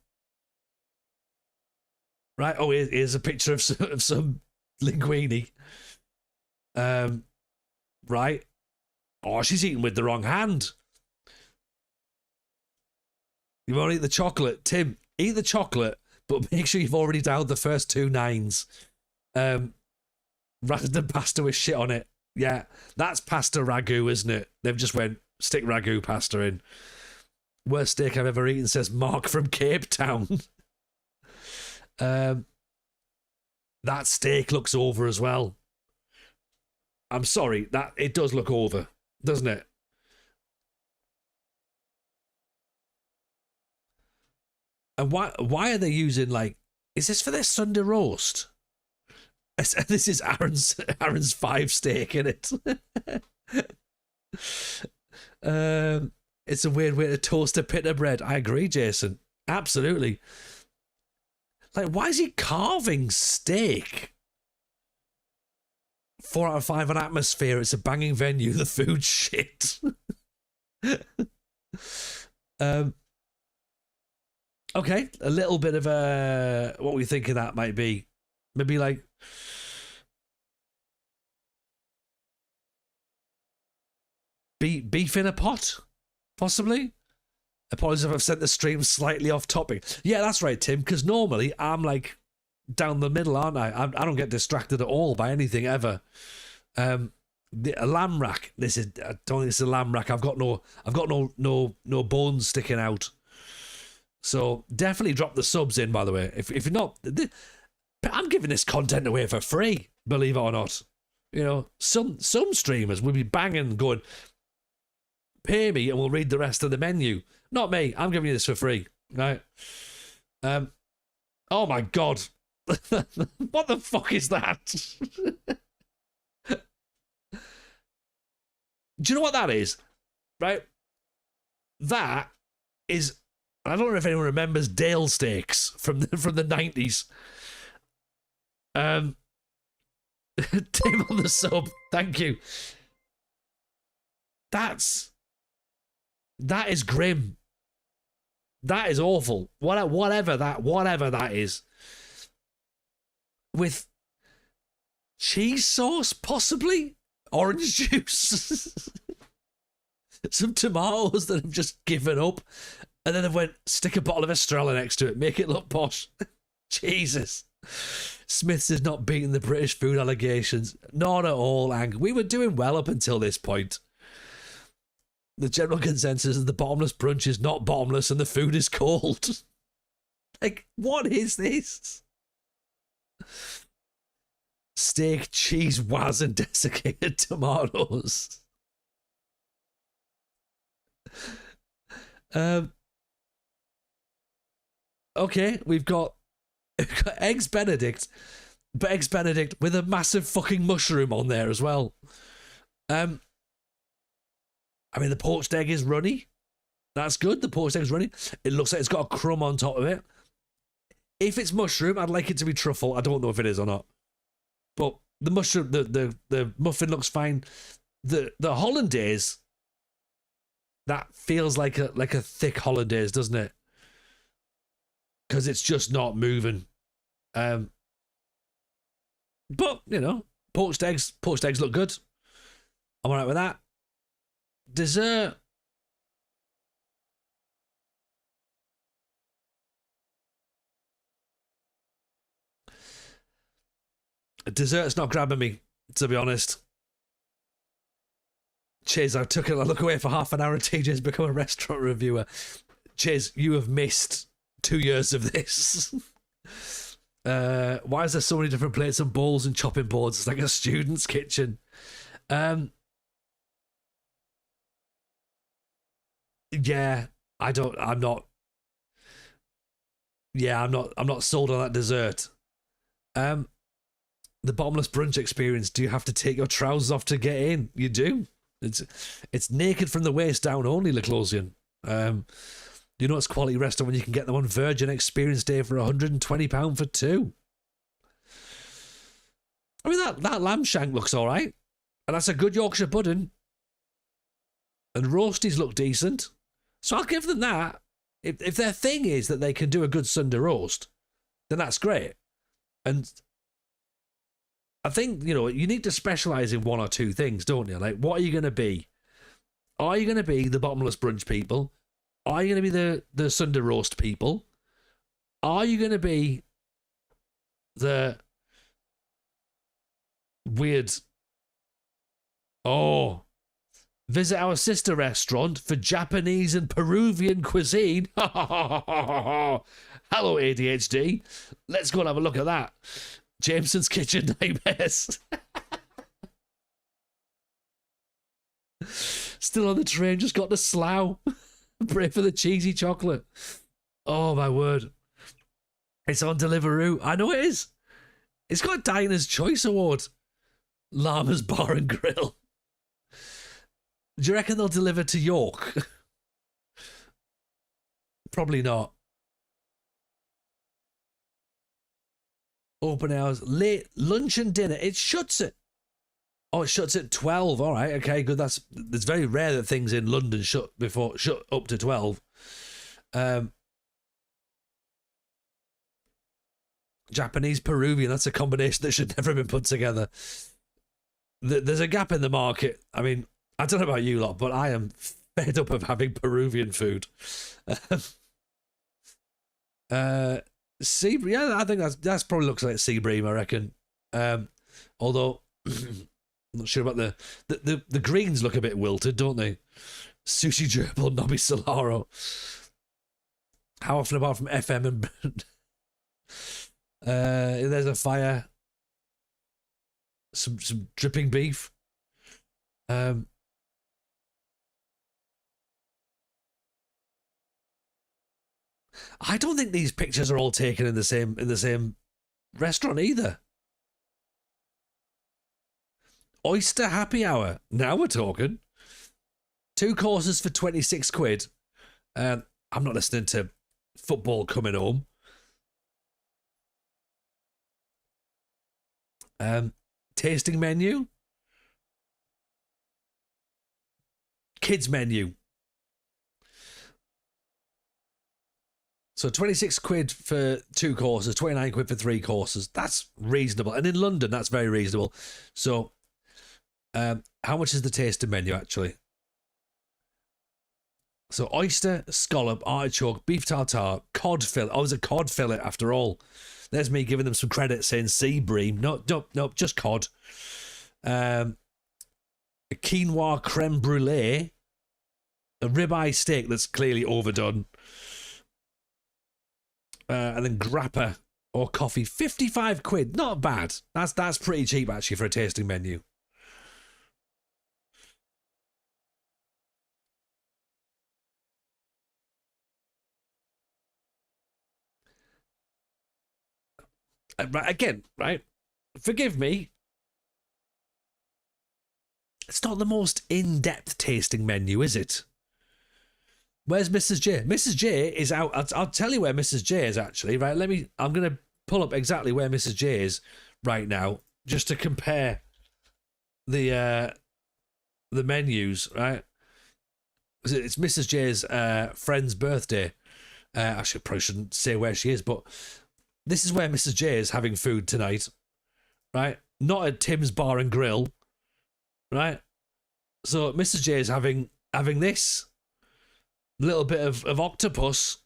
Oh, here's a picture of some linguine. Right. Oh, she's eating with the wrong hand. You want to eat the chocolate, Tim? Eat the chocolate, but make sure you've already downed the first 2 9s. Rather than pasta with shit on it. Yeah, that's pasta ragu, isn't it? They've just went stick ragu pasta in. Worst steak I've ever eaten, says Mark from Cape Town. That steak looks over as well. I'm sorry, that it does look over, doesn't it? And why are they using, like, is this for their Sunday roast? This is Aaron's 5 steak, in it. It's a weird way to toast a pita bread. I agree, Jason. Absolutely. Like, why is he carving steak? 4 out of 5 on atmosphere. It's a banging venue. The food's shit. Okay, a little bit of what we think of that might be. Maybe like beef in a pot, possibly. Apologies if I've sent the stream slightly off topic. Yeah, that's right, Tim, because normally I'm like down the middle, aren't I? I don't get distracted at all by anything ever. A lamb rack. I don't think it's a lamb rack. I've got no bones sticking out. So definitely drop the subs in, by the way. If you're not, I'm giving this content away for free, believe it or not. You know, some streamers will be banging, going, pay me and we'll read the rest of the menu. Not me. I'm giving you this for free, right? Oh my God. What the fuck is that? Do you know what that is? Right? That is, I don't know if anyone remembers Dale steaks from the 90s. Tim on the sub, thank you. That is grim. That is awful. Whatever that is. With cheese sauce, possibly? Orange juice? Some tomatoes that have just given up. And then they've went, stick a bottle of Estrella next to it, make it look posh. Jesus. Smith's is not beating the British food allegations. Not at all, Ang. We were doing well up until this point. The general consensus is the bottomless brunch is not bottomless and the food is cold. Like, what is this? Steak, cheese, was, and desiccated tomatoes. Okay, we've got Eggs Benedict, but Eggs Benedict with a massive fucking mushroom on there as well. I mean, the poached egg is runny. That's good. The poached egg is runny. It looks like it's got a crumb on top of it. If it's mushroom, I'd like it to be truffle. I don't know if it is or not. But the mushroom, the muffin looks fine. The hollandaise, that feels like a thick hollandaise, doesn't it? Because it's just not moving. But you know, poached eggs look good. I'm alright with that. Dessert. Dessert's not grabbing me, to be honest. Chiz, I took a look away for half an hour and TJ's become a restaurant reviewer. Chiz, you have missed 2 years of this. Why is there so many different plates and bowls and chopping boards? It's like a student's kitchen. Yeah, I'm not sold on that dessert. The bottomless brunch experience, do you have to take your trousers off to get in? You do. It's naked from the waist down only, Leclosian. You know it's quality restaurant when you can get them on Virgin Experience Day for £120 for two. I mean, that lamb shank looks all right. And that's a good Yorkshire pudding. And roasties look decent. So I'll give them that. If their thing is that they can do a good Sunday roast, then that's great. And I think, you know, you need to specialise in one or two things, don't you? Like, what are you going to be? Are you going to be the bottomless brunch people? Are you going to be the Sunday roast people? Are you going to be the weird... visit our sister restaurant for Japanese and Peruvian cuisine? Hello, ADHD. Let's go and have a look at that. Jameson's Kitchen Nightmares. Still on the train, just got the slough. Pray for the cheesy chocolate. Oh, my word. It's on Deliveroo. I know it is. It's got a Diner's Choice Award. Llama's Bar and Grill. Do you reckon they'll deliver to York? Probably not. Open hours, late lunch and dinner. It shuts at... Oh, it shuts at 12. All right, okay, good. It's very rare that things in London shut up to 12. Japanese, Peruvian, that's a combination that should never have been put together. There's a gap in the market. I mean, I don't know about you lot, but I am fed up of having Peruvian food. Sea, yeah, I think that's probably looks like sea bream, I reckon. Although I'm not sure about the greens look a bit wilted, don't they? Sushi gerbil, Nobby Solaro. How often apart from FM and there's a fire. Some dripping beef. I don't think these pictures are all taken in the same restaurant either. Oyster happy hour. Now we're talking. 2 courses for 26 quid. I'm not listening to football coming home. Tasting menu. Kids menu. So 26 quid for 2 courses, 29 quid for 3 courses. That's reasonable. And in London, that's very reasonable. So how much is the tasting menu, actually? So oyster, scallop, artichoke, beef tartare, cod fillet. Oh, it's a cod fillet after all. There's me giving them some credit saying sea bream. No, just cod. A quinoa creme brulee. A ribeye steak that's clearly overdone. And then grappa or coffee. 55 quid. Not bad. That's pretty cheap, actually, for a tasting menu. Again, right? Forgive me. It's not the most in-depth tasting menu, is it? Where's Mrs. J? Mrs. J is out. I'll tell you where Mrs. J is, actually. Right? I'm going to pull up exactly where Mrs. J is right now, just to compare the menus, right? It's Mrs. J's friend's birthday. I probably shouldn't say where she is, but this is where Mrs. J is having food tonight, right? Not at Tim's Bar and Grill, right? So Mrs. J is having this little bit of octopus,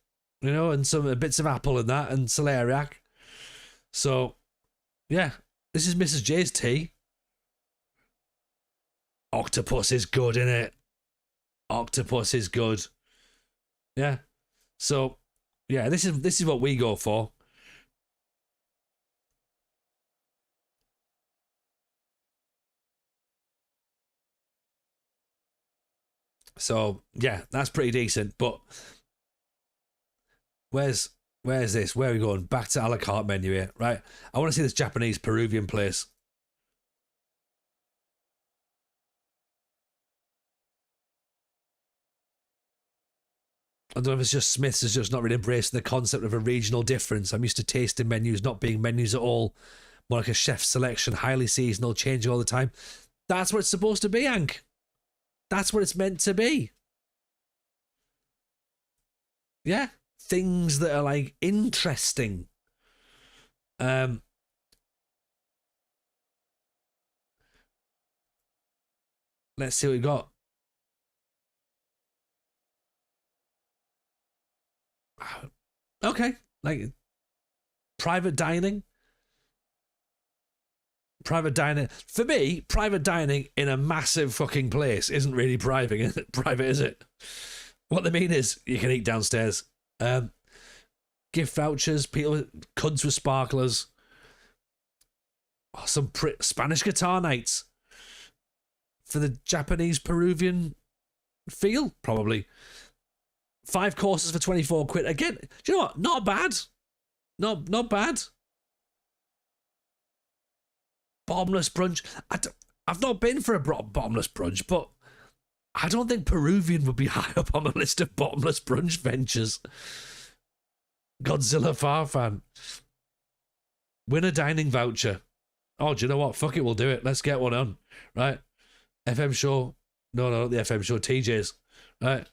and some bits of apple and that, and celeriac. So, yeah, this is Mrs. J's tea. Octopus is good, innit? Octopus is good. Yeah. So, yeah, this is what we go for. So, yeah, that's pretty decent. But where's this? Where are we going? Back to a la carte menu here, right? I want to see this Japanese Peruvian place. I don't know if it's just Smith's is just not really embracing the concept of a regional difference. I'm used to tasting menus not being menus at all. More like a chef's selection, highly seasonal, changing all the time. That's what it's supposed to be, Hank. That's what it's meant to be. Yeah. Things that are like interesting. Let's see what we got. Okay. Like private dining. Private dining. For me, private dining in a massive fucking place isn't really private, is it? What they mean is you can eat downstairs. Gift vouchers, people, cunts with sparklers. Oh, some Spanish guitar nights. For the Japanese Peruvian feel, probably. 5 courses for 24 quid. Again, do you know what? Not bad. Not bad. Bottomless brunch. I've not been for a bottomless brunch, but I don't think Peruvian would be high up on the list of bottomless brunch ventures. Godzilla Farfan. Win a dining voucher. Oh, do you know what? Fuck it, we'll do it. Let's get one on. Right? FM show. No, not the FM show. TJ's. Right?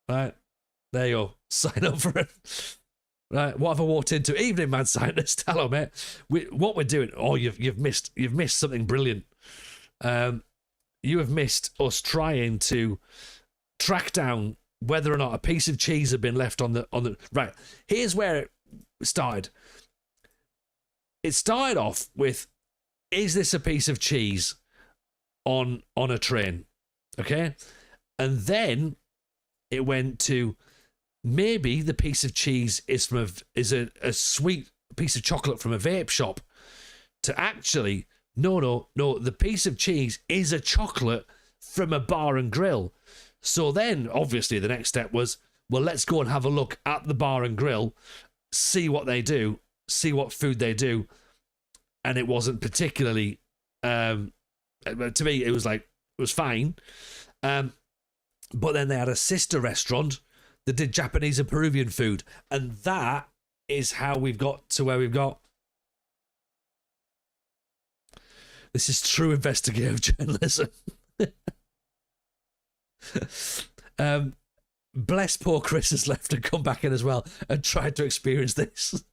Right? There you go. Sign up for it. Right, what have I walked into? Evening, mad scientist. Hello, mate. What we're doing? Oh, you've missed something brilliant. You have missed us trying to track down whether or not a piece of cheese had been left on the. Right, here's where it started. it started off with, is this a piece of cheese on a train? Okay. And then it went to, maybe the piece of cheese is a sweet piece of chocolate from a vape shop, to actually, no, the piece of cheese is a chocolate from a bar and grill. So then, obviously, the next step was, well, let's go and have a look at the bar and grill, see what they do, see what food they do. And it wasn't particularly, to me, it was fine. But then they had a sister restaurant that did Japanese and Peruvian food. And that is how we've got to where we've got. This is true investigative journalism. Bless poor Chris has left and come back in as well and tried to experience this.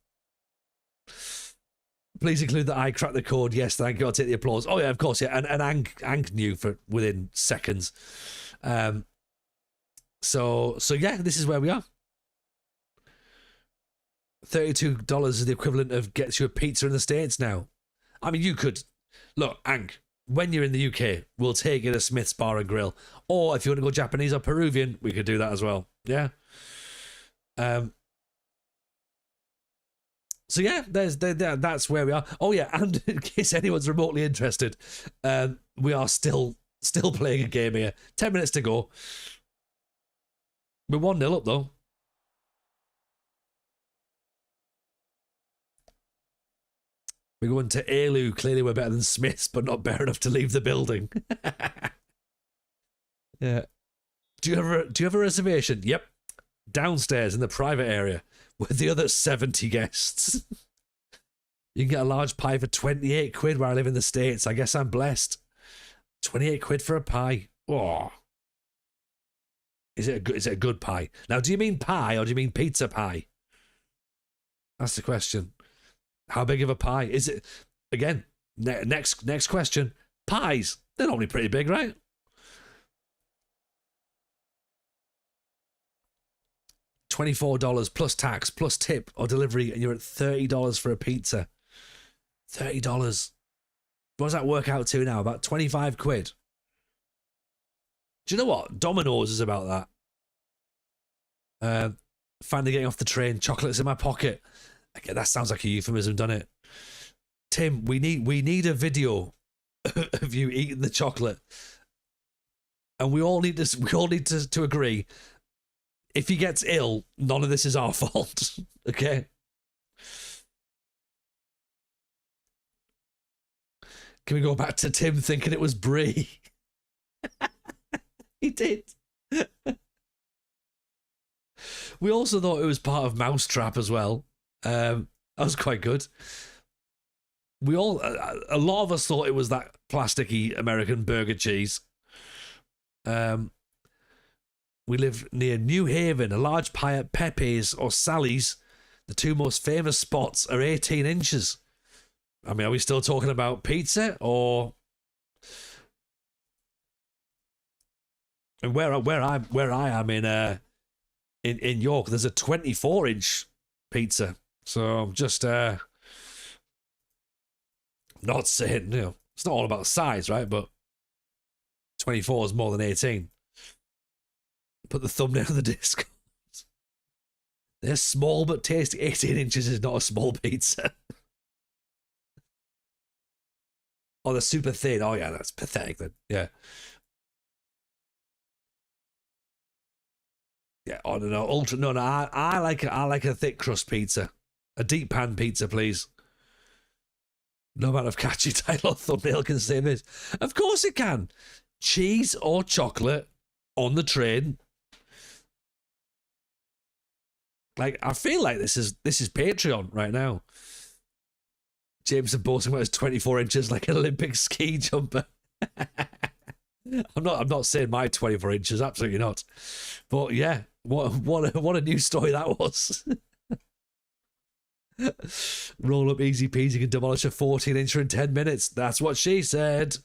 Please include that I cracked the code. Yes, thank you. I'll take the applause. Oh yeah, of course, yeah. And Ang knew for within seconds. So yeah, this is where we are. $32 is the equivalent of gets you a pizza in the States now. I mean, you could look, Ang, when you're in the UK, we'll take you to Smith's Bar and Grill. Or if you want to go Japanese or Peruvian, we could do that as well. Yeah. So yeah, that's where we are. Oh yeah, and in case anyone's remotely interested, we are still playing a game here. 10 minutes to go. We're 1-0 up though. We're going to Ailu. Clearly we're better than Smiths, but not better enough to leave the building. Yeah. Do you have a reservation? Yep. Downstairs in the private area with the other 70 guests. You can get a large pie for 28 quid where I live in the States. I guess I'm blessed. 28 quid for a pie. Oh. Is it a good pie? Now, do you mean pie or do you mean pizza pie? That's the question. How big of a pie? Is it, again, next question. Pies, they're normally pretty big, right? $24 plus tax, plus tip or delivery, and you're at $30 for a pizza. $30. What does that work out to now? About 25 quid. Do you know what? Domino's is about that. Finally getting off the train, chocolates in my pocket. Okay, that sounds like a euphemism, doesn't it? Tim, we need a video of you eating the chocolate, and we all need to agree. If he gets ill, none of this is our fault. Okay. Can we go back to Tim thinking it was Brie? He did. We also thought it was part of Mousetrap as well. That was quite good. A lot of us thought it was that plasticky American burger cheese. We live near New Haven, a large pie at Pepe's or Sally's. The two most famous spots are 18 inches. I mean, are we still talking about pizza or? And where I am in York, there's a 24-inch pizza. So I'm just not saying, it's not all about size, right? But 24 is more than 18. Put the thumbnail on the disc. They're small but tasty. 18 inches is not a small pizza. Oh, they're super thin. Oh yeah, that's pathetic then. Yeah. Yeah, oh no, I like a thick crust pizza. A deep pan pizza, please. No amount of catchy title or thumbnail can say this. Of course it can. Cheese or chocolate on the train. Like, I feel like this is Patreon right now. Jameson boasting about his 24 inches like an Olympic ski jumper. I'm not saying my 24 inches, absolutely not. But yeah, what a new story that was. Roll up easy peasy, can demolish a 14-incher in 10 minutes. That's what she said.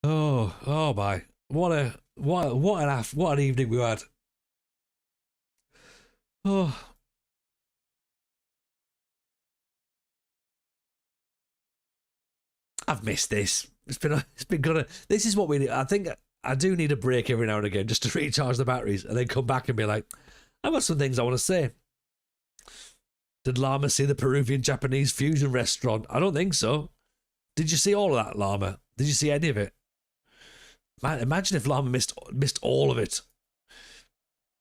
Oh my. What an evening we had. Oh, I've missed this. It's been good. This is what we need. I think I do need a break every now and again just to recharge the batteries and then come back and be like, I've got some things I want to say. Did Llama see the Peruvian Japanese fusion restaurant? I don't think so. Did you see all of that, Llama? Did you see any of it? Man, imagine if Llama missed all of it.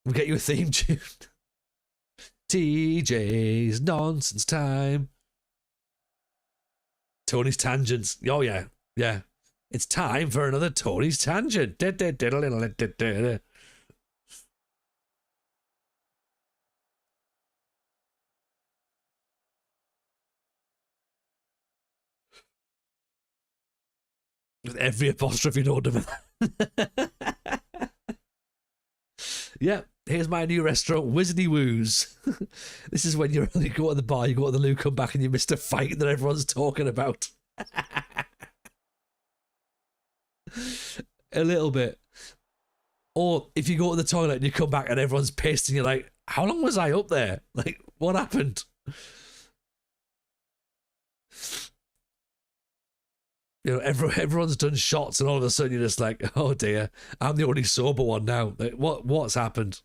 We'll get you a theme tune. TJ's nonsense time. Tony's tangents. Oh yeah, yeah. It's time for another Tony's tangent. With every apostrophe ornament. Yeah, here's my new restaurant, Wizardy Woos. This is when you go to the bar, you go to the loo, come back, and you missed a fight that everyone's talking about. A little bit. Or if you go to the toilet and you come back and everyone's pissed and you're like, how long was I up there? Like, what happened? You know, everyone's done shots and all of a sudden you're just like, oh dear, I'm the only sober one now. Like, what's happened?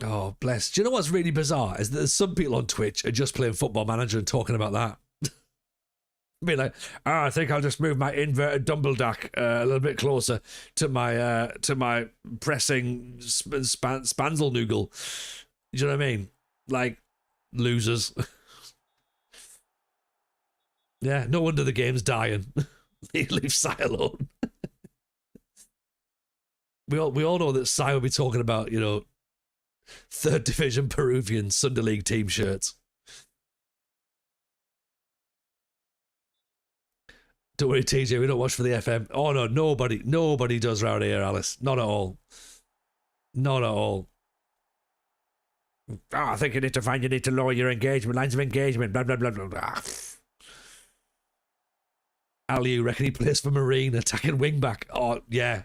Oh, bless. Do you know what's really bizarre? Is that there's some people on Twitch are just playing Football Manager and talking about that. Be like, I think I'll just move my inverted dumbledack a little bit closer to my pressing spansel noogle. Do you know what I mean? Like, losers. Yeah, no wonder the game's dying. Leave Sai alone. We all know that Sai will be talking about, you know, third division Peruvian Sunday League team shirts. Don't worry, TJ, we don't watch for the FM. Oh no, nobody does round here, Alice. Not at all. Not at all. Oh, I think you need to lower your engagement, lines of engagement, blah blah blah blah blah. Ali, you reckon he plays for Marine, attacking wingback? Oh yeah.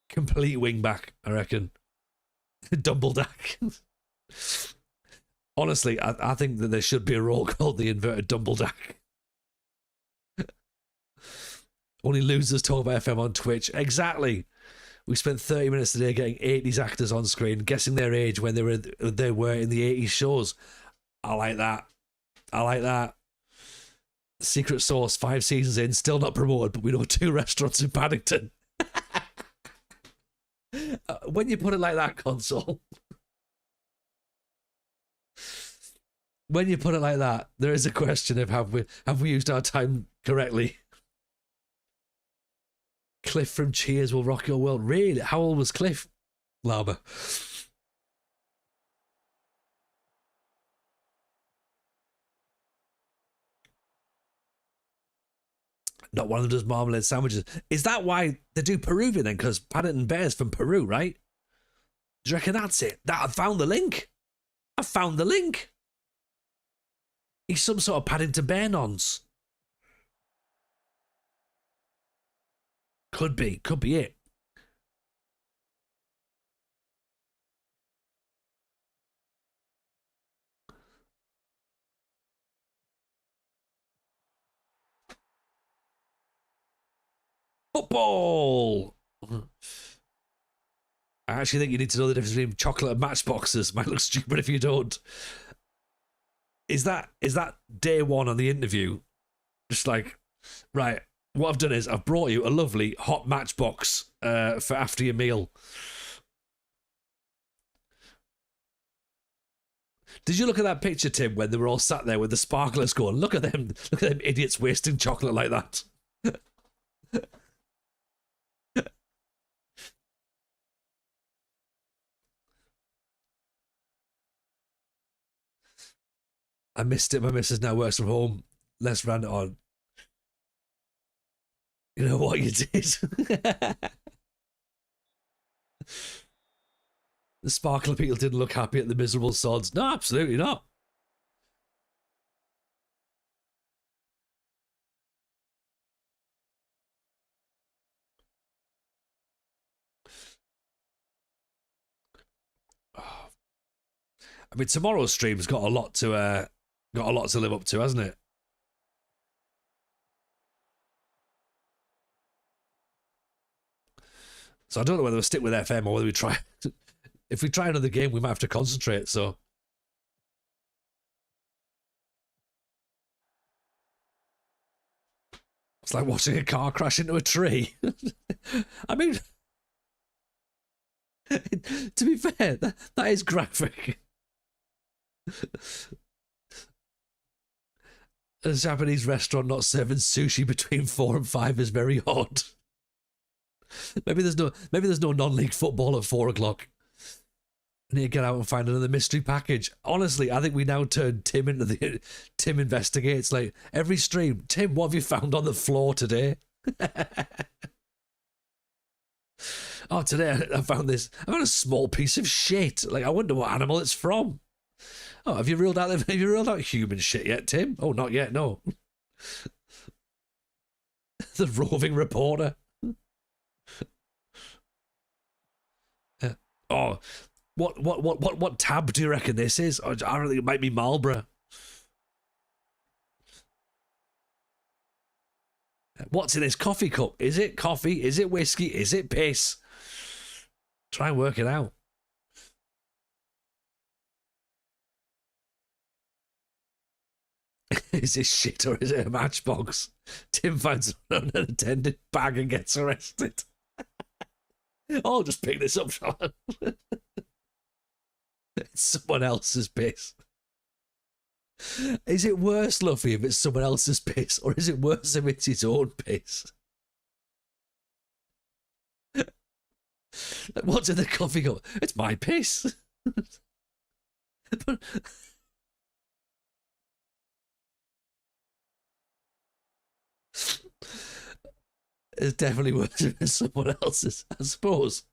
Complete wingback, I reckon. Dumbledack. Honestly, I think that there should be a role called the inverted Dumbledack. Only losers talk about FM on Twitch. Exactly. We spent 30 minutes today getting 80s actors on screen, guessing their age when they were in the 80s shows. I like that. I like that. Secret Sauce, 5 seasons in, still not promoted, but we know 2 restaurants in Paddington. When you put it like that, console. When you put it like that, there is a question of have we used our time correctly? Cliff from Cheers will rock your world. Really? How old was Cliff? Llama. Not one of them does marmalade sandwiches. Is that why they do Peruvian then? Because Paddington Bear's from Peru, right? Do you reckon that's it? I found the link. I found the link. He's some sort of Paddington Bear nonce. Could be it. Football. I actually think you need to know the difference between chocolate and matchboxes. Might look stupid if you don't. Is that day one on the interview? Just like, right, what I've done is I've brought you a lovely hot matchbox for after your meal. Did you look at that picture, Tim, when they were all sat there with the sparklers going, look at them idiots wasting chocolate like that. I missed it. My missus now works from home. Let's run it on. You know what you did? The sparkler people didn't look happy at the miserable sods. No, absolutely not. I mean, tomorrow's stream's got a lot to live up to, hasn't it? So I don't know whether we stick with FM or whether we try. If we try another game, we might have to concentrate. So it's like watching a car crash into a tree. I mean, to be fair, that is graphic. A Japanese restaurant not serving sushi between 4 and 5 is very odd. Maybe there's no non-league football at 4 o'clock. I need to get out and find another mystery package. Honestly, I think we now turn Tim into the Tim Investigates. Like every stream, Tim, what have you found on the floor today? Oh, today I found this. I found a small piece of shit. Like I wonder what animal it's from. Oh, have you ruled out human shit yet, Tim? Oh, not yet. No. The roving reporter. Oh, what tab do you reckon this is? I don't think it might be Marlborough. What's in this coffee cup? Is it coffee? Is it whiskey? Is it piss? Try and work it out. Is this shit or is it a matchbox? Tim finds an unattended bag and gets arrested. I'll just pick this up, shall I? It's someone else's piss. Is it worse, Luffy, if it's someone else's piss, or is it worse if it's his own piss? What's in the coffee cup? It's my piss. But it's definitely worse if it's someone else's, I suppose.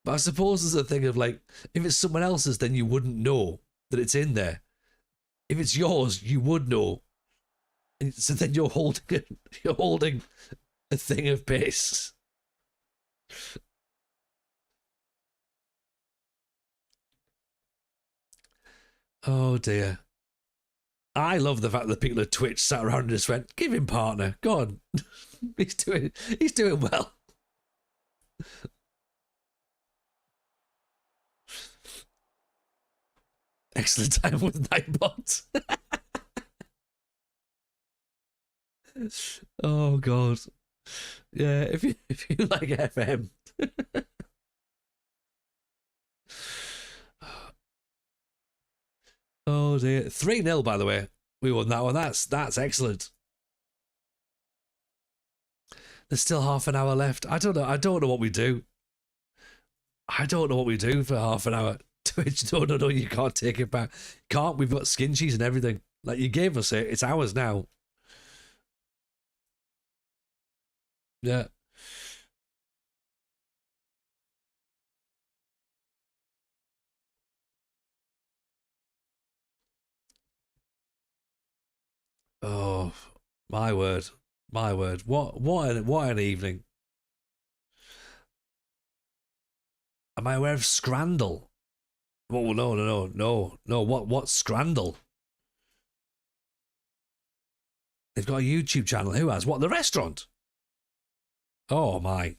But I suppose there's a thing of like, if it's someone else's, then you wouldn't know that it's in there. If it's yours, you would know. And so then you're holding a thing of piss. Oh dear. I love the fact that people at Twitch sat around and just went, give him partner, go on. he's doing well. Excellent time with Nightbot. Oh god. Yeah, if you like FM. Oh dear. 3-0 by the way. We won that one. That's excellent. There's still half an hour left. I don't know what we do. I don't know what we do for half an hour. Twitch, no, you can't take it back. Can't, we've got skin cheese and everything. Like, you gave us it, it's ours now. Yeah. Oh, my word. My word. What an evening. Am I aware of Scrandal? Oh, no. What's Scrandal? They've got a YouTube channel. Who has? What, the restaurant? Oh, my.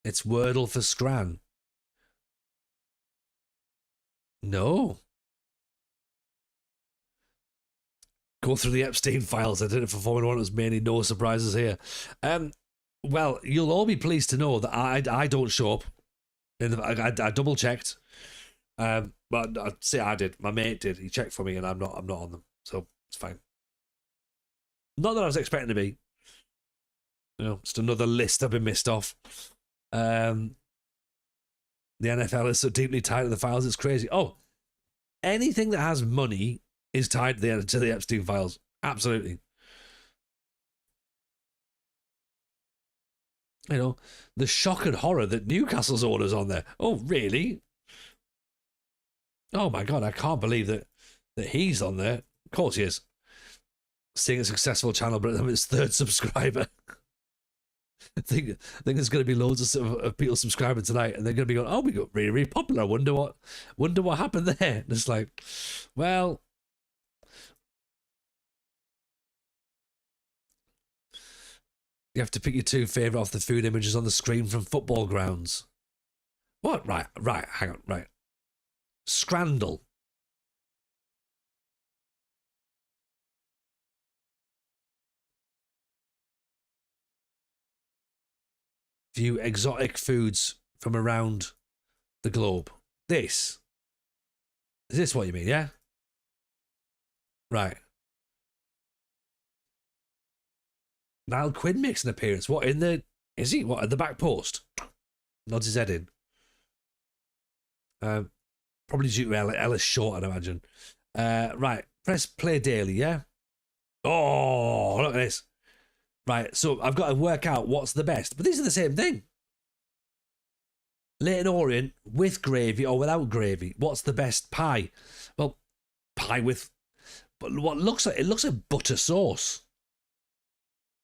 It's Wordle for Scran. No. Go through the Epstein files. I did it for Formula One. It was mainly no surprises here. Well, you'll all be pleased to know that I don't show up. I double checked. But I'd say I did. My mate did. He checked for me, and I'm not on them, so it's fine. Not that I was expecting to be. You know, just another list I've been missed off. The NFL is so deeply tied to the files, it's crazy. Oh, anything that has money is tied to the Epstein files. Absolutely. You know, the shock and horror that Newcastle's order's on there. Oh, really? Oh my god, I can't believe that he's on there. Of course he is. Seeing a successful channel, but I'm his third subscriber. I think there's going to be loads of people subscribing tonight, and they're going to be going, "Oh, we got really, really popular. Wonder what happened there." And it's like, well, you have to pick your two favourite off the food images on the screen from football grounds. What? Right, hang on, right. Scrandal. View exotic foods from around the globe. Is this what you mean? Yeah. Right. Niall Quinn makes an appearance. What in the? Is he what at the back post? Nods his head in. Probably due to Ellis Short, I'd imagine. Right. Press play daily. Yeah. Oh, look at this. Right. So I've got to work out what's the best, but these are the same thing. Leighton Orient with gravy or without gravy. What's the best pie? Well, pie with, but what looks like butter sauce.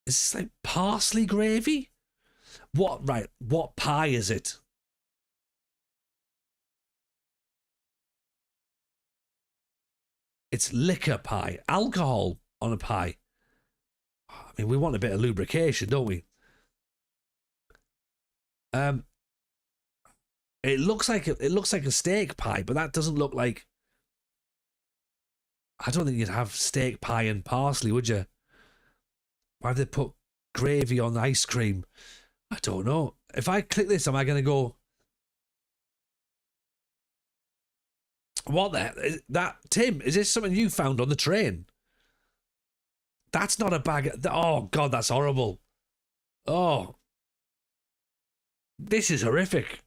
Is this like parsley gravy? What? Right. What pie is it? It's liquor pie, alcohol on a pie. I mean, we want a bit of lubrication, don't we? It looks like a steak pie, but that doesn't look like. I don't think you'd have steak pie and parsley, would you? Why have they put gravy on ice cream? I don't know. If I click this, am I going to go? What that Tim? Is this something you found on the train? That's not a bag. Oh God, that's horrible. Oh, this is horrific.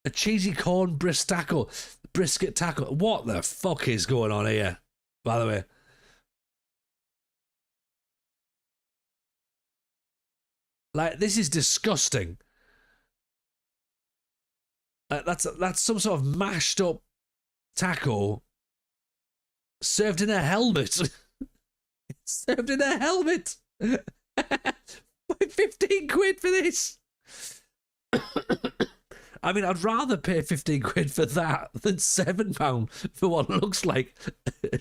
A cheesy corn brisket taco. What the fuck is going on here? By the way, like this is disgusting. That's some sort of mashed up taco served in a helmet. Served in a helmet. 15 quid for this. I mean, I'd rather pay 15 quid for that than £7 for what looks like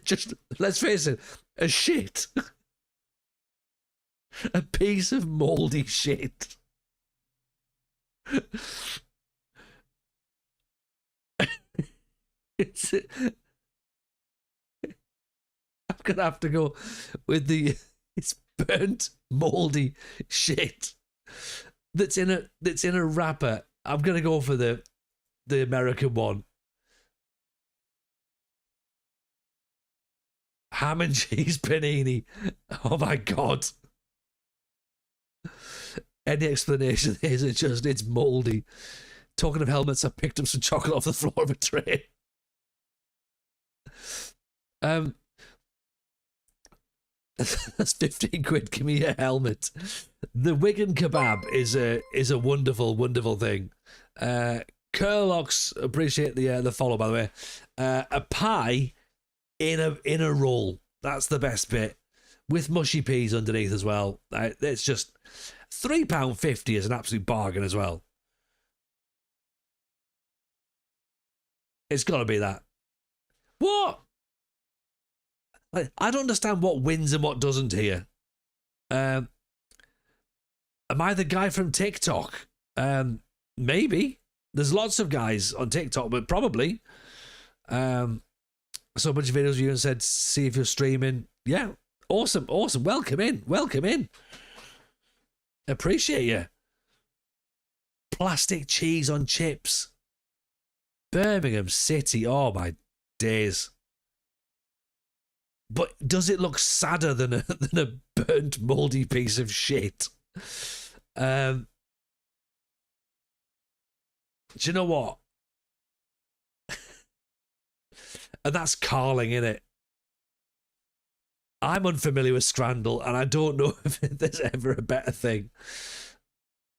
just, let's face it, a shit. A piece of mouldy shit. It's, I'm gonna have to go with it's burnt mouldy shit that's in a wrapper. I'm gonna go for the American one. Ham and cheese panini. Oh my God. Any explanation is it's mouldy. Talking of helmets, I picked up some chocolate off the floor of a train. That's 15 quid. Give me a helmet. The Wigan kebab is a wonderful, wonderful thing. Curlocks, appreciate the follow, by the way. A pie in a roll. That's the best bit. With mushy peas underneath as well. It's just £3.50 is an absolute bargain as well. It's got to be that. What? I don't understand what wins and what doesn't here. Am I the guy from TikTok? Maybe. There's lots of guys on TikTok, but probably. So a bunch of videos you and said, see if you're streaming. Yeah. Awesome. Welcome in. Appreciate you. Plastic cheese on chips. Birmingham City. Oh my days. But does it look sadder than a burnt mouldy piece of shit? Do you know what? And that's Carling, innit? I'm unfamiliar with Scrandal, and I don't know if there's ever a better thing.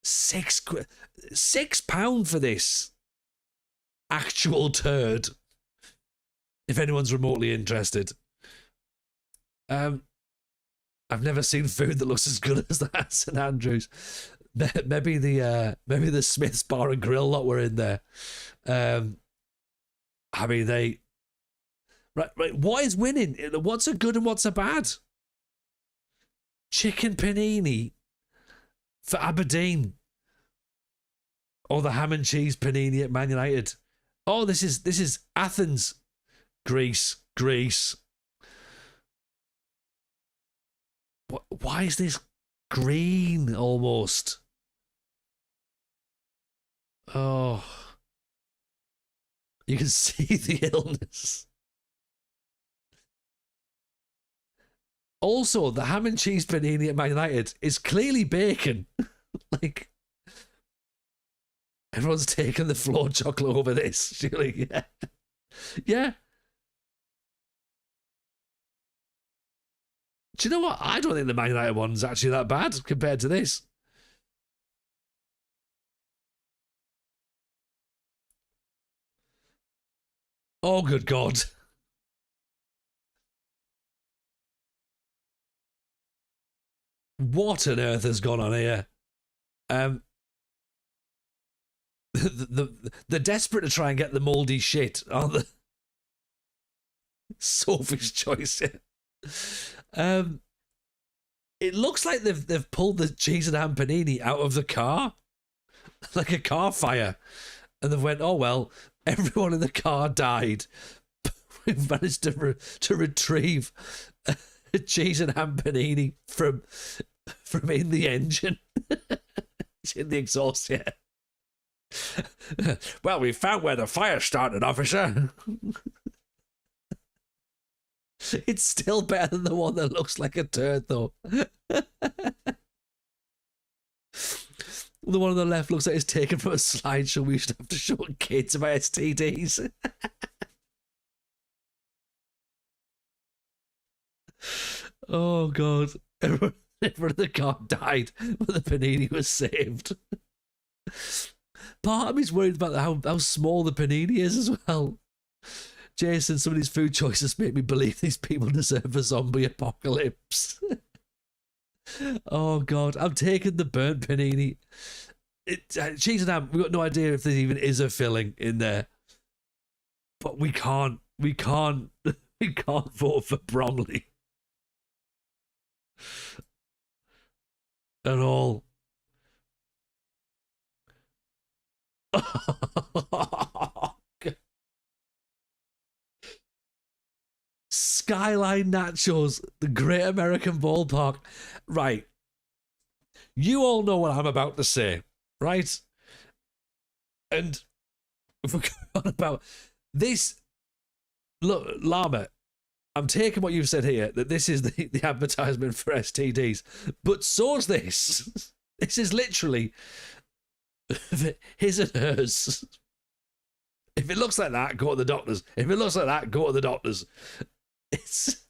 £6 for this actual turd. If anyone's remotely interested. I've never seen food that looks as good as that at St Andrews. Maybe the Smiths Bar and Grill lot were in there. I mean, right. What is winning? What's a good and what's a bad? Chicken panini for Aberdeen, or the ham and cheese panini at Man United. Oh, this is Athens, Greece. Why is this green almost? Oh, you can see the illness. Also, the ham and cheese panini at Man United is clearly bacon. Like, everyone's taken the floor chocolate over this. Surely, yeah. Yeah. Do you know what? I don't think the Man United one's actually that bad compared to this. Oh, good God. What on earth has gone on here? They're desperate to try and get the mouldy shit, aren't they? Sophie's choice. It looks like they've pulled the cheese and ham panini out of the car, like a car fire, and they've went, oh well, everyone in the car died. We've managed to retrieve a cheese and ham panini from in the engine. It's in the exhaust, yeah. Well, we found where the fire started, officer. It's still better than the one that looks like a turd, though. The one on the left looks like it's taken from a slideshow we used to have to show kids about STDs. Oh, God. Everyone in the car died, but the panini was saved. Part of me's worried about how small the panini is as well. Jason, some of these food choices make me believe these people deserve a zombie apocalypse. Oh, God. I'm taking the burnt panini. Cheese and ham, we've got no idea if there even is a filling in there. But we can't vote for Bromley. At all. Skyline Nachos, the Great American Ballpark. Right. You all know what I'm about to say, right? And if we're going on about this, look, Llama, I'm taking what you've said here, that this is the advertisement for STDs, but so's this. This is literally his and hers. If it looks like that, go to the doctors. If it looks like that, go to the doctors. It's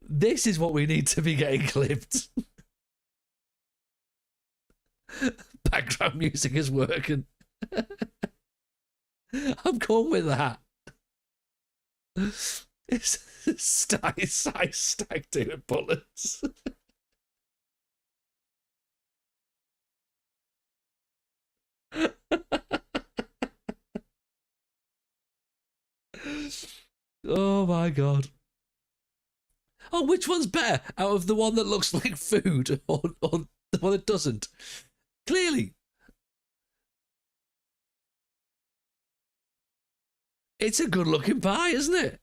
this is what we need to be getting clipped. Background music is working. I'm going with that. It's stag doing bullets. Oh my God. Oh, which one's better out of the one that looks like food or the one that doesn't? Clearly. It's a good looking pie, isn't it?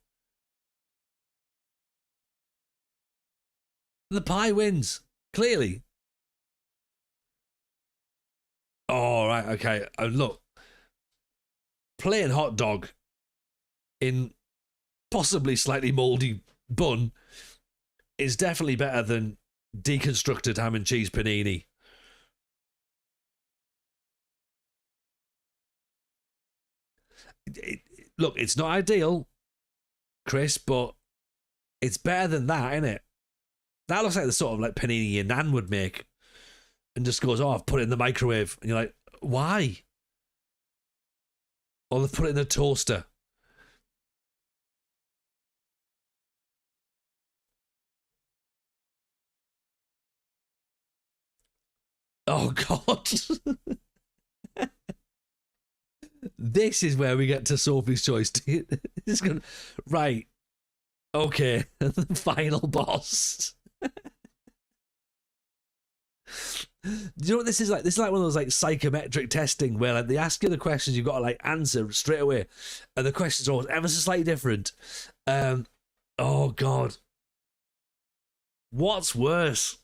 The pie wins. Clearly. Oh, right, okay. Look. Plain hot dog in possibly slightly mouldy bun is definitely better than deconstructed ham and cheese panini. Look, it's not ideal, Chris, but it's better than that, isn't it? That looks like the sort of like panini your nan would make and just goes, oh, I've put it in the microwave. And you're like, why? Or they've put it in a toaster. Oh God. This is where we get to Sophie's Choice. Right. Okay. The final boss. Do you know what this is like? This is like one of those like psychometric testing where like they ask you the questions you've got to like answer straight away, and the questions are always ever so slightly different. Oh God, what's worse,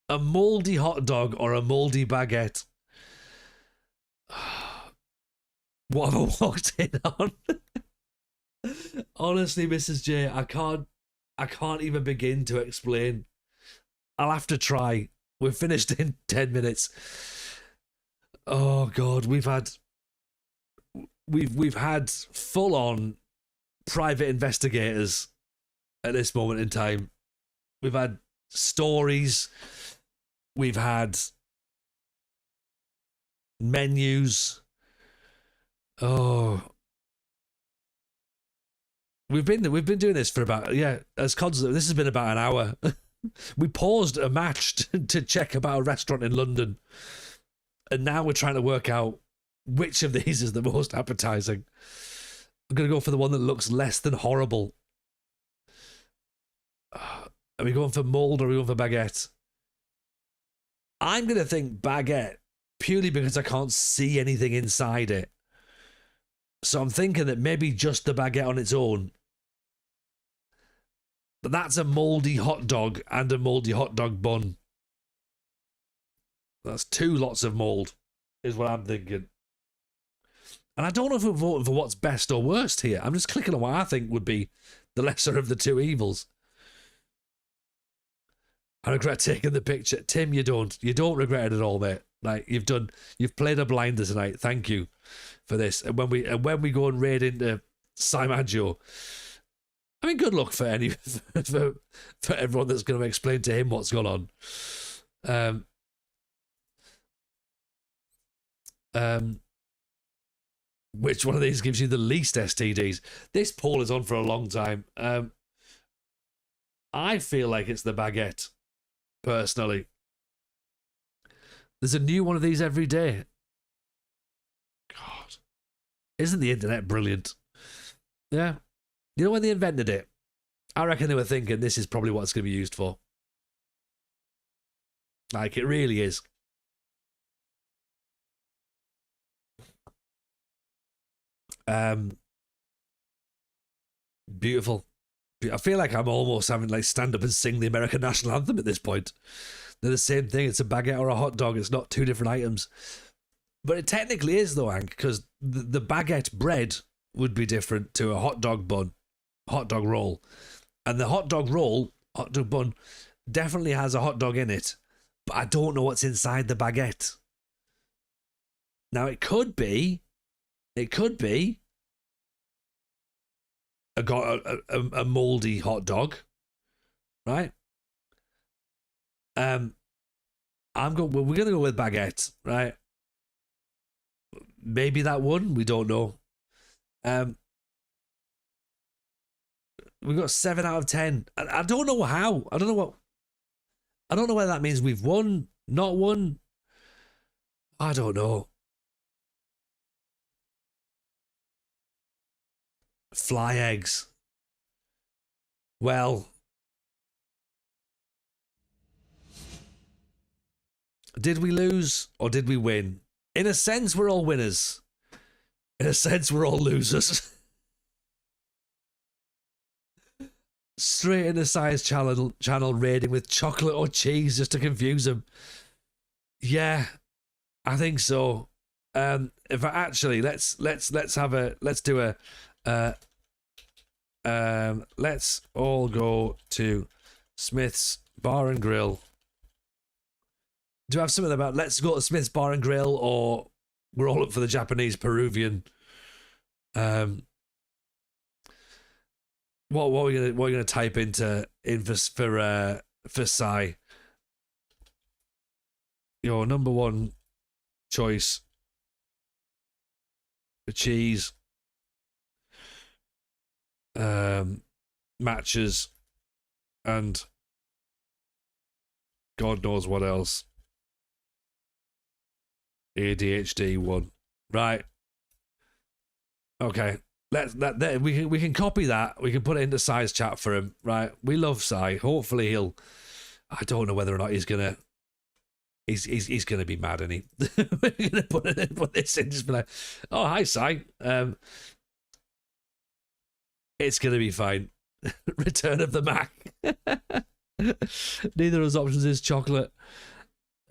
a mouldy hot dog or a mouldy baguette? What have I walked in on? Honestly, Mrs. J, I can't even begin to explain. I'll have to try. We're finished in 10 minutes. Oh God, we've had full on private investigators at this moment in time. We've had stories. We've had menus. Oh, we've been doing this for about as constant. This has been about an hour. We paused a match to check about a restaurant in London, and now we're trying to work out which of these is the most appetizing. I'm gonna go for the one that looks less than horrible. Are we going for mold or are we going for baguette? I'm gonna think baguette purely because I can't see anything inside it. So I'm thinking that maybe just the baguette on its own. But that's a mouldy hot dog and a mouldy hot dog bun. That's 2 lots of mould, is what I'm thinking. And I don't know if we're voting for what's best or worst here. I'm just clicking on what I think would be the lesser of the 2 evils. I regret taking the picture. Tim, you don't. You don't regret it at all, mate. Like you've played a blinder tonight. Thank you for this. And when we go and raid into Simaggio, I mean, good luck for for everyone that's going to explain to him what's gone on. Which one of these gives you the least STDs? This poll is on for a long time. I feel like it's the baguette, personally. There's a new one of these every day. God, isn't the internet brilliant? Yeah. You know when they invented it? I reckon they were thinking this is probably what it's going to be used for. Like, it really is. Beautiful. I feel like I'm almost having like stand up and sing the American national anthem at this point. They're the same thing. It's a baguette or a hot dog. It's not 2 different items. But it technically is though, Hank, because the baguette bread would be different to a hot dog bun, hot dog roll. And the hot dog roll, hot dog bun, definitely has a hot dog in it. But I don't know what's inside the baguette. Now it could be a mouldy hot dog, right? We're gonna go with baguette, right? Maybe that one, we don't know. We got 7 out of 10. I don't know how. I don't know whether that means we've won, not won. I don't know. Fly eggs. Well, did we lose or did we win? In a sense, we're all winners. In a sense, we're all losers. Straight in the science channel raiding with chocolate or cheese just to confuse them. Yeah, I think so. If I actually let's all go to Smith's Bar and Grill. Do you have something about let's go to Smith's Bar and Grill, or we're all up for the Japanese Peruvian? What are we gonna type in for Psy? Your number one choice for cheese, matches, and God knows what else. ADHD one. Right. Okay. We can copy that. We can put it into Si's chat for him. Right. We love Si. Hopefully he'll. I don't know whether or not he's gonna. He's gonna be mad, and we're gonna put this in. Just be like, oh hi Si. It's gonna be fine. Return of the Mac. Neither of those options is chocolate.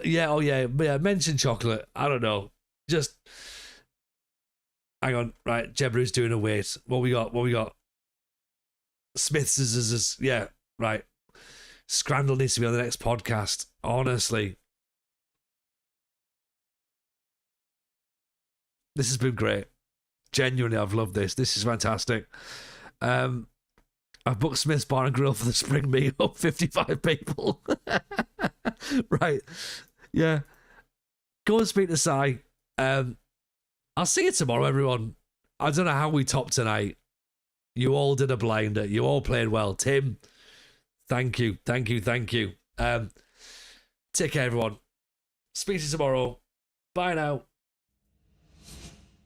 Yeah, oh yeah, mention chocolate. I don't know. Just hang on, right? Jebru's doing a wait. What we got? Smith's is yeah, right. Scrandle needs to be on the next podcast. Honestly. This has been great. Genuinely, I've loved this. This is fantastic. I've booked Smith's Bar and Grill for the spring meal. 55 people. Right. Yeah. Go and speak to Si. I'll see you tomorrow, everyone. I don't know how we topped tonight. You all did a blinder. You all played well. Tim, thank you. Take care, everyone. Speak to you tomorrow. Bye now.